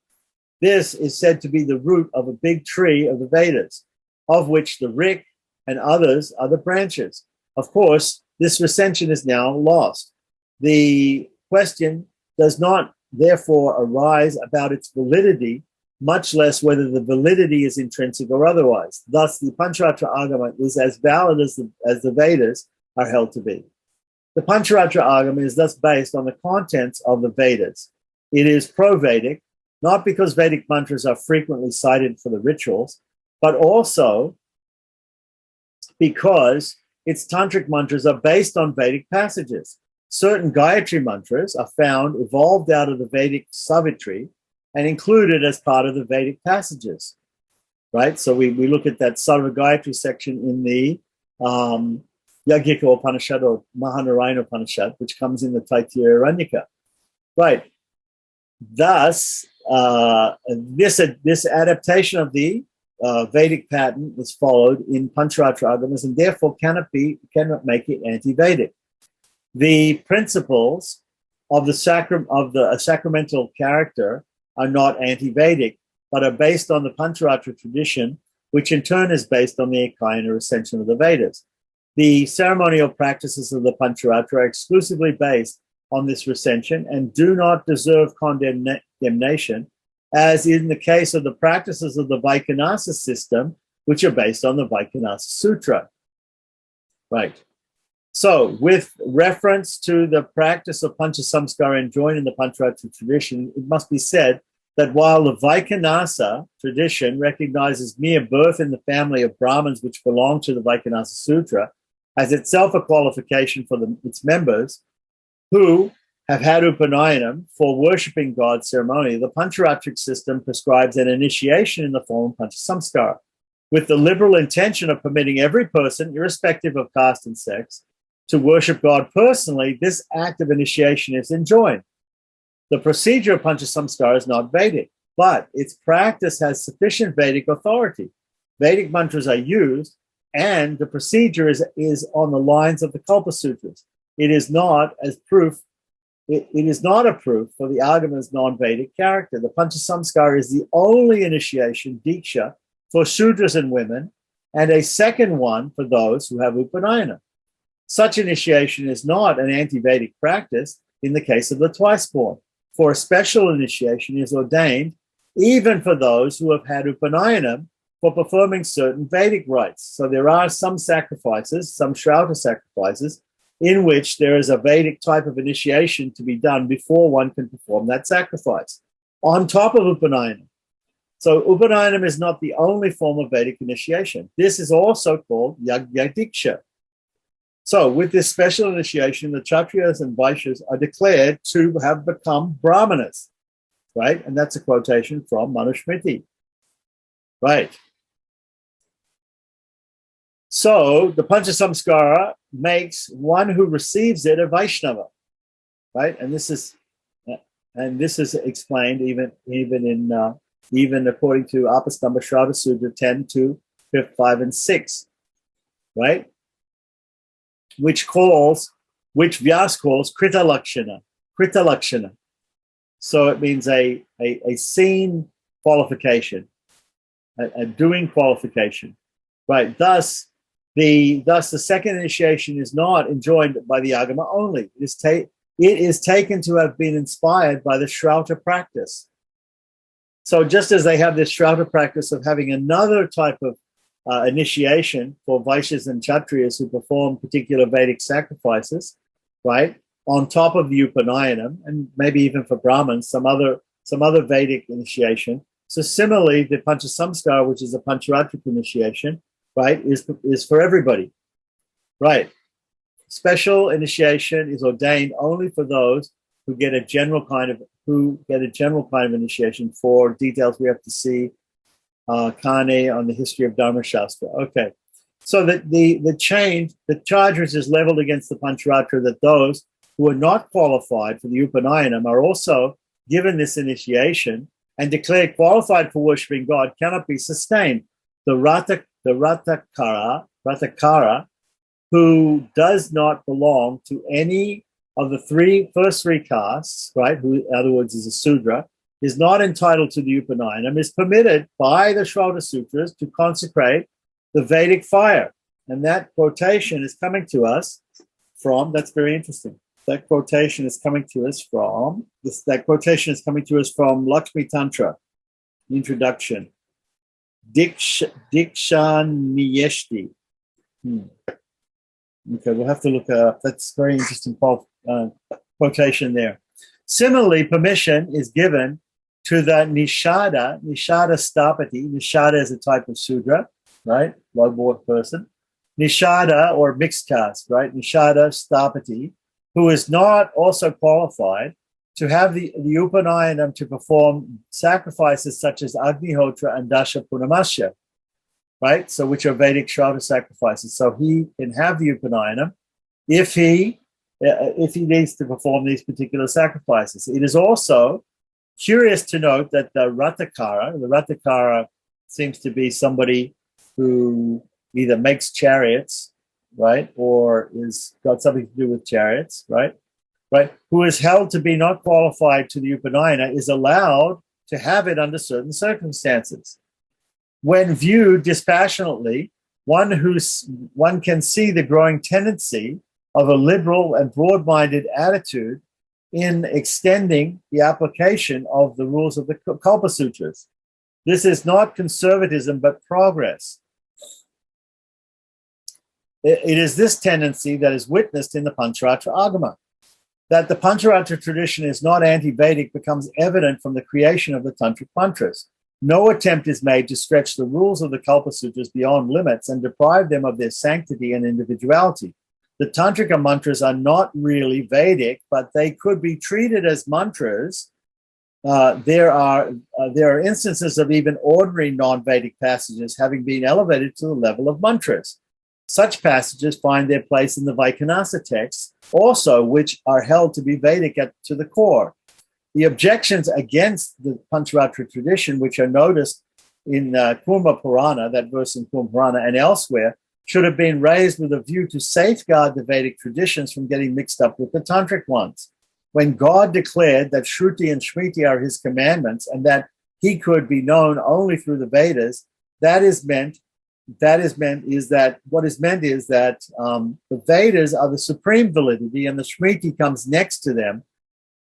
This is said to be the root of a big tree of the Vedas, of which the Rik and others are the branches. Of course, this recension is now lost. The question does not, therefore, arise about its validity, much less whether the validity is intrinsic or otherwise. Thus, the Pancharatra Agama is as valid as the Vedas are held to be. The Pancharatra Agama is thus based on the contents of the Vedas. It is pro-Vedic, not because Vedic mantras are frequently cited for the rituals, but also because its tantric mantras are based on Vedic passages. Certain Gayatri mantras are found evolved out of the Vedic Savitri and included as part of the Vedic passages, right? So we look at that Sarva Gayatri section in the Yajnika Upanishad or Mahanarayana Upanishad, which comes in the Taittiriya Aranyaka, right? Thus, this adaptation of the Vedic pattern is followed in Pancharatra Agamas and therefore cannot make it anti-Vedic. The principles of the sacramental character are not anti-Vedic, but are based on the Pancharatra tradition, which in turn is based on the Ikaina ascension of the Vedas. The ceremonial practices of the Pancharatra are exclusively based on this recension and do not deserve condemnation, as in the case of the practices of the Vaikhanasa system, which are based on the Vaikhanasa Sutra. Right. So, with reference to the practice of Panchasamskara enjoined in the Pancharatra tradition, it must be said that while the Vaikhanasa tradition recognizes mere birth in the family of Brahmins which belong to the Vaikhanasa Sutra as itself a qualification for its members who have had upanayana for worshipping God ceremony, the Pancharatric system prescribes an initiation in the form of Panchasamskara, with the liberal intention of permitting every person, irrespective of caste and sex, to worship God personally. This act of initiation is enjoined. The procedure of Panchasamskara is not Vedic, but its practice has sufficient Vedic authority. Vedic mantras are used, and the procedure is on the lines of the Kalpa Sutras. It is not as proof. It is not a proof for the Agama's non-Vedic character. The Panchasamskara is the only initiation, Diksha, for Shudras and women, and a second one for those who have Upanayana. Such initiation is not an anti-Vedic practice, in the case of the twice born. For a special initiation is ordained even for those who have had Upanayana for performing certain Vedic rites. So there are some sacrifices, some Shrauta sacrifices, in which there is a Vedic type of initiation to be done before one can perform that sacrifice, on top of Upanayana. So Upanayana is not the only form of Vedic initiation. This is also called Yajna Diksha. So with this special initiation, the Kshatriyas and Vaishyas are declared to have become Brahmanas, right? And that's a quotation from Manusmriti, right? So the Panchasamskara makes one who receives it a Vaishnava, right? And this is explained even according to Apastamba Shravana Sutra 10 to 5 and 6, right? Which Vyas calls Krita Lakshana. So it means a seen qualification, a doing qualification, right? Thus the second initiation is not enjoined by the Agama only. It is taken to have been inspired by the Shrauta practice. So just as they have this Shrauta practice of having another type of initiation for Vaishyas and Kshatriyas who perform particular Vedic sacrifices, right, on top of the Upanayana, and maybe even for Brahmins, some other Vedic initiation. So similarly, the Panchasamskara, which is a Pancharatric initiation, right, is for everybody, right? Special initiation is ordained only for those who get a general kind of initiation. For details, we have to see Kane on the history of Dharma Shastra. Okay, so that the charge is leveled against the Pancharatra that those who are not qualified for the Upanayana are also given this initiation and declared qualified for worshipping God cannot be sustained. The Ratakara, who does not belong to any of the first three castes, right, who in other words is a Sudra, is not entitled to the Upanayana, is permitted by the Shrauta Sutras to consecrate the Vedic fire. And that quotation is coming to us from, that's very interesting. That quotation is coming to us from Lakshmi Tantra, introduction. Diksha Niyeshti. Okay, we'll have to look up. That's very interesting quotation there. Similarly, permission is given to the Nishada Stapati. Nishada is a type of Sudra, right? Low-born person. Nishada or mixed caste, right? Nishada Stapati, who is not also qualified to have the Upanayana to perform sacrifices such as Agnihotra and Dasha Punamasya, right? So which are Vedic Shrauta sacrifices. So he can have the Upanayana if he needs to perform these particular sacrifices. It is also curious to note that the Ratakara seems to be somebody who either makes chariots, right, or is got something to do with chariots, right, who is held to be not qualified to the Upanayana is allowed to have it under certain circumstances. When viewed dispassionately, one can see the growing tendency of a liberal and broad-minded attitude in extending the application of the rules of the Kalpa Sutras. This is not conservatism, but progress. It is this tendency that is witnessed in the Pancharatra Agama. That the Pancharatra tradition is not anti-Vedic becomes evident from the creation of the Tantric mantras. No attempt is made to stretch the rules of the Kalpa Sutras beyond limits and deprive them of their sanctity and individuality. The Tantrika mantras are not really Vedic, but they could be treated as mantras. There are instances of even ordinary non-Vedic passages having been elevated to the level of mantras. Such passages find their place in the Vaikhanasa texts, also which are held to be Vedic to the core. The objections against the Pancharatra tradition, which are noticed in Kurma Purana, that verse in Kurma Purana, and elsewhere, should have been raised with a view to safeguard the Vedic traditions from getting mixed up with the Tantric ones. When God declared that Shruti and Smriti are his commandments and that he could be known only through the Vedas, what is meant is that the Vedas are the supreme validity and the Smriti comes next to them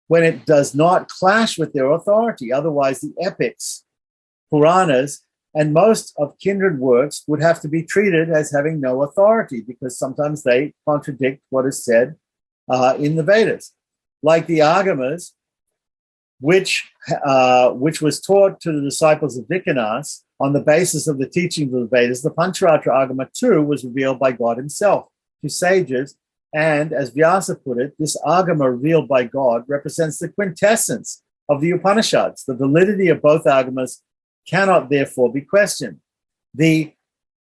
when it does not clash with their authority. Otherwise, the epics, Puranas, and most of kindred works would have to be treated as having no authority, because sometimes they contradict what is said in the Vedas. Like the Agamas, which was taught to the disciples of Ikaina on the basis of the teachings of the Vedas, the Pancharatra Agama too was revealed by God himself to sages. And as Vyasa put it, this Agama revealed by God represents the quintessence of the Upanishads. The validity of both Agamas cannot therefore be questioned. The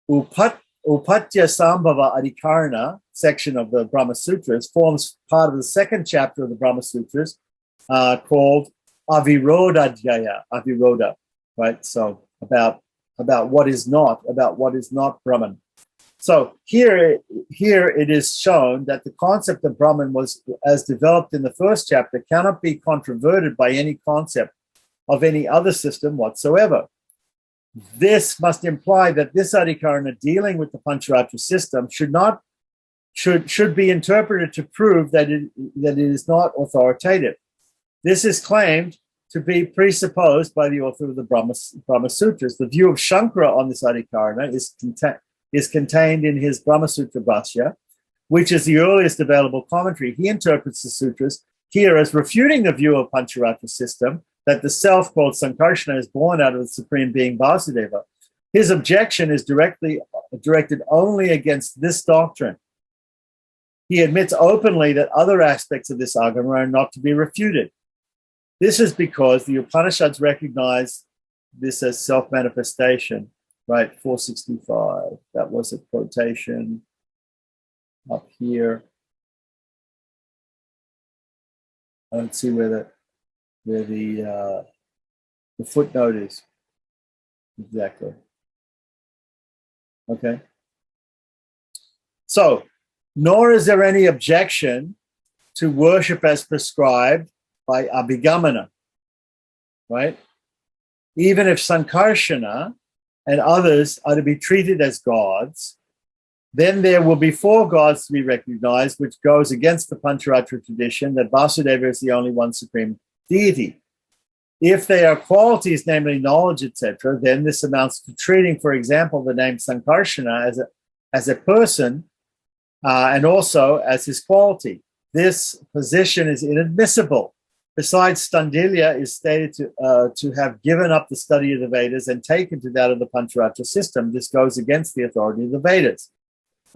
Uttapatya Sambhava Adhikarana section of the Brahma Sutras forms part of the second chapter of the Brahma Sutras, called Aviroda, right? So about what is not Brahman. So here it is shown that the concept of Brahman was, as developed in the first chapter, cannot be controverted by any concept of any other system whatsoever. This must imply that this Adhikarana dealing with the Pancharatra system should be interpreted to prove that it is not authoritative. This is claimed to be presupposed by the author of the Brahma Sutras. The view of Shankara on this Adhikarana is contained in his Brahma Sutra Bhashya, which is the earliest available commentary. He interprets the sutras here as refuting the view of Pancharatra system, that the self called Sankarshana is born out of the supreme being Vasudeva. His objection is directed only against this doctrine. He admits openly that other aspects of this Agama are not to be refuted. This is because the Upanishads recognize this as self-manifestation, right? 465. That was a quotation up here. I don't see where the footnote is exactly. Okay. So, nor is there any objection to worship as prescribed by Abhigamana, right? Even if Sankarshana and others are to be treated as gods, then there will be four gods to be recognized, which goes against the Pancharatra tradition that Vasudeva is the only one supreme deity. If they are qualities, namely knowledge, etc., then this amounts to treating, for example, the name Sankarshana as a person and also as his quality. This position is inadmissible. Besides, Standilya is stated to have given up the study of the Vedas and taken to that of the Pancharatra system. This goes against the authority of the Vedas.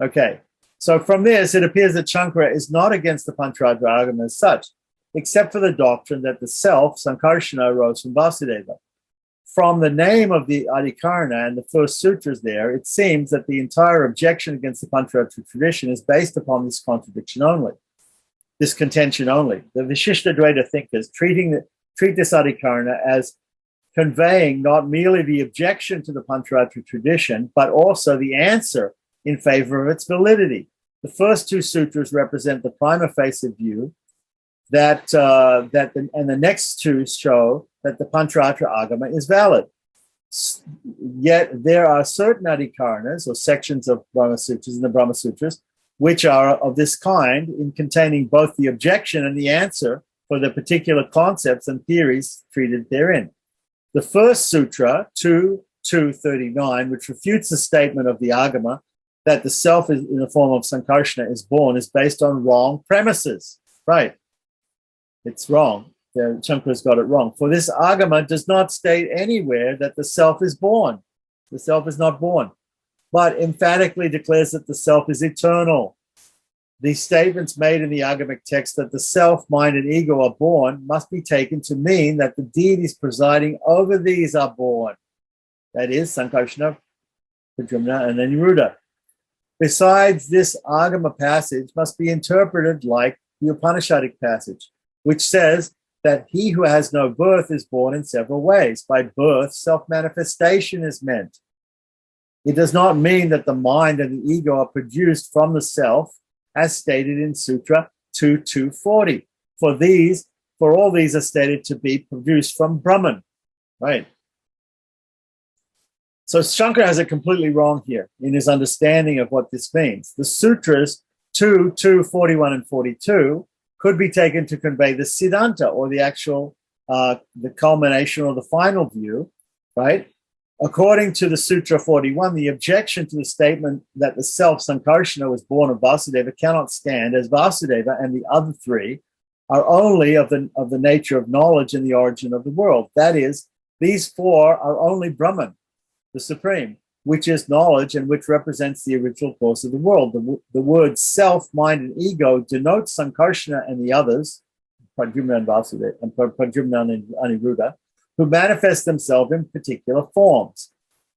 Okay, so from this, it appears that Shankara is not against the Pancharatra Agama as such, except for the doctrine that the self, Sankarshana, arose from Vasudeva. From the name of the Adhikarana and the first sutras there, it seems that the entire objection against the Pancharatra tradition is based upon this contradiction only. This contention only. The Vishishtadvaita thinkers treat this Adhikarana as conveying not merely the objection to the Pancharatra tradition, but also the answer in favor of its validity. The first two sutras represent the prima facie view and the next two show that the Pancharatra Agama is valid. Yet there are certain Adhikaranas or sections of Brahma Sutras in the Brahma Sutras which are of this kind, in containing both the objection and the answer for the particular concepts and theories treated therein. The first sutra, 2.239, which refutes the statement of the Agama that the self is in the form of Sankarshana is born, is based on wrong premises. Right. It's wrong. Shankara's got it wrong. For this Agama does not state anywhere that the self is born. The self is not born, but emphatically declares that the self is eternal. These statements made in the Agamic text that the self, mind, and ego are born must be taken to mean that the deities presiding over these are born. That is, Sankarshana, Pradyumna, and Enumerated. Besides, this Agama passage must be interpreted like the Upanishadic passage, which says that he who has no birth is born in several ways. By birth, self-manifestation is meant. It does not mean that the mind and the ego are produced from the self, as stated in Sutra 2.240. For all these are stated to be produced from Brahman. Right. So Shankara has it completely wrong here in his understanding of what this means. The Sutras 2.241 and 42 could be taken to convey the Siddhanta, or the actual, the culmination or the final view, right? According to the Sutra 41, the objection to the statement that the self Sankarshana was born of Vasudeva cannot stand, as Vasudeva and the other three are only of the nature of knowledge and the origin of the world. That is, these four are only Brahman, the supreme, which is knowledge and which represents the original cause of the world. The words self, mind, and ego denote Sankarshana and the others, Pradyumna and Vasudeva, and Pradyumna and Aniruddha, who manifest themselves in particular forms.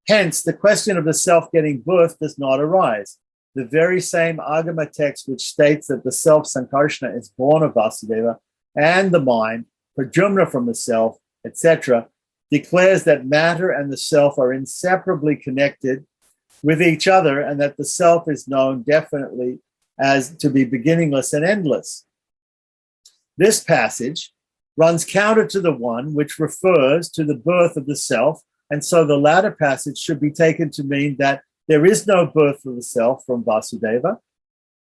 Hence, the question of the self getting birth does not arise. The very same Agama text which states that the self Sankarshana is born of Vasudeva and the mind, Pradyumna from the self, etc., declares that matter and the self are inseparably connected with each other, and that the self is known definitely as to be beginningless and endless. This passage runs counter to the one which refers to the birth of the self, and so the latter passage should be taken to mean that there is no birth of the self from Vasudeva,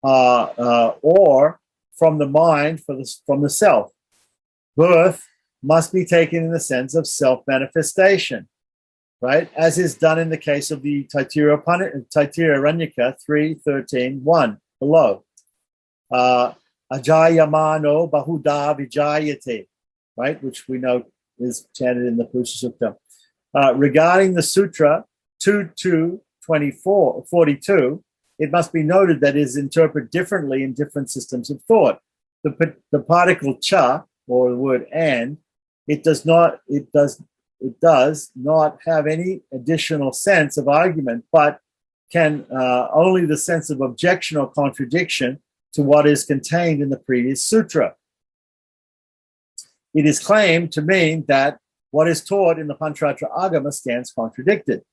or from the mind from the self. Birth must be taken in the sense of self-manifestation, right? As is done in the case of the Taittiriya Aranyaka 3:13:1 below. Ajayamano Bahuda Vijayate, right? Which we know is chanted in the Purusha Sukta. Regarding the Sutra 2.2.42, it must be noted that it is interpreted differently in different systems of thought. The particle cha, or the word and, it does not have any additional sense of argument, but can only the sense of objection or contradiction to what is contained in the previous sutra. It is claimed to mean that what is taught in the Pancharatra Agama stands contradicted.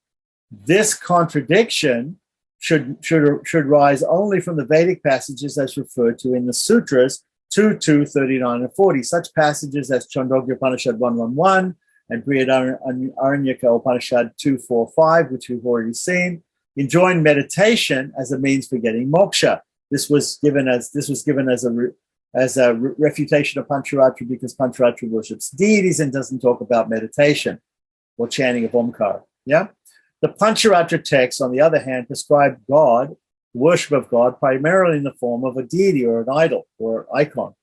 This contradiction should rise only from the Vedic passages as referred to in the sutras 2.2.39 and 40. Such passages as Chandogya Upanishad 1.1.1 and Brihadaranyaka Upanishad 2.4.5, which we've already seen, enjoin meditation as a means for getting moksha. This was given as a refutation of Pancharatra, because Pancharatra worships deities and doesn't talk about meditation or chanting of Omkar. Yeah. The Pancharatra texts, on the other hand, prescribe God, worship of God, primarily in the form of a deity or an idol or icon.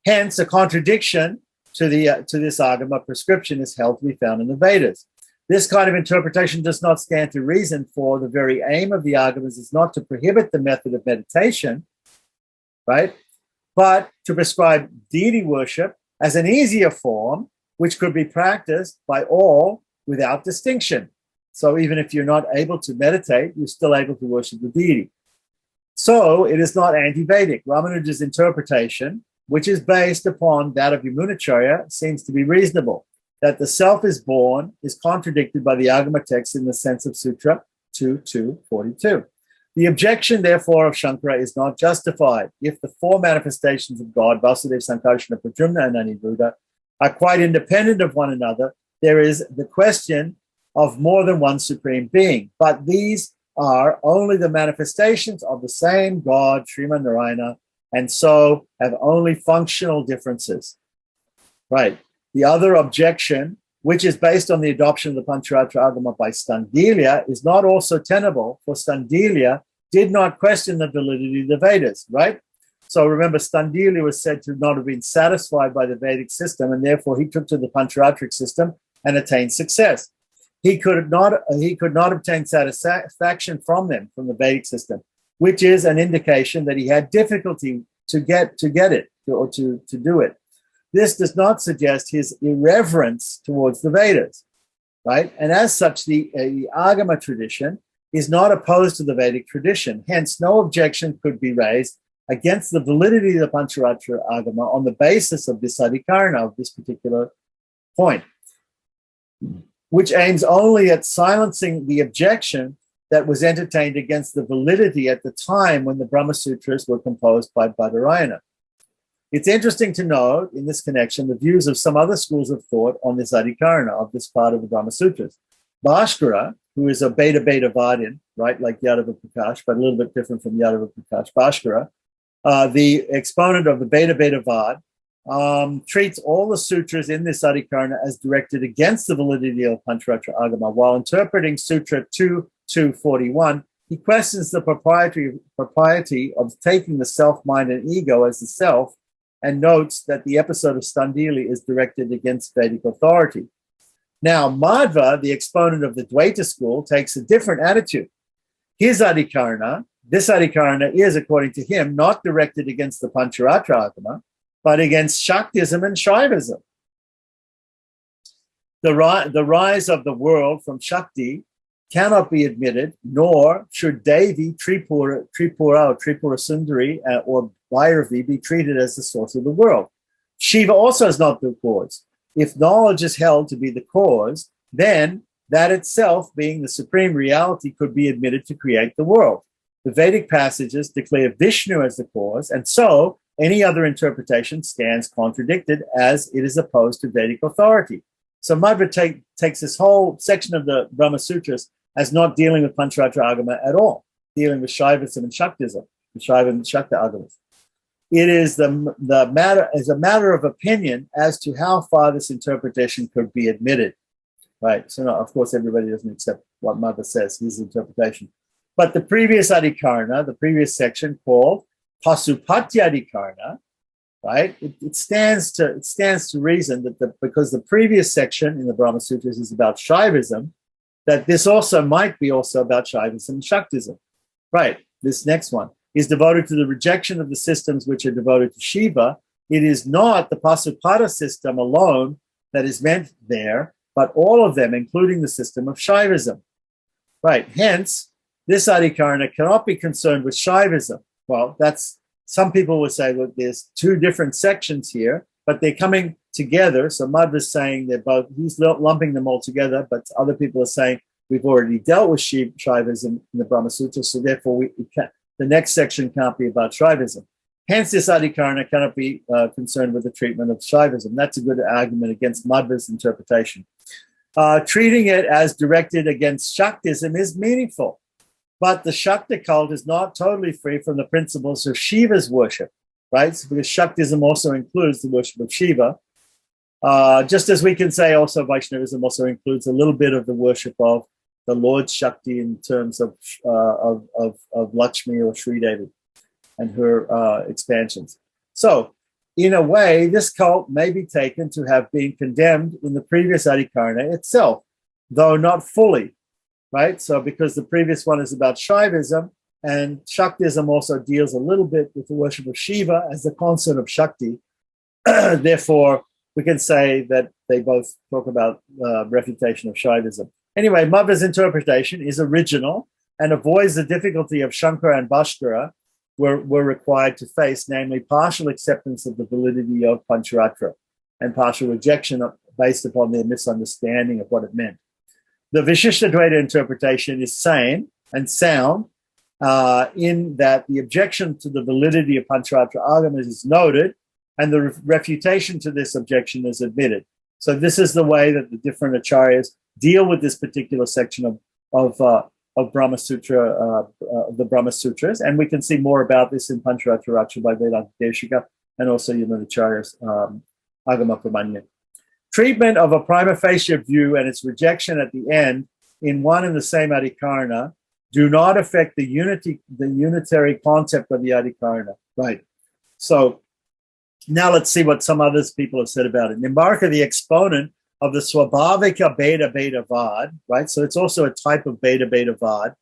Hence, a contradiction to this Agama prescription is held to be found in the Vedas. This kind of interpretation does not stand to reason, for the very aim of the Agamas is not to prohibit the method of meditation, right, but to prescribe deity worship as an easier form, which could be practiced by all without distinction. So even if you're not able to meditate, you're still able to worship the deity. So it is not anti-Vedic. Ramanuja's interpretation, which is based upon that of Yamunacharya, seems to be reasonable. That the self is born is contradicted by the Agama text in the sense of Sutra 2.2.42. The objection, therefore, of Shankara is not justified. If the four manifestations of God, Vasudeva, Sankarshana, Pradyumna, and Aniruddha, are quite independent of one another, there is the question of more than one supreme being. But these are only the manifestations of the same God, Sriman Narayana, and so have only functional differences. Right. The other objection, which is based on the adoption of the Pancharatra Agama by Standilya, is not also tenable, for Standilya did not question the validity of the Vedas, right? So remember, Standilya was said to not have been satisfied by the Vedic system, and therefore he took to the Pancharatric system and attained success. He could not obtain satisfaction from the Vedic system, which is an indication that he had difficulty to get it or to do it. This does not suggest his irreverence towards the Vedas, right? And as such, the Agama tradition is not opposed to the Vedic tradition. Hence, no objection could be raised against the validity of the Pancharatra Agama on the basis of this adhikarana, of this particular point, which aims only at silencing the objection that was entertained against the validity at the time when the Brahma Sutras were composed by Badarayana. It's interesting to note in this connection the views of some other schools of thought on this adhikarana of this part of the Brahma Sutras. Bhaskara, who is a Beta Vadian, right, like Yadava Prakash, but a little bit different from Yadava Prakash, Bhaskara the exponent of the Beta Beta Vad, treats all the sutras in this Adhikarana as directed against the validity of Pancharatra Agama. While interpreting Sutra 2.241, he questions the propriety of taking the self, mind, and ego as the self, and notes that the episode of Standili is directed against Vedic authority. Now, Madhva, the exponent of the Dvaita school, takes a different attitude. His Adhikarana, this Adhikarana is, according to him, not directed against the Pancharatra Agama, but against Shaktism and Shaivism. The rise of the world from Shakti cannot be admitted, nor should Devi, Tripura, or Tripura Sundari, or Bhairavi be treated as the source of the world. Shiva also is not the cause. If knowledge is held to be the cause, then that itself, being the supreme reality, could be admitted to create the world. The Vedic passages declare Vishnu as the cause, and so any other interpretation stands contradicted as it is opposed to Vedic authority. So Madhva takes this whole section of the Brahma Sutras as not dealing with Pancharatra Agama at all, dealing with Shaivism and Shaktism, the Shaiva and Shakta Agamas. It is a matter of opinion as to how far this interpretation could be admitted. Right. So, no, of course, everybody doesn't accept what Madhva says, his interpretation. But the previous Adhikarana, the previous section called Pasupatya Adhikarana, right? It stands to reason that because the previous section in the Brahma Sutras is about Shaivism, that this also might be also about Shaivism and Shaktism. Right. This next one is devoted to the rejection of the systems which are devoted to Shiva. It is not the Pasupata system alone that is meant there, but all of them, including the system of Shaivism. Right. Hence, this Adhikarana cannot be concerned with Shaivism. Well, some people would say, well, there's two different sections here, but they're coming together. So Madhva's saying he's lumping them all together, but other people are saying we've already dealt with Shaivism in the Brahma Sutra, so therefore the next section can't be about Shaivism. Hence, this Adhikarana cannot be concerned with the treatment of Shaivism. That's a good argument against Madhva's interpretation. Treating it as directed against Shaktism is meaningful, but the Shakta cult is not totally free from the principles of Shiva's worship, right? So because Shaktism also includes the worship of Shiva, just as we can say also Vaishnavism also includes a little bit of the worship of the Lord Shakti in terms of Lakshmi or Sri Devi and her expansions. So, in a way, this cult may be taken to have been condemned in the previous Adhikarana itself, though not fully, right? So, because the previous one is about Shaivism, and Shaktism also deals a little bit with the worship of Shiva as the consort of Shakti. Therefore, we can say that they both talk about refutation of Shaivism. Anyway, Madhva's interpretation is original and avoids the difficulty of Shankara and Bhaskara were required to face, namely partial acceptance of the validity of Pancharatra and partial rejection based upon their misunderstanding of what it meant. The Vishishtadvaita interpretation is sane and sound in that the objection to the validity of Pancharatra Agamas is noted and the refutation to this objection is admitted. So this is the way that the different acharyas deal with this particular section of Brahma Sutra, the Brahma Sutras, and we can see more about this in Pancharatra Racha by Vedanta Deshika and also Yunanacharya's Agama Pramanya. Treatment of a prima facie view and its rejection at the end in one and the same Adhikarana do not affect the unitary concept of the Adhikarana. Right. So now let's see what some other people have said about it. Nimbarka, the exponent of the Swabhavika Beta Beta Vad, right? So it's also a type of Beta Beta Vad,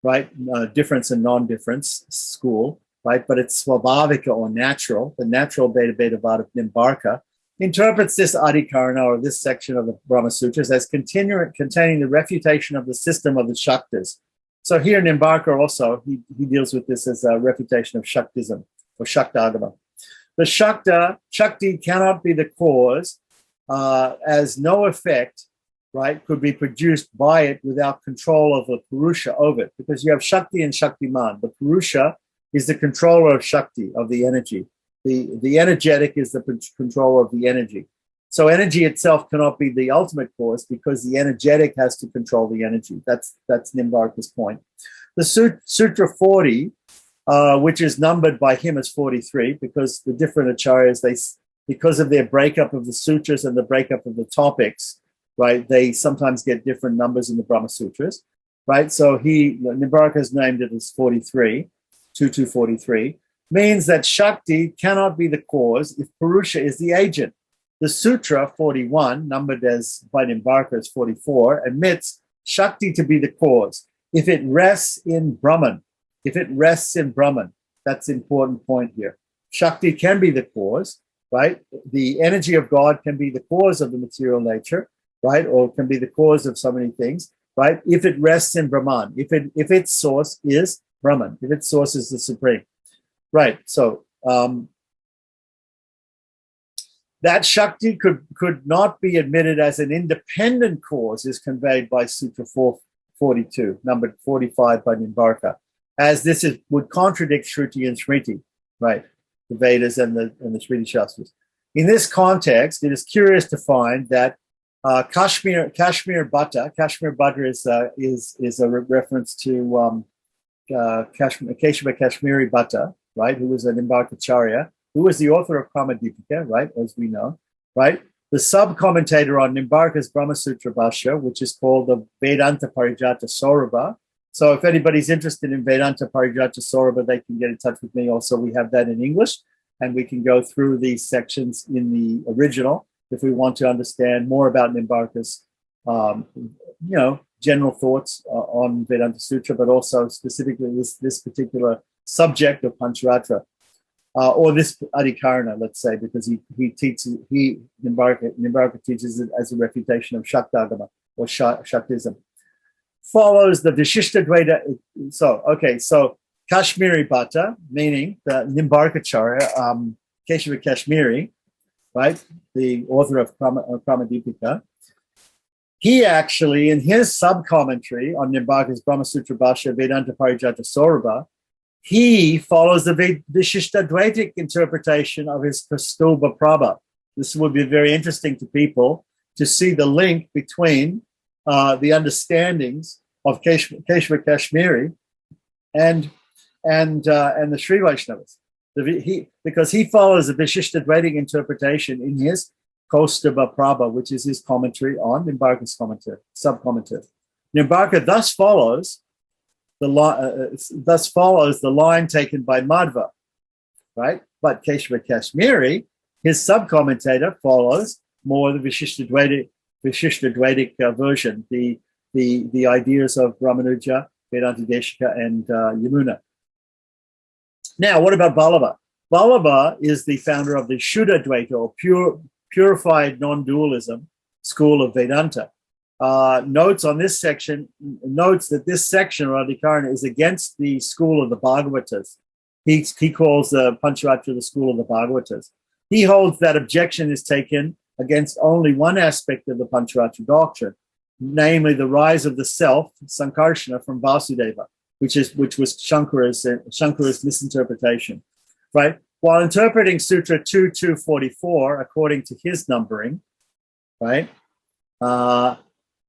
right? Difference and non-difference school, right? But it's Swabhavika or natural, the natural Beta Beta Vad of Nimbarka, interprets this Adhikarana or this section of the Brahma Sutras as containing the refutation of the system of the Shaktas. So here Nimbarka also, he deals with this as a refutation of Shaktism or Shaktagama. The Shakti cannot be the cause, as no effect, right, could be produced by it without control of the Purusha over it, because you have Shakti and Shaktiman. The Purusha is the controller of Shakti, of the energy. The energetic is the controller of the energy. So energy itself cannot be the ultimate cause because the energetic has to control the energy. That's Nimbarka's point. The Sutra 40 which is numbered by him as 43, because the different acharyas, because of their breakup of the sutras and the breakup of the topics, right, they sometimes get different numbers in the Brahma Sutras, right? So Nimbarka has named it as 43, 2243, means that Shakti cannot be the cause if Purusha is the agent. The Sutra 41, numbered as by Nimbarka as 44, admits Shakti to be the cause if it rests in Brahman. If it rests in Brahman, that's an important point here. Shakti can be the cause, right? The energy of God can be the cause of the material nature, right? Or can be the cause of so many things, right? If it rests in Brahman, if its source is Brahman, if its source is the Supreme, right? So that Shakti could not be admitted as an independent cause is conveyed by Sutra 442, numbered 45 by Nimbarka, as this would contradict Shruti and Smriti, right? The Vedas and the Smriti Shastras. In this context, it is curious to find that Kashmir Bhatta is a reference to Keshava Kashmiri Bhatta, right, who was an Nimbarkacharya, who was the author of Pramadipika, right, as we know, right? The sub-commentator on Nimbarka's Brahma Sutra Bhashya, which is called the Vedanta Parijata Saurabha. So if anybody's interested in Vedanta Parijata Saurabha, they can get in touch with me. Also, we have that in English, and we can go through these sections in the original if we want to understand more about Nimbarka's, general thoughts on Vedanta Sutra, but also specifically this particular subject of Pancharatra. Or this Adhikarana, let's say, because Nimbarka teaches it as a refutation of Shaktagama or Shaktism. Follows the Vishishtadvaita. So Kashmiri Bhatta, meaning the Nimbarkacharya, Keshava Kashmiri, right, the author of Pramadipika, he actually, in his sub-commentary on Nimbarka's Brahma Sutra Bhashya Vedanta Parijata Saurabha, he follows the Vishishtadvaitic interpretation of his Kaustubha Prabha. This would be very interesting to people to see the link between the understandings of Keshava Kashmiri and the Sri Vaishnavas. Because he follows the Vishishtadvaitic interpretation in his Kaustubha Prabha, which is his commentary on Nimbarka's commentary, sub-commentary. Nimbarka thus follows the line taken by Madhva, right? But Keshava Kashmiri, his sub-commentator, follows more the Vishishtadvaitic version, the ideas of Ramanuja, Vedanta Deshika, and Yamuna. Now, what about Vallabha? Vallabha is the founder of the Shuddha-dvaita, or purified non-dualism school of Vedanta. Notes that this section of Adhikarana is against the school of the Bhagavatas. He calls the Pancharatra the school of the Bhagavatas. He holds that objection is taken against only one aspect of the Pancharatra doctrine, namely the rise of the self, Sankarshana, from Vasudeva, which was Shankara's misinterpretation, right? While interpreting Sutra 2244 according to his numbering, right?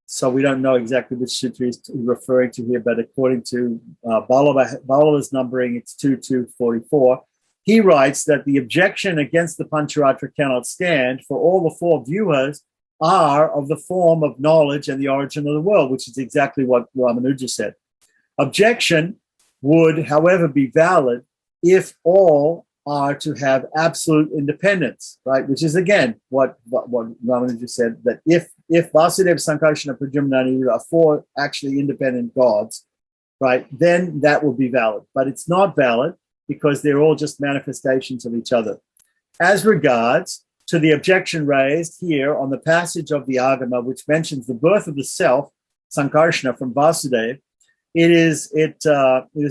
So we don't know exactly which sutra he's referring to here, but according to Vallabha's numbering, it's 2244. He writes that the objection against the Pancharatra cannot stand, for all the four viewers are of the form of knowledge and the origin of the world, which is exactly what Ramanuja said. Objection would, however, be valid if all are to have absolute independence, right? Which is, again, what Ramanuja said, that if Vasudeva, Sankarshana, Pradyumna, and Aniruddha are four actually independent gods, right, then that will be valid. But it's not valid because they're all just manifestations of each other. As regards to the objection raised here on the passage of the Agama, which mentions the birth of the self, Sankarshana, from Vasudeva, it is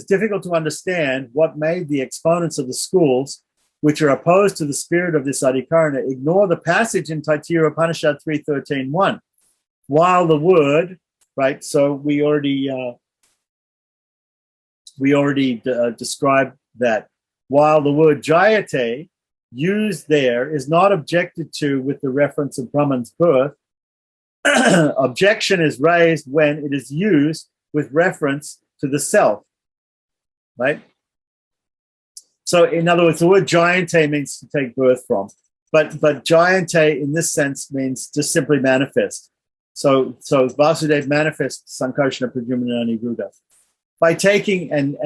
difficult to understand what made the exponents of the schools, which are opposed to the spirit of this Adhikarana, ignore the passage in Taittiriya Upanishad 3.13.1. While the word, right, so we already described that. While the word Jayate used there is not objected to with the reference of Brahman's birth, objection is raised when it is used with reference to the self, right? So in other words, the word Jayante means to take birth from. But Jayante in this sense means just simply manifest. So Vasudeva manifests Sankarshana Pradyumna Ruda. By taking and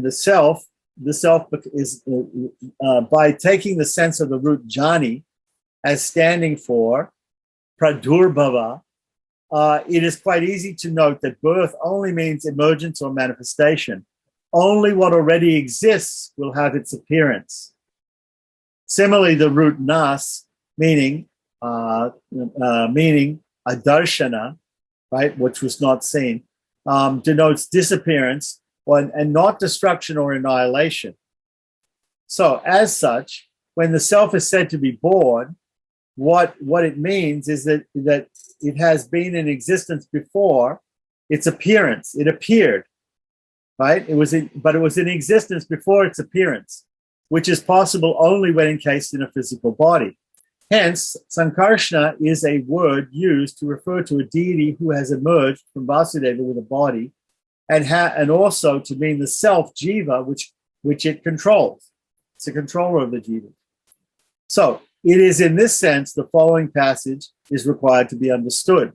the self is by taking the sense of the root jani as standing for pradurbhava, it is quite easy to note that birth only means emergence or manifestation. Only what already exists will have its appearance. Similarly, the root nas, meaning adarshana, right, which was not seen, denotes disappearance and not destruction or annihilation. So, as such, when the self is said to be born, what it means is that it has been in existence before its appearance. It appeared, right? But it was in existence before its appearance, which is possible only when encased in a physical body. Hence, Sankarshana is a word used to refer to a deity who has emerged from Vasudeva with a body, and also to mean the self, jiva, which it controls. It's a controller of the jiva. So, it is in this sense the following passage is required to be understood.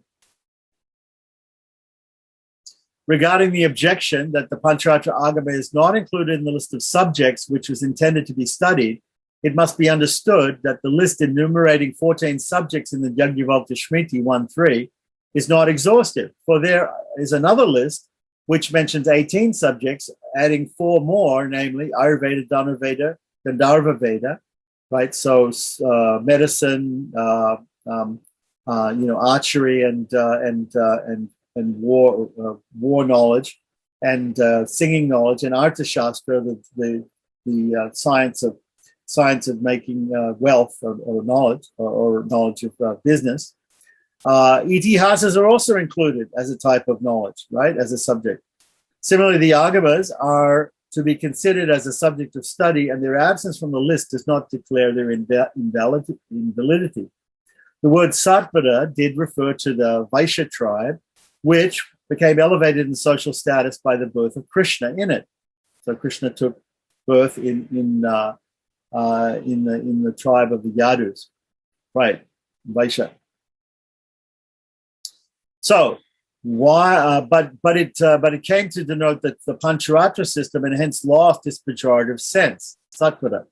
Regarding the objection that the Pancharatra Agama is not included in the list of subjects which was intended to be studied, it must be understood that the list enumerating 14 subjects in the Yajnavalkya Smriti 1.3 is not exhaustive, for there is another list which mentions 18 subjects, adding 4 more, namely Ayurveda, Dhanurveda, Gandharva Veda, right? So medicine, archery and war knowledge, and singing knowledge, and Arthashastra, the science of making wealth or knowledge or knowledge of business. Itihasas are also included as a type of knowledge, right, as a subject. Similarly, the Agamas are to be considered as a subject of study, and their absence from the list does not declare their invalidity. The word Satvara did refer to the Vaishya tribe, which became elevated in social status by the birth of Krishna in it. So Krishna took birth in the tribe of the Yadus, right? Vaishya. So why? But it came to denote that the Pancharatra system, and hence lost its pejorative sense. Satvara,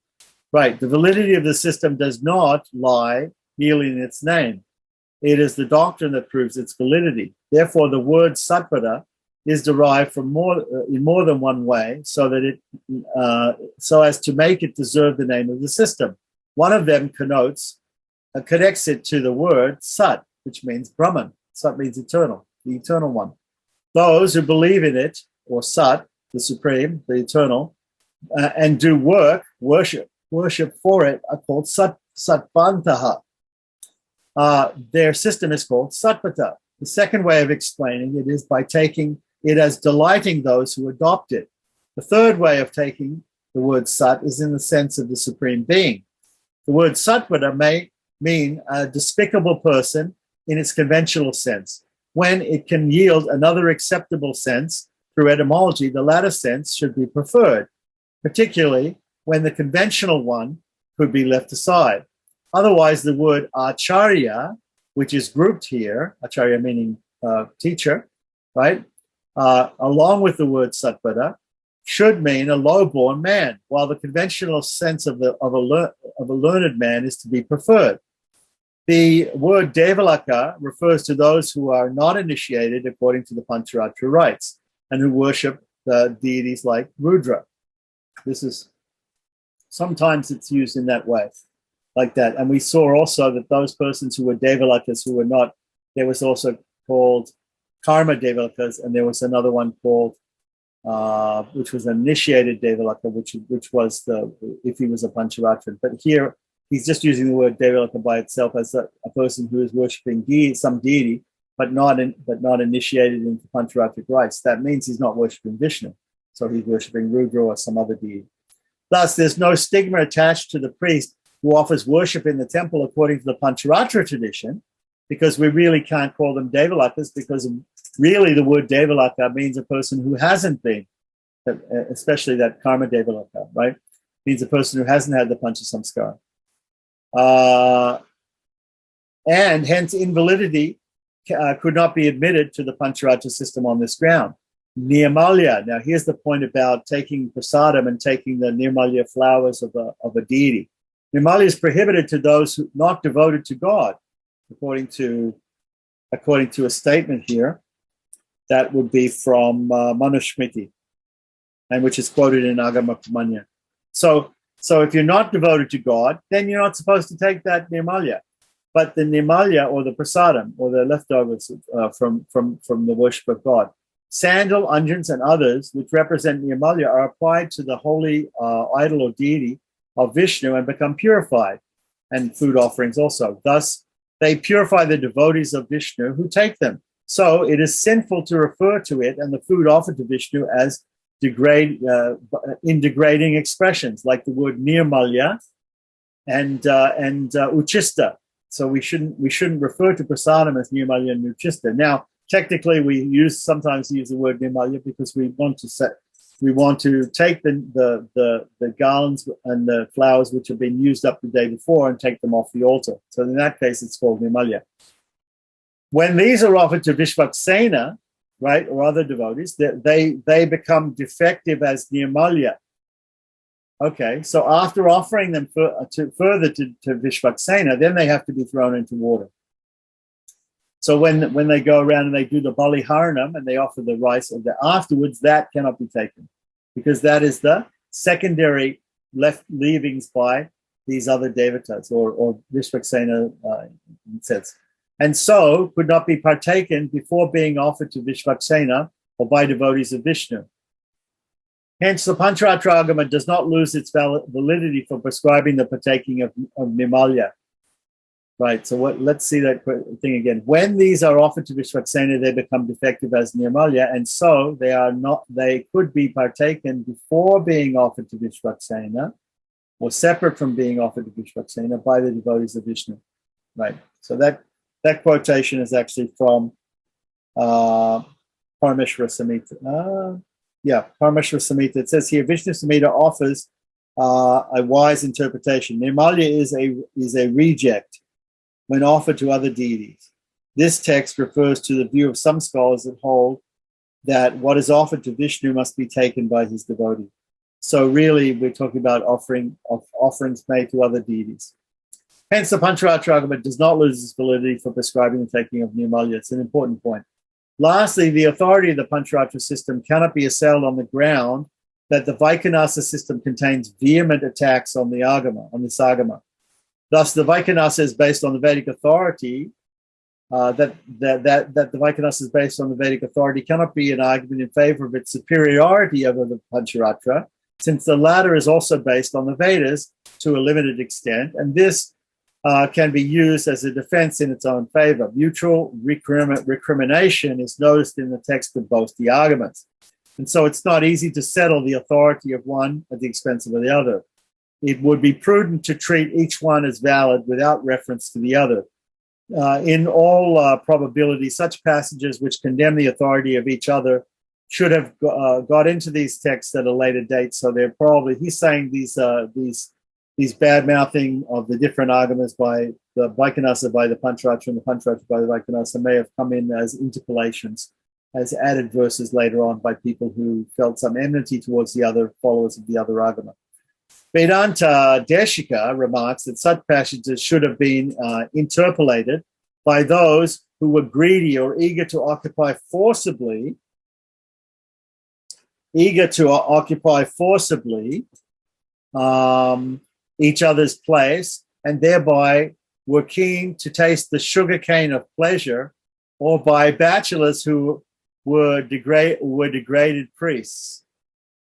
right? The validity of the system does not lie merely in its name. It is the doctrine that proves its validity. Therefore, the word Satvara is derived from in more than one way, so as to make it deserve the name of the system. One of them connects it to the word Sat, which means Brahman. Sat means eternal, the eternal one. Those who believe in it, or Sat, the supreme, the eternal, and do worship for it, are called Satvantaha. Their system is called Satvata. The second way of explaining it is by taking it as delighting those who adopt it. The third way of taking the word Sat is in the sense of the supreme being. The word Satvata may mean a despicable person in its conventional sense. When it can yield another acceptable sense through etymology, the latter sense should be preferred, particularly when the conventional one could be left aside. Otherwise, the word acharya, which is grouped here, acharya meaning teacher, right, along with the word satvata, should mean a low-born man, while the conventional sense of a learned man is to be preferred. The word devalaka refers to those who are not initiated according to the Pancharatra rites and who worship the deities like Rudra. Sometimes it's used in that way, like that. And we saw also that those persons who were devalakas who were not, there was also called karma devalakas, and there was another one called, which was an initiated devalaka, which was if he was a Pancharatran. But here, he's just using the word devalaka by itself as a person who is worshipping some deity, but not initiated into Pancharatric rites. That means he's not worshipping Vishnu, so he's worshipping Rudra or some other deity. Thus, there's no stigma attached to the priest who offers worship in the temple according to the Pancharatra tradition, because we really can't call them devalakas, because really the word devalaka means a person who hasn't been especially that karma devalaka, right? Means a person who hasn't had the pancha samskara. And hence invalidity could not be admitted to the Pancharatra system on this ground. Nirmalya. Now, here's the point about taking prasadam and taking the nirmalya flowers of a deity. Nirmalya is prohibited to those who not devoted to God, according to a statement here that would be from Manusmriti, and which is quoted in Agama Pramanya. So if you're not devoted to God, then you're not supposed to take that nirmalya. But the nirmalya, or the prasadam, or the leftovers from the worship of God, sandal, unguents, and others which represent nirmalya are applied to the holy idol or deity of Vishnu and become purified, and food offerings also. Thus, they purify the devotees of Vishnu who take them. So it is sinful to refer to it and the food offered to Vishnu as in degrading expressions, like the word nirmalya and uchista. So we shouldn't refer to prasadam as nirmalya and uchista. Now, technically, we sometimes use the word nirmalya because we want to take the garlands and the flowers which have been used up the day before and take them off the altar. So in that case, it's called nirmalya. When these are offered to Vishvaksena, right, or other devotees, they become defective as nirmalya. Okay, so after offering them further to Vishvaksena, then they have to be thrown into water. So when they go around and they do the Baliharanam and they offer the rice, afterwards that cannot be taken, because that is the secondary leavings by these other devatas or Vishvaksena says. And so could not be partaken before being offered to Vishvaksena or by devotees of Vishnu. Hence, the Pancharatra Agama does not lose its validity for prescribing the partaking of nirmalya. Right, so let's see that thing again. When these are offered to Vishvaksena, they become defective as nirmalya, and so they could be partaken before being offered to Vishvaksena, or separate from being offered to Vishvaksena by the devotees of Vishnu. Right, so that quotation is actually from Parameshwara Samhita. Parameshwara Samhita. It says here, Vishnu Samhita offers a wise interpretation. Nirmalya is a reject when offered to other deities. This text refers to the view of some scholars that hold that what is offered to Vishnu must be taken by his devotee. So really, we're talking about offerings made to other deities. Hence, the Pancharatra Agama does not lose its validity for prescribing the taking of nirmalya. It's an important point. Lastly, the authority of the Pancharatra system cannot be assailed on the ground that the Vaikhanasa system contains vehement attacks on this Agama. Thus, the Vaikhanasa is based on the Vedic authority. That the Vaikhanasa is based on the Vedic authority cannot be an argument in favor of its superiority over the Pancharatra, since the latter is also based on the Vedas to a limited extent, and this can be used as a defense in its own favor. Mutual recrimination is noticed in the text of both the Agamas. And so it's not easy to settle the authority of one at the expense of the other. It would be prudent to treat each one as valid without reference to the other. In all probability, such passages which condemn the authority of each other should have got into these texts at a later date. So they're probably, he's saying these bad-mouthing of the different Agamas by the Vaikhanasa by the Pancharatra and the Pancharatra by the Vaikhanasa may have come in as interpolations, as added verses later on by people who felt some enmity towards the other followers of the other Agama. Vedanta Deshika remarks that such passages should have been interpolated by those who were greedy or eager to occupy forcibly each other's place, and thereby were keen to taste the sugarcane of pleasure, or by bachelors who were degraded priests.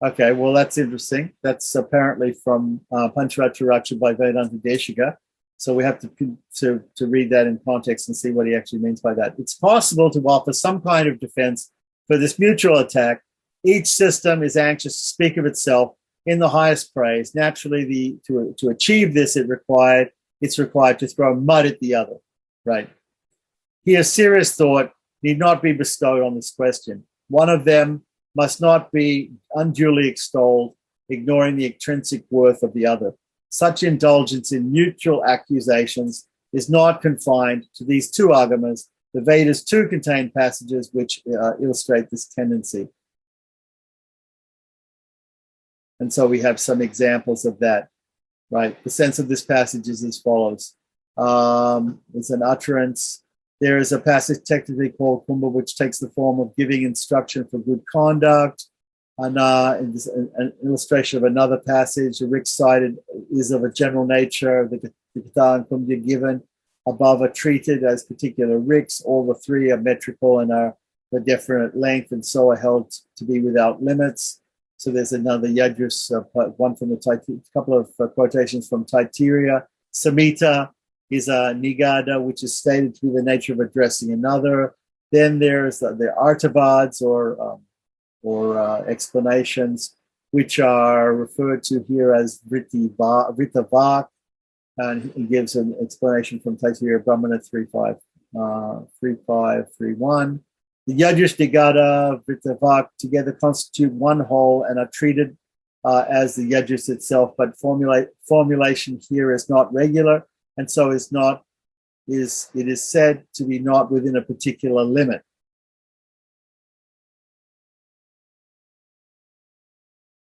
Okay, well, that's interesting. That's apparently from Pancharatra by Vedanta Deshika. So we have to read that in context and see what he actually means by that. It's possible to offer some kind of defense for this mutual attack. Each system is anxious to speak of itself in the highest praise. Naturally, to achieve this, it's required to throw mud at the other, right? Here, serious thought need not be bestowed on this question. One of them must not be unduly extolled, ignoring the intrinsic worth of the other. Such indulgence in mutual accusations is not confined to these two agamas. The Vedas too contain passages which illustrate this tendency. And so we have some examples of that, right? The sense of this passage is as follows. It's an utterance. There is a passage technically called Kumbha, which takes the form of giving instruction for good conduct. And an illustration of another passage, the Rik cited, is of a general nature. The Gita and Kumbha given above are treated as particular riks. All the three are metrical and are of a definite length, and so are held to be without limits. So there's another Yajus, one from a couple of quotations from Taittiriya. Samhita is a Nigada, which is stated to be the nature of addressing another. Then there's the Artavads or explanations, which are referred to here as Vritavak, and he gives an explanation from Taittiriya Brahmana 3531. The Yajus, Nigada, Vritavak together constitute one whole and are treated as the Yajus itself, but formulation here is not regular, and so it is said to be not within a particular limit.